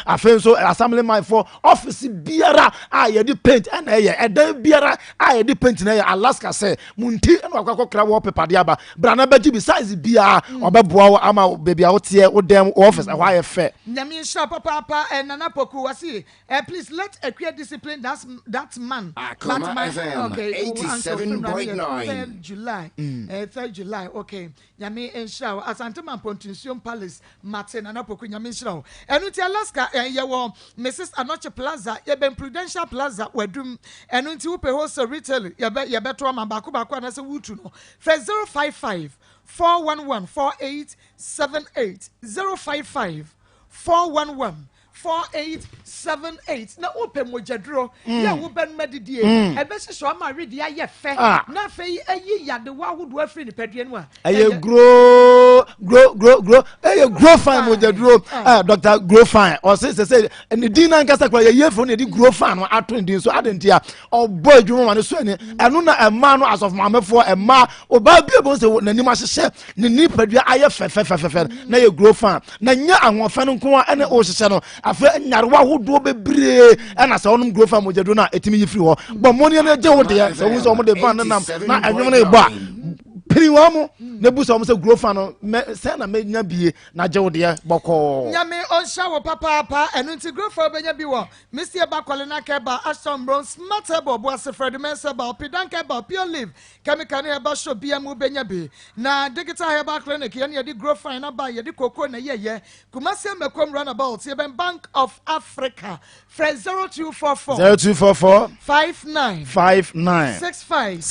afen so assemblyman for office biara a ye di paint and edan biara a ye di paint na ye Alaska say munti na akokra wallpaper de aba brana baji bi size biara obeboa ama baby a wote wo dem office a why fair nyame sha papa and nana poku wasi please let a clear discipline that man Akoma FM, okay 87.9 July 3rd July okay nyame ensha asantema pontunsium palace martin nana poku nyame ensha enu ti Alaska ye wo Mrs. Anoche Plaza ye ben Prudential Plaza wadum enu nti wo pe wholesale retail ye beto ama baako na se wutu no for 055 411 4878 055 411 4878 na open mojadro ya wo ben medidie e be hyeso ama redi aye fe na fe ayi yade wa hodo afri ni pedue no a aye grow fine mojadro Dr. grow fine or say and di na nkasa kwa ye fo na di grow fine no ato ndin so adentia obo adwuma ma ne so ani eno na ema no as of mamefo ema oba bia bon se nanim ahyehye ne ni pedue aye fe na ye grow fine na nya ahofa no nko a ne o hyehye no afa nyarwa hodo bebre ana sa onum grow fine mojadro na etimi yifiri ho bo moni na je wo de so wo so mo de van na anwom na eba Periwamo nebusa omo se grow fan no se na me nya bie na je wo de boko nyame on shower papa enu nti grow fan benya bi wo Mr. Bakole na keba Ashton Brown smart ebo bo ase Fred Menseba Pidan keba Pure Live chemical na eba show bia mu benya bi na digital herbal clinic ye na ye di grow fan na ba ye di koko na ye Kumasi Mekom runabout ye ben Bank of Africa Fred 0244 59 65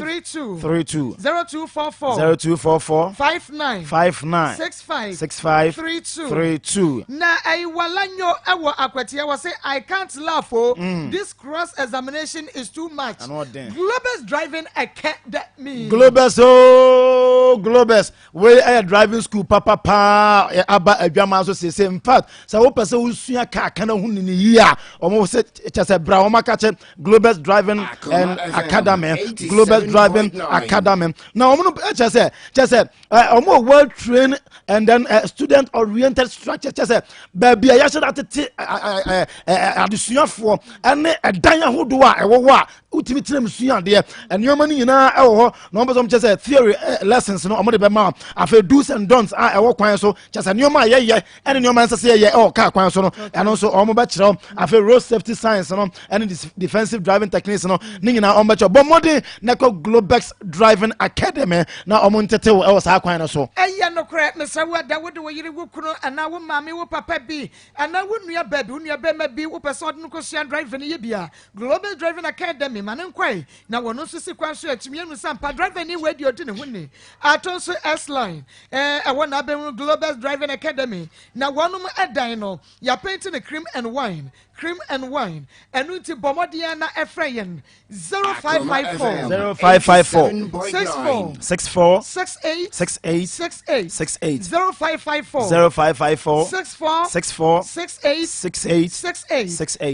32 0244 59 65 32 na ai walanyo ewo akwati e say I can't laugh this cross examination is too much. Globus driving academy Globus oh Globus we a driving school papa aba adwama so say in fact so wo pese wo sua car kana hu ni ya omo se chese bra o maka che Globus driving and academy Globus driving academy now omo chese omo well trained and then student oriented structure chese baby ya should adesuafo ene edan ahodo a ewo a utimi tire msua de and your money na ewo no mbe so chese theory lessons no omo de be ma afa do's and don'ts a ewo kwan so chese nyoma ye ene nyoma nsese ye o ka kwan so no eno so omo be kire afa road safety science no ene defensive driving techniques no ni nyina omo be kire bo modi na ko Globex driving academy na omo ntete wo sa kwan no so no kre mesa wo da wo de wo yire wo kunu ana wo mame wo papa bi ana wo nua ba bi wo nua ba ma bi wo person no ko sia driving ye bia Global Driving Academy manen kwai na wono so si kwan so atimi anu sampa driving ni we di odi ne huni aton so S line won na be Global Driving Academy na wonum edan no ya paint ne cream and wine enu ti bomodia na efrayen 0554 64 68 0554 64 68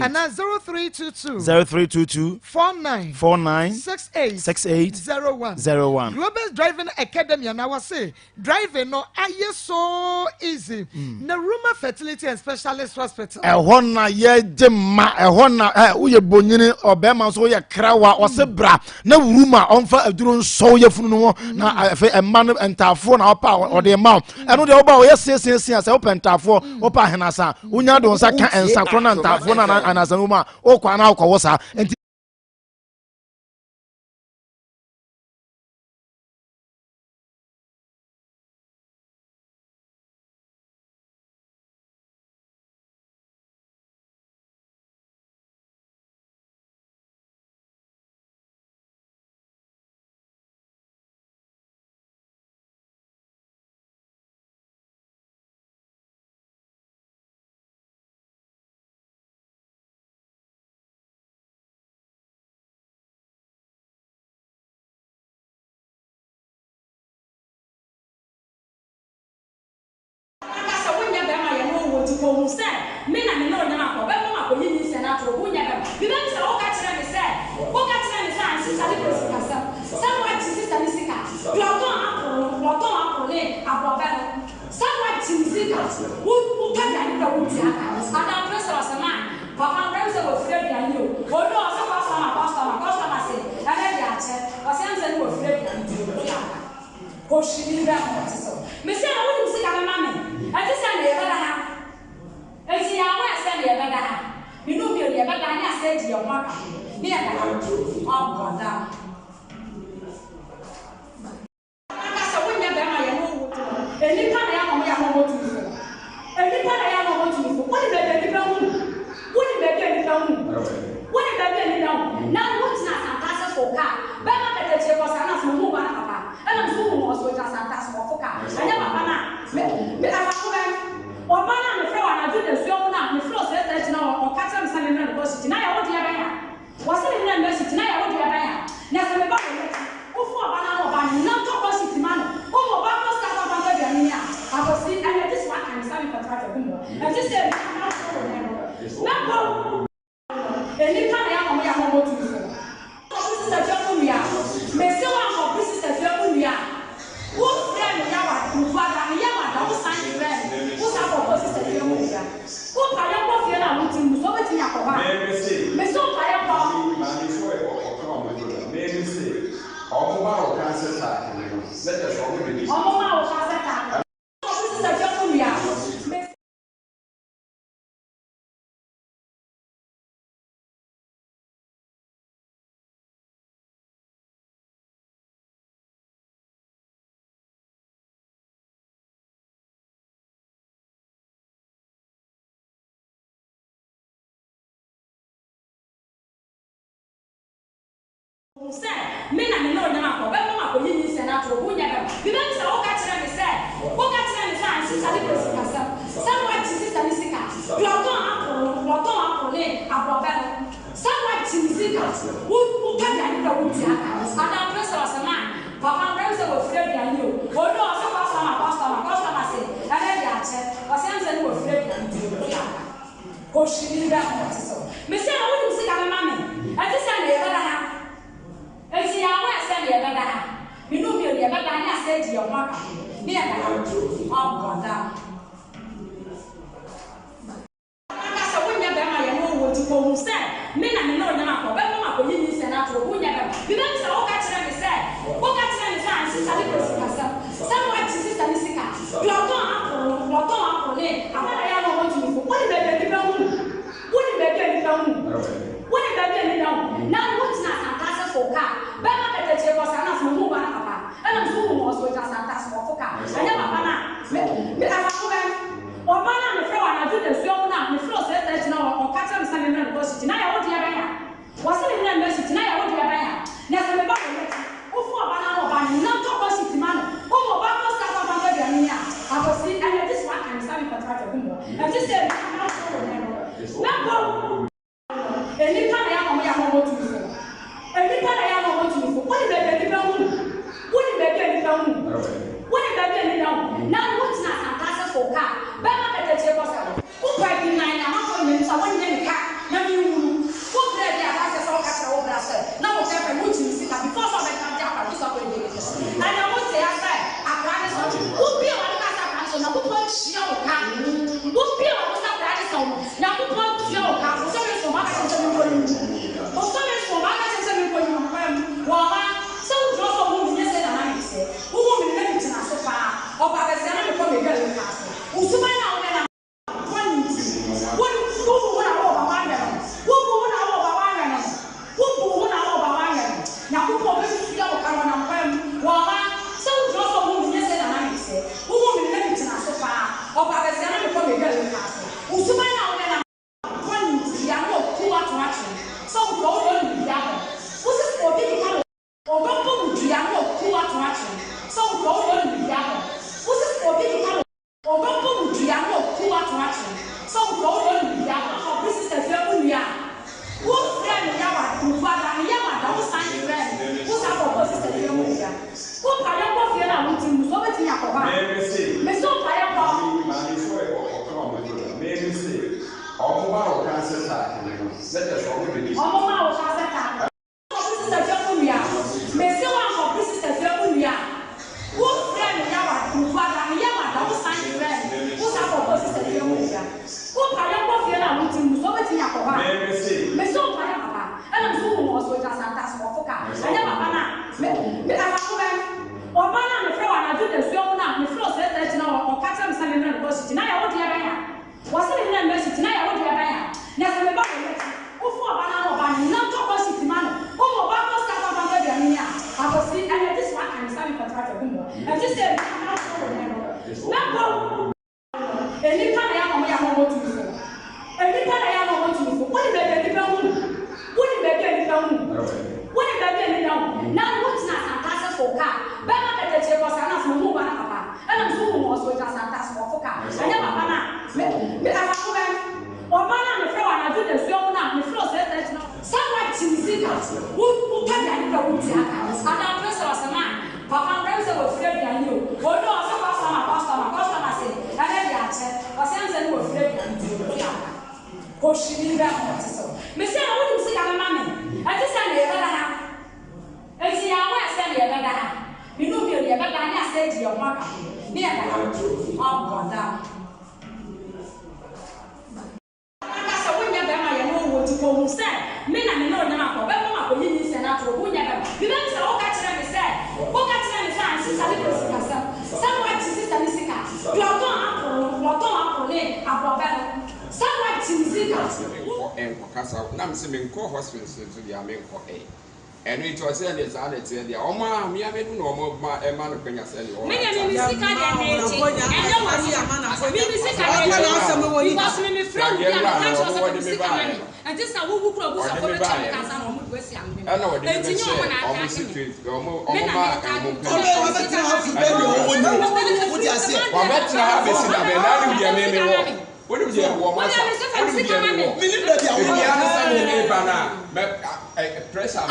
and 0322 49 68 01 Global Driving Academy and I was say driving no aye so easy na Ruma Fertility and Specialist Hospital na ye jema na uye bonyini obema so ye krawa osebra na wuruma onfa aduro nso ye funu no na emma no entafo na opa ode ma eno de oba ye sesensen ase opa entafo opa henasa unya do nsa ka ensa kro na entafo na anasa no ma okwa na akwo sa Papa brings a afraid and you. Oh no, so customer say, and then you check. Or send you afraid and you. Oh, she did that. Miss, I wouldn't see a mammy. I just said, and see, I was saying, you know, you're better than I said to your mother. Near the house. Oh, God, down. That's a winner, I know what to go instead. Men and no, but Mamma, when you send out to a winner, you don't say, oh, catch them, say, oh, catch them, sister, someone, sister, Missika. You are gone, I'm not to you. What did they do? What did they do? What did they do? Now, what's not a for car? But I was an move on, Papa, and I'm so most with us and that's for car. I never or man, the floor, and I do the film now, the floor said that now, or catch them standing in the bus. Tonight, I want to have was it in the message? Tonight, I want to have never the bottle. Oh, for a banana, not to go city man. Oh, Baba stuff on the Yamia. I was see, and this one I'm starting to try to go. I just said, I'm not sure. Anytime I am going to do. Anytime I am going to do. What did they do? What did they do? What did they do? Now, what's not a class for car? Baba at the table. Who might be 9 minutes? I want to car. Now you who play the answers all catch over us. Now, whatever which you see because of the Japanese operations. And I would say, I said, I promise who be on the castle. Now, who put your car? Who be on the castle? Now, who put your car? For some reason, my cousin will you. For some reason, my cousin will you. Well, so draw for whom you said, and I say, who will be ready to so far? Or by the Senate before we get in the castle. Who so by now, then and it was in his attitude. Oh, ma, me, I don't know my man of Kenya said, oh, I pressure.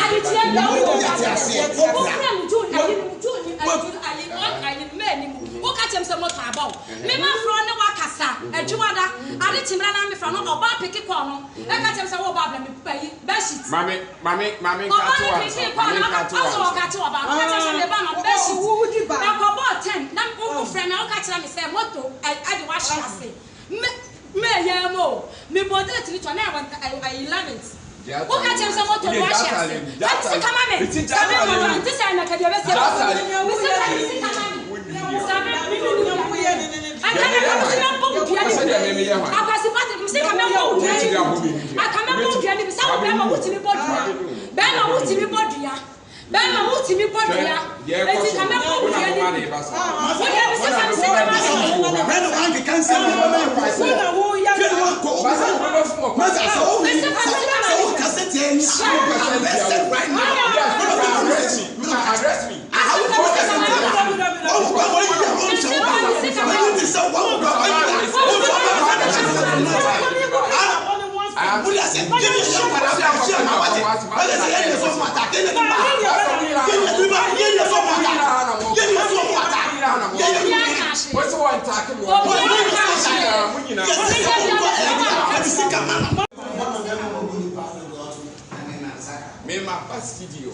Studio.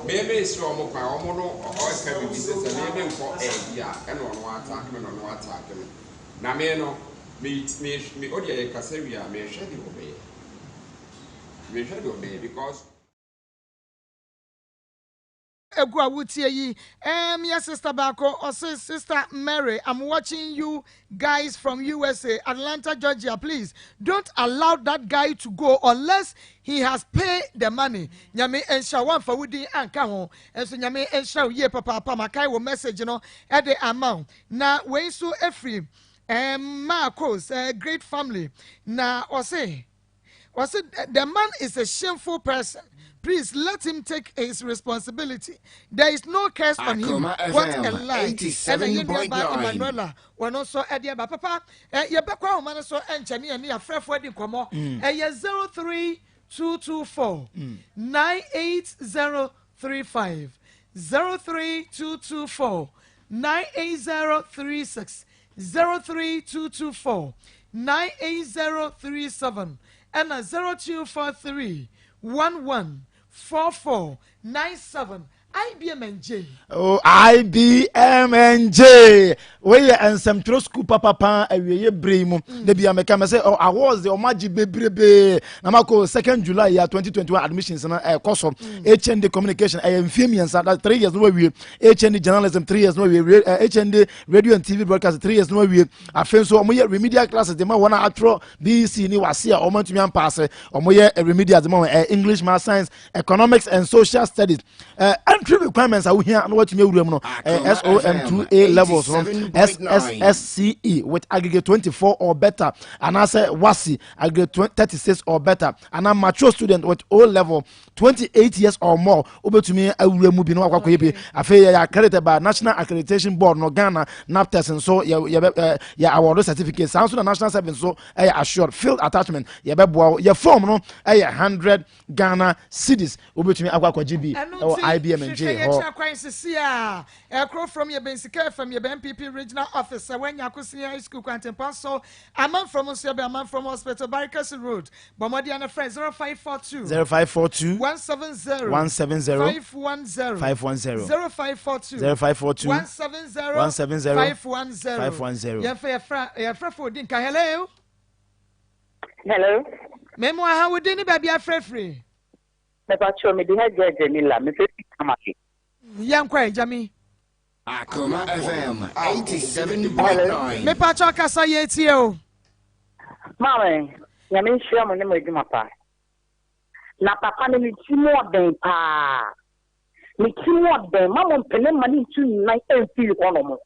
Maybe it's your mobile, or can be business, and maybe for a year, and on one attack. Nameno, me, Odia Casaria, may share the obey. May share the obey because. Egwa wutie yi your sister Bako or sister Mary, I'm watching you guys from USA, Atlanta, Georgia. Please don't allow that guy to go unless he has paid the money. Nyame ensha one for wudi anka ho enso nyame ensha ye papa makai wo message no at the amount na we so every Maa Akos great family na ose the man is a shameful person. Please let him take his responsibility. There is no curse on him. What a lie. 87.9. Emmanuela, when also Ediaba Papa, your background man so enchani and your fresh wedding come on. 03224 98035 03224 98036 03224 98037 and 0243 114497 IBMNJ. Oh, IBMNJ. We and some trosku papa and we bremu. The Biameka say, oh, I was the Omaji Bebrebe. Namako 2nd July 2021 admissions and a course of HND communication. I am Femians at 3 years no we HND journalism 3 years no we HND radio and TV broadcast 3 years no we. I feel so remedial classes. The man wanna atro BC ni wasia or Montumian pass or moye remedial the moment English, math, science, economics and social studies. Entry requirements are here and what you know SOM2A levels SSCE with aggregate 24 or better, and I say WASI aggregate 36 or better, and I'm mature student with O level 28 years or more. Over to me, I will remove no I feel accredited by National Accreditation Board, no Ghana, NAPTES, and so yeah, award certificate. Sounds to the national service, so I assured field attachment. Your form no 100 Ghana cities. Over to me, I GB or IBMNJ. From your basic from your MPP regional officer when you're high school content so a man from Osebe, a man from Hospital Barricades Road, Bomodiana friend 0542 170 510 0542 170 510 Hello. Memo, how would anybody be free? Never show me the head Jamila, Mrs. Kamaki. Young Quay, Jamie. Akoma FM 87.9. Me pacho kasa yetio. Mama, Yamin share my name with my papa. Na papa ni timo den pa. Ni timo den mama pene mani tu nine and feel one more.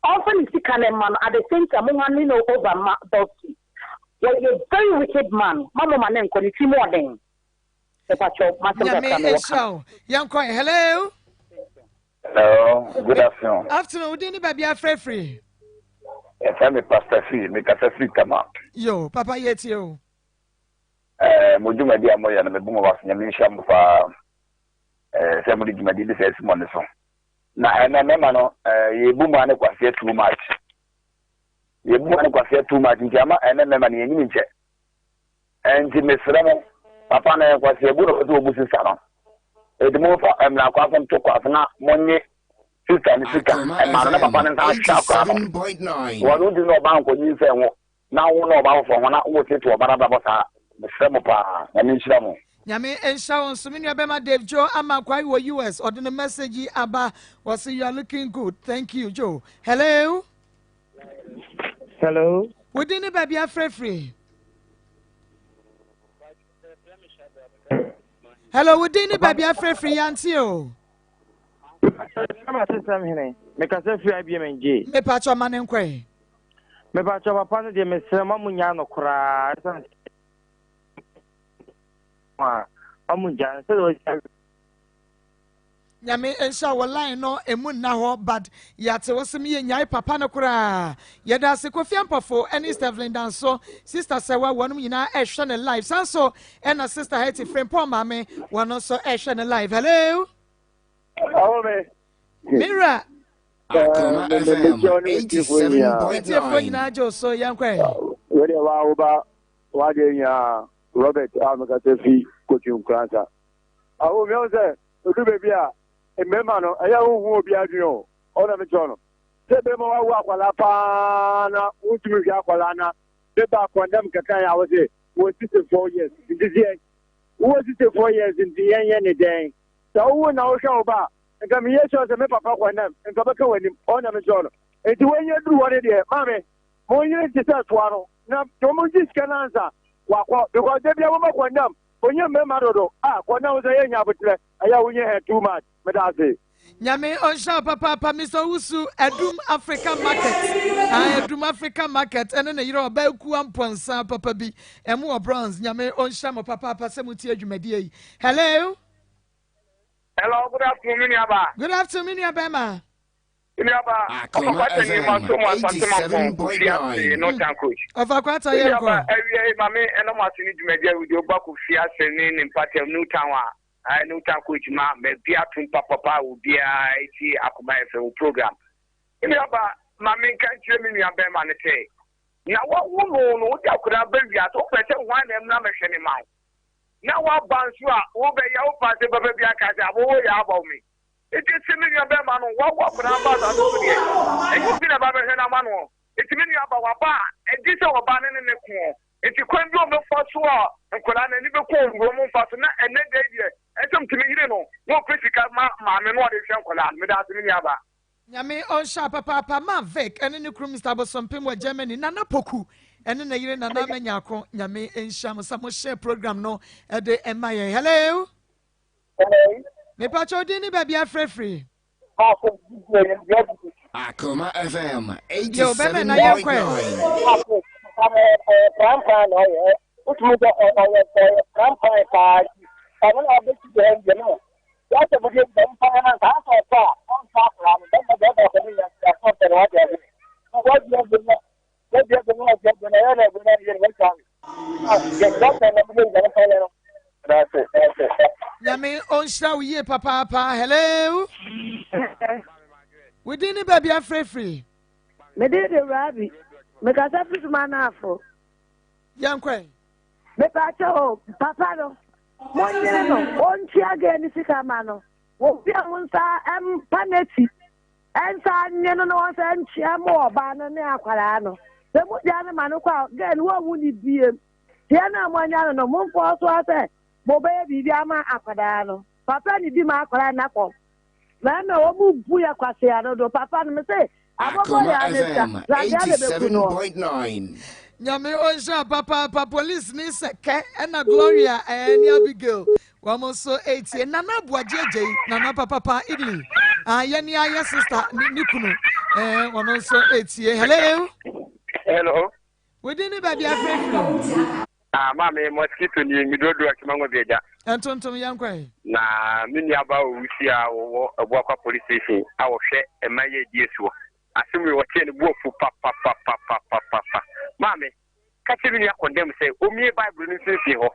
Often see can man at the same time money no over ma dosi. You're a very wicked man. Mama man ko ni timo den. Hello. Hello, good afternoon. Afternoon, didn't baby free? Yes, I'm a pastor free, make a free come out. Yo, Papa yet you. Mojuma dia moya na mebumo wasnya minsham fa semuli jumadi de ses monne so. Na mema no yebumu ane kwase too much. Yebumu ane kwase too much njama mema ni yenyi nche. Enti mesremo papa na kwase ebu no to obusi sano. Edimo fa na kwase to kwase na monye sister ni sika ma na papa na ta cha kwa. 7.9. Wanu di no ba nko nyi se wo. Na wo no ba fo ho na wo tetu obara ba bosa. Mesremo pa na minshiramo. Nyame ensha on so many abema Dave Joe amakwai wo US or the message aba was you are looking good. Thank you, Joe. Hello. Hello. Within the baby free. Hello, within the baby free Yantio. I'm a system here. Make us a free IBM. Me pacho manenkwe. Me pacho papa de me sema munyano kra. Nyame ensha wo line no emu na ho but yate wosem ye nyai papa no kura yeda se Kofi Ampofo any Stephen danso sister sewa wonum nyina ehwe ne live sanso ena sister Hetty friend Paul mame wono so ehwe ne live. Hello. Oh me. Mira. Akoma FM 87.9. Na jo so yankwe. We dey wa de nya Robert Amakatefi coaching class. Awo me o se odu baby a emema no eya hu obi adun o na me jono. Se be mo wa akwala pa na utumi hwi akwala na be ba condemn kakan ya wo se wo 4 years. Ndizie wo 4 years ndi yenye ne den. So wo na wo hwa oba nka me yeso se me papa condemn nka be ka wani o na me jono. Enti wenye duru wone de mame mo yire ti se to ano na to mo ji scananza wakwa because they be able to condemn onye mmema dodo condemn say yenya abutre aya wonye he too much me da say Nyame onsha papa Mr. Usu Edum Africa Market Edum Africa Market ene ne yire oba ku amponsa papa bi emu o bronze nyame onsha mo papa semuti adwumadi yi. Hello. Hello, good afternoon Aba. Good afternoon Abema. Akoma FM 87.9. No tan coach. Of Akwata Yenko. Mame eno masini dwumadi we do baku fia sene ne party new town I no tan coach ma me bia tun papa obi a iti Akoma FM program. Aba mame kan kire me nua Abema ne te. Na wo no wo ta kura ba wi ato pese wan na na mehwe ne ma. Na wa bansu a wo be ya wo pase baba bia ka ja wo ya abaw me. It is similar to a man who walk around about the and you see about a man. It's many about a bar, and this is a banner in the corner. It's a queen room for sure, and Koran and Liverpool, Roman Fasana, and then they and some to me, you know, no critical man, and what is Koran without the Yaba. Yami on sharp papa ma vek and in the crew Mr. Some Pimo Germany, Nana Poku, and then the year Nana Menyako, Yami and Sham, some share program no at the MIA. Hello. Hello. Me pacho dini baby free. Akoma FM 87.9. Yo, bebe na yankwe. That's it. Yami on show ye papa. Hello. We didn't baby free. Me did the rabbi. Me kasa fish manafo. Yankwe. Me pacho papa no. Monye no. On chiage ni sika mano. Wo bia munsa paneti. Ensa nyeno no wansa nchia mo ba no ne akwara no. Se mu dia ne manu kwa gen wo wuni biem. Dia na mo anya no mo mpo so ase. Mo be bi ama akwara no. Papa ni bi ma akwara na ko. Na na wo mu bu ya kwase ya no do papa no me say Akoma FM 87.9. Nyame onsha papa police ni seke na Gloria ni Abigail. Wamo so 8 nana buajeje nana papa Italy. Yeni aya sister ni kunu. Wamo so 8. Hello. Hello. We didn't baby afraid. Mama mosquito ni midodo akimango beja. Antontom yankwa. Na mini aba owusi a wo Abuakwa police station a wo hwe emaye dieso. Asemi wo tie ne buofu papa. Mama ka che mini condemn say o mi Bible ni sisi ho.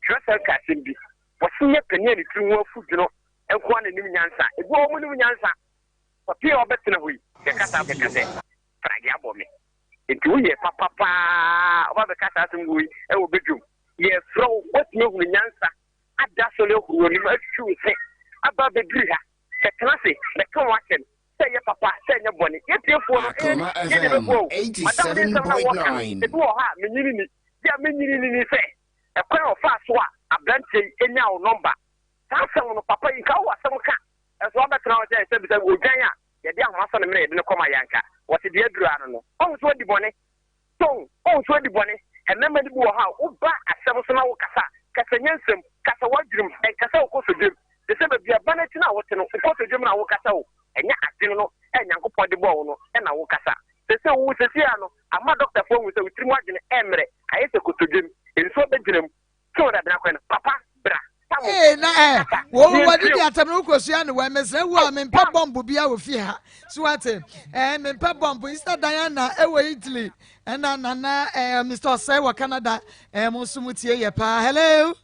trasa ka simbi wasinya penya ni tiri wo fu dino enko na nim nyansa egu o mu nim nyansa papi obetena hoyi ke kasa be kase frage abome enti wo ye papa oba be kasa asumwi e wo bedum ye fro wotnya hu nyansa ada so le hu ni ma twu se aba be diri ha se klase le kan waken say your papa say your bonny if you for Akoma FM 87.9 edu ha menyini ni ya menyini ni say e kwa ofa so a abrante enya wo number ta asem no papa yi ka wo asem ka eso abetra o say say bi say odwan a ye de ahoma so ne mere de ne koma yanka wote de adura no on so di bonny so on so di bonny enema di wo ha wo ba asem so na wo kasa nyensem kasa wadwum en kasa wo kosodwum de se ba bia banati na wote no kosodwum na wo kasa wo enya adwene no enyankopɔ de bɔ no na wo kasa se wo sesia no ama doctor fo wo se wo tiri adwene emre ayese kosodwum enso bedwinem so da bra kwen papa bra na wo wadi di atam no kosua no wa mesre wo a mempa bomb bia wo fi ha so ate mempa bomb Sister Diana ewo Italy na Mr. Osei wa Canada mo sumutie ye pa hello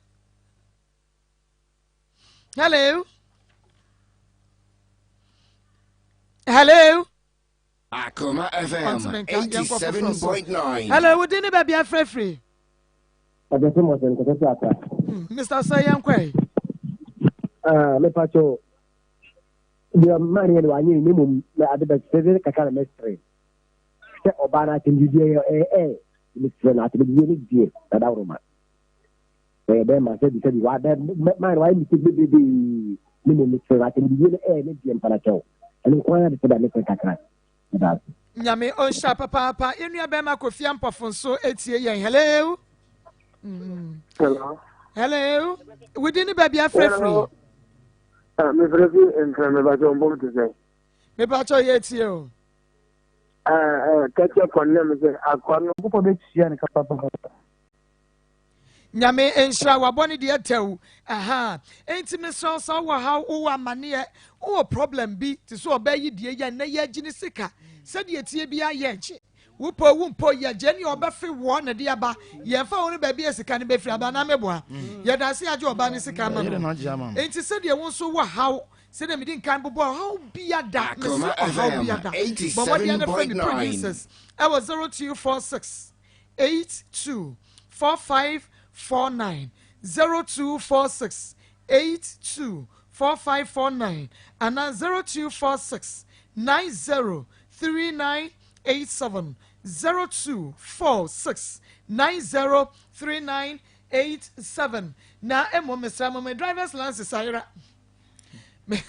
Akoma FM 87.9 hello we didn't be a free Mr. Sayan Kwai me pacho the money and one minimum at the best kakala mestre se obana tindiye Mr. Not the unique deal that our then I said why me the minimum Mr. Not in the unique paracho and inquire for that kakala Nyame on sharp papa enu abema Kofi Ampofonso etie yen hello hello we didn't be a free me free and me ba jo mbo to say me ba cho ye tie o catch up on them say akwa no go be tia ne papa Nyame enhira waboni de etew aha enti me so wa ha wo amane o problem bi ti so obayi de ya na ya gini sika said ye tie bia ye nche wumpo ye jeni obafi wo na de aba ye fa woni ba bia sika ne befiri aba na meboa ye da se aje oba ne sika ma enti said ye won so wa ha said me din kan bobo how bia da me so how bia da but what the other friend producers I was 0246 824549 0246 824549 and 0246 903987 0246 903987 na emo mesra me driver's license ayira me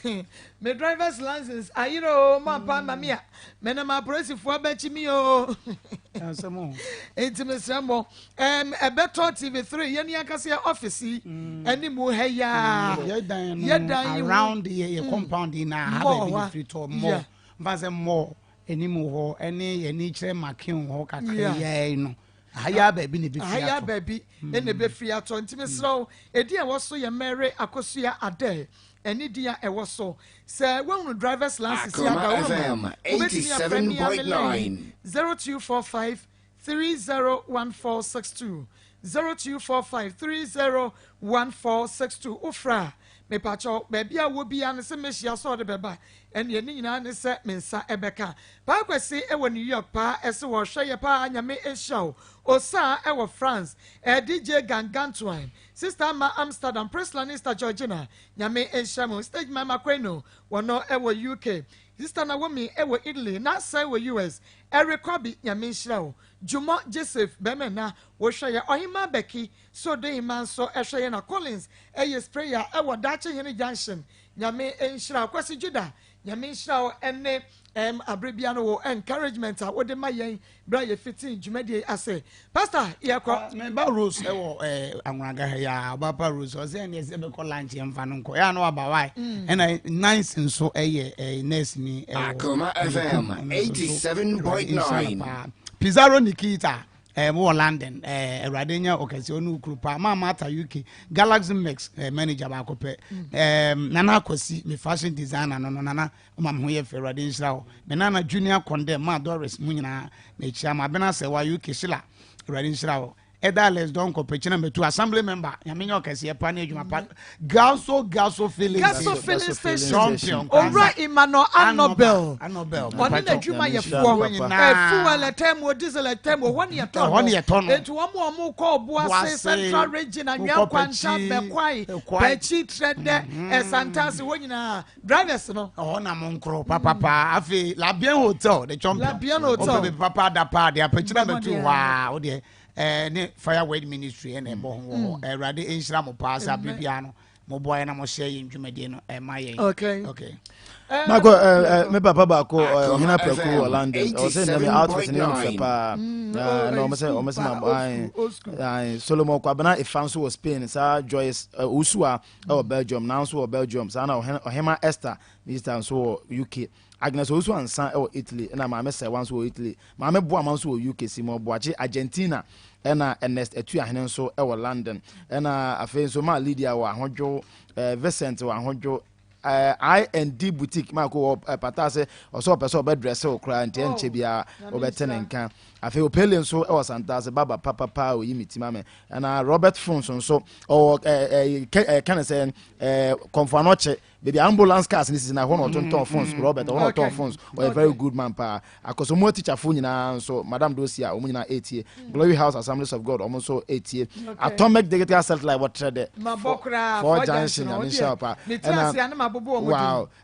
driver's license ayiro ma pa mamia me na ma police fo abachi mi o mesra mo ebeto TV3 ye ni akase office eni mu heya ye dan around the compound in have a free tour more vaze more eni mu ho eni eni kire makin ho kakra ye no haya baby ne be free haya baby ene be free ato ntimesro edi e wo so ye mere akosua ade eni dia e wo so say when driver's license ya ga FM 87.9 0245 301462 0245 301462 ofra me pacho baby a wo bia ne se mehia so de beba ene ni nyina ne se mensa ebeka pa kwesi e wo New York pa ese wo hwe pa nyame ehia osa e wo France DJ Gangantuan Sister Ma Amsterdam Preslanista Georgina nyame ehia mo stage mama kweno wono e wo UK Sister na womi e wo Italy na say wo US Erikobi nyame ehia Jumo Joseph Bemena wo hwe ohima beki so de man so ehwe na Collins eye sprayer e wo dache hene junction nyame ehia kwesi Juda nyame ehia enne abrebiano wo encouragement a wode mayen bra ye 15 jumadi ase pastor yakwa me ba rose e wo anwaga ya ba pa rose o se ne se be ko lunch emfa no nko ya no aba why and nice nso eye nurse ni Akoma FM 87.9 Pizarro Nikita mo London Radenya okasi onu ukrupa mama ata UK Galaxy Mix manager ba ko pe nana akwasi me fashion designer no nana mam ho ye fe Radenya me nana junior condemn ma Doris munyina me chia ma bena se wa UK shila Radenya Edales don't go pechina me to assembly member. Yaminyo kesi epani ejuma pa. Gaso filling station. Champion. Ora Imano Annobel. Annobel. One na juma ye fuel time diesel time 1 year ton. 1 year ton. Etu omo call Boase Central Region and Yan Kwanta Bekwai. Bechi Trede Santasi wonyina drivers no. Na monkro papa afi La Bien Hotel the champion. La Bien Hotel. Papa da pa dia pechina me to wow de ne Fireway Ministry and ebo rade enhira mo pass abibia no mo boy na mo share ndwumade no maye. Okay. Marco, me papa ba ko ohina preku Orlando. O say na me outfit ni no pa. No me say o me say my Solomon Kwabena Ifanso was Spain, sa Joyce Usua or Belgium, now so Belgium, sa na ohema Esther, Mr. so UK. Agnes also and San Italy, and my mess once were Italy. My boy man so UK Simo Boachi, Argentina, and Ernest Etua Henso or London, and I feel so my Lydia or Honjo Vincent or Honjo. I&D boutique Marco Patase or so person bed dresser or cry and Chebia or Betten can. I feel Pelian so or Santas Baba Papa Pow Yimitimame and Robert Fonson so or can I say Confanoche. Baby ambulance cars this is na one or two phones Robert or two phones or a very good man pa akosomo teacher phone na so madam dosia omunyina 8 Glory House Assemblies of God almost 8 Atomic Digital Satellite what trade for junction and shop wow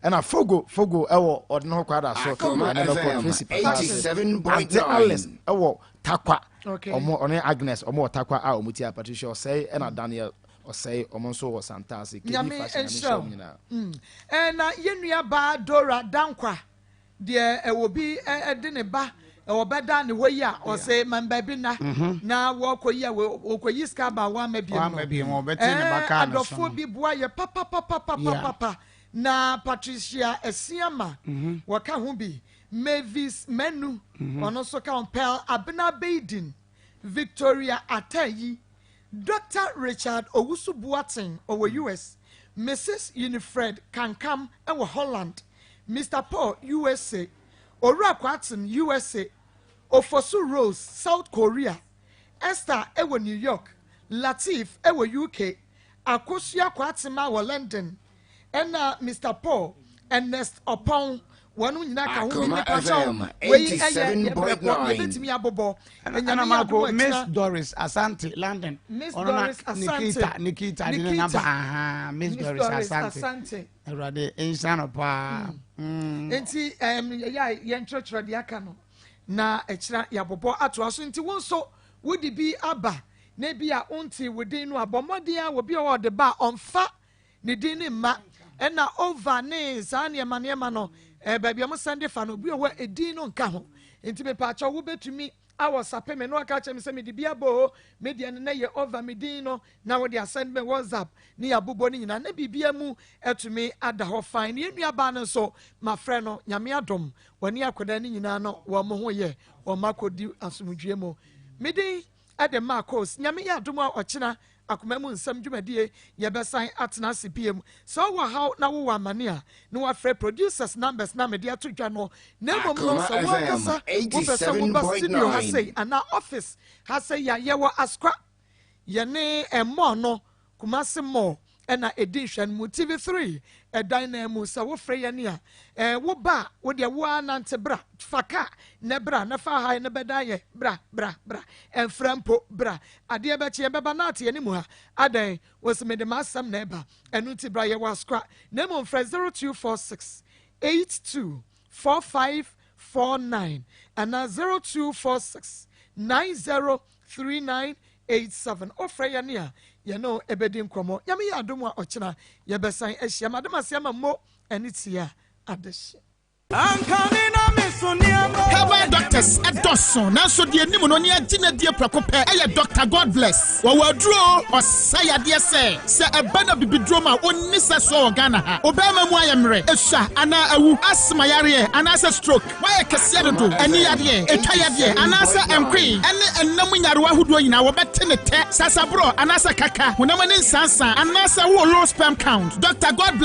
and a fogo ewo odno kwada so and no principal 87.9 ewo takwa omo one Agnes omo takwa a omutia Patricia say and Daniel or say almost or Santasi. And Yenua ba Dora Dankwa, dear, it will be a dinner ba or better the way ya or say man baby now walk or ya will yiska by one maybe more better and of 4 be boy papa na Patricia Esiama waka humbi Mavis Menu on also count Pearl Abena Baden Victoria Atayi Dr. Richard Owusu Boateng over US, Mrs. Unifred Kankam over Holland, Mr. Paul USA, Ora Watson USA, Ofosu Rose South Korea, Esther ewe New York, Latif ewe UK, Akosia Kwatima wa London, and Mr. Paul Ernest Opon. One Akoma FM 87.9 and Miss Doris Asante London. Miss Doris Asante Nikita Miss Doris Asante Rade insano pa enti yentrotra de aka no na ekira yabobo ato aso nti won so wodi bi aba na bia onti wodin no abomodin a wo bi o de ba onfa ne din ni ma na over ne sane ma no baby am Sunday fa no bi o wa edin no nka ho enti me pa cha wo betumi awo sape me no aka cha me se me di bia bo media na ye over me din no na wo dey send me WhatsApp ni abubo ni nyina na bibia mu etumi ada ho fine ne nua ba no so ma frɛ no nyame adom wani akoda ni nyina no wo mo ho ye o makodi asomdwe mo me din ade Maa Akos nyame ya adom a ɔkyena Akoma mu nsam dwumadie yebesan atena CPM so wa how na wo amane a no wa frɛ producers numbers na media to dwa no na mom no so wa kasa wo pesa wo studio ha sei ana office ha sei ya ye wo askwa ye ne emo no Kumasi mo na edition mu TV3 dan mu sa wo frɛ ye ne a wo ba wo de wo anante bra faka ne bra na fa ha ne beda ye bra enframpo bra ade be che beba na ate ne mu ha adan wo se me de masam na eba enu ti bra ye waskwa na mo frɛ 0246 824549 and 0246 903987 ofre ya ne a ye no ebedi nkomo yame ya adom a ochena ye besan ahia madam asiama mo enitia adehye Herbal doctors at Dawson. Now, so the name on your dinner, dear Procope, Dr. God bless. While we draw or say, dear say a banner be drama on Nissa so Ghana. Obama Moyamre, Esha, Anna Awu, Asmayare, and answer stroke. Why a Cassiado, any idea, a tired and answer and queen, and Namunawa who do in our better Sasabro, and answer Kaka, when I'm in Sansa, and answer who low spam count. Dr. God bless.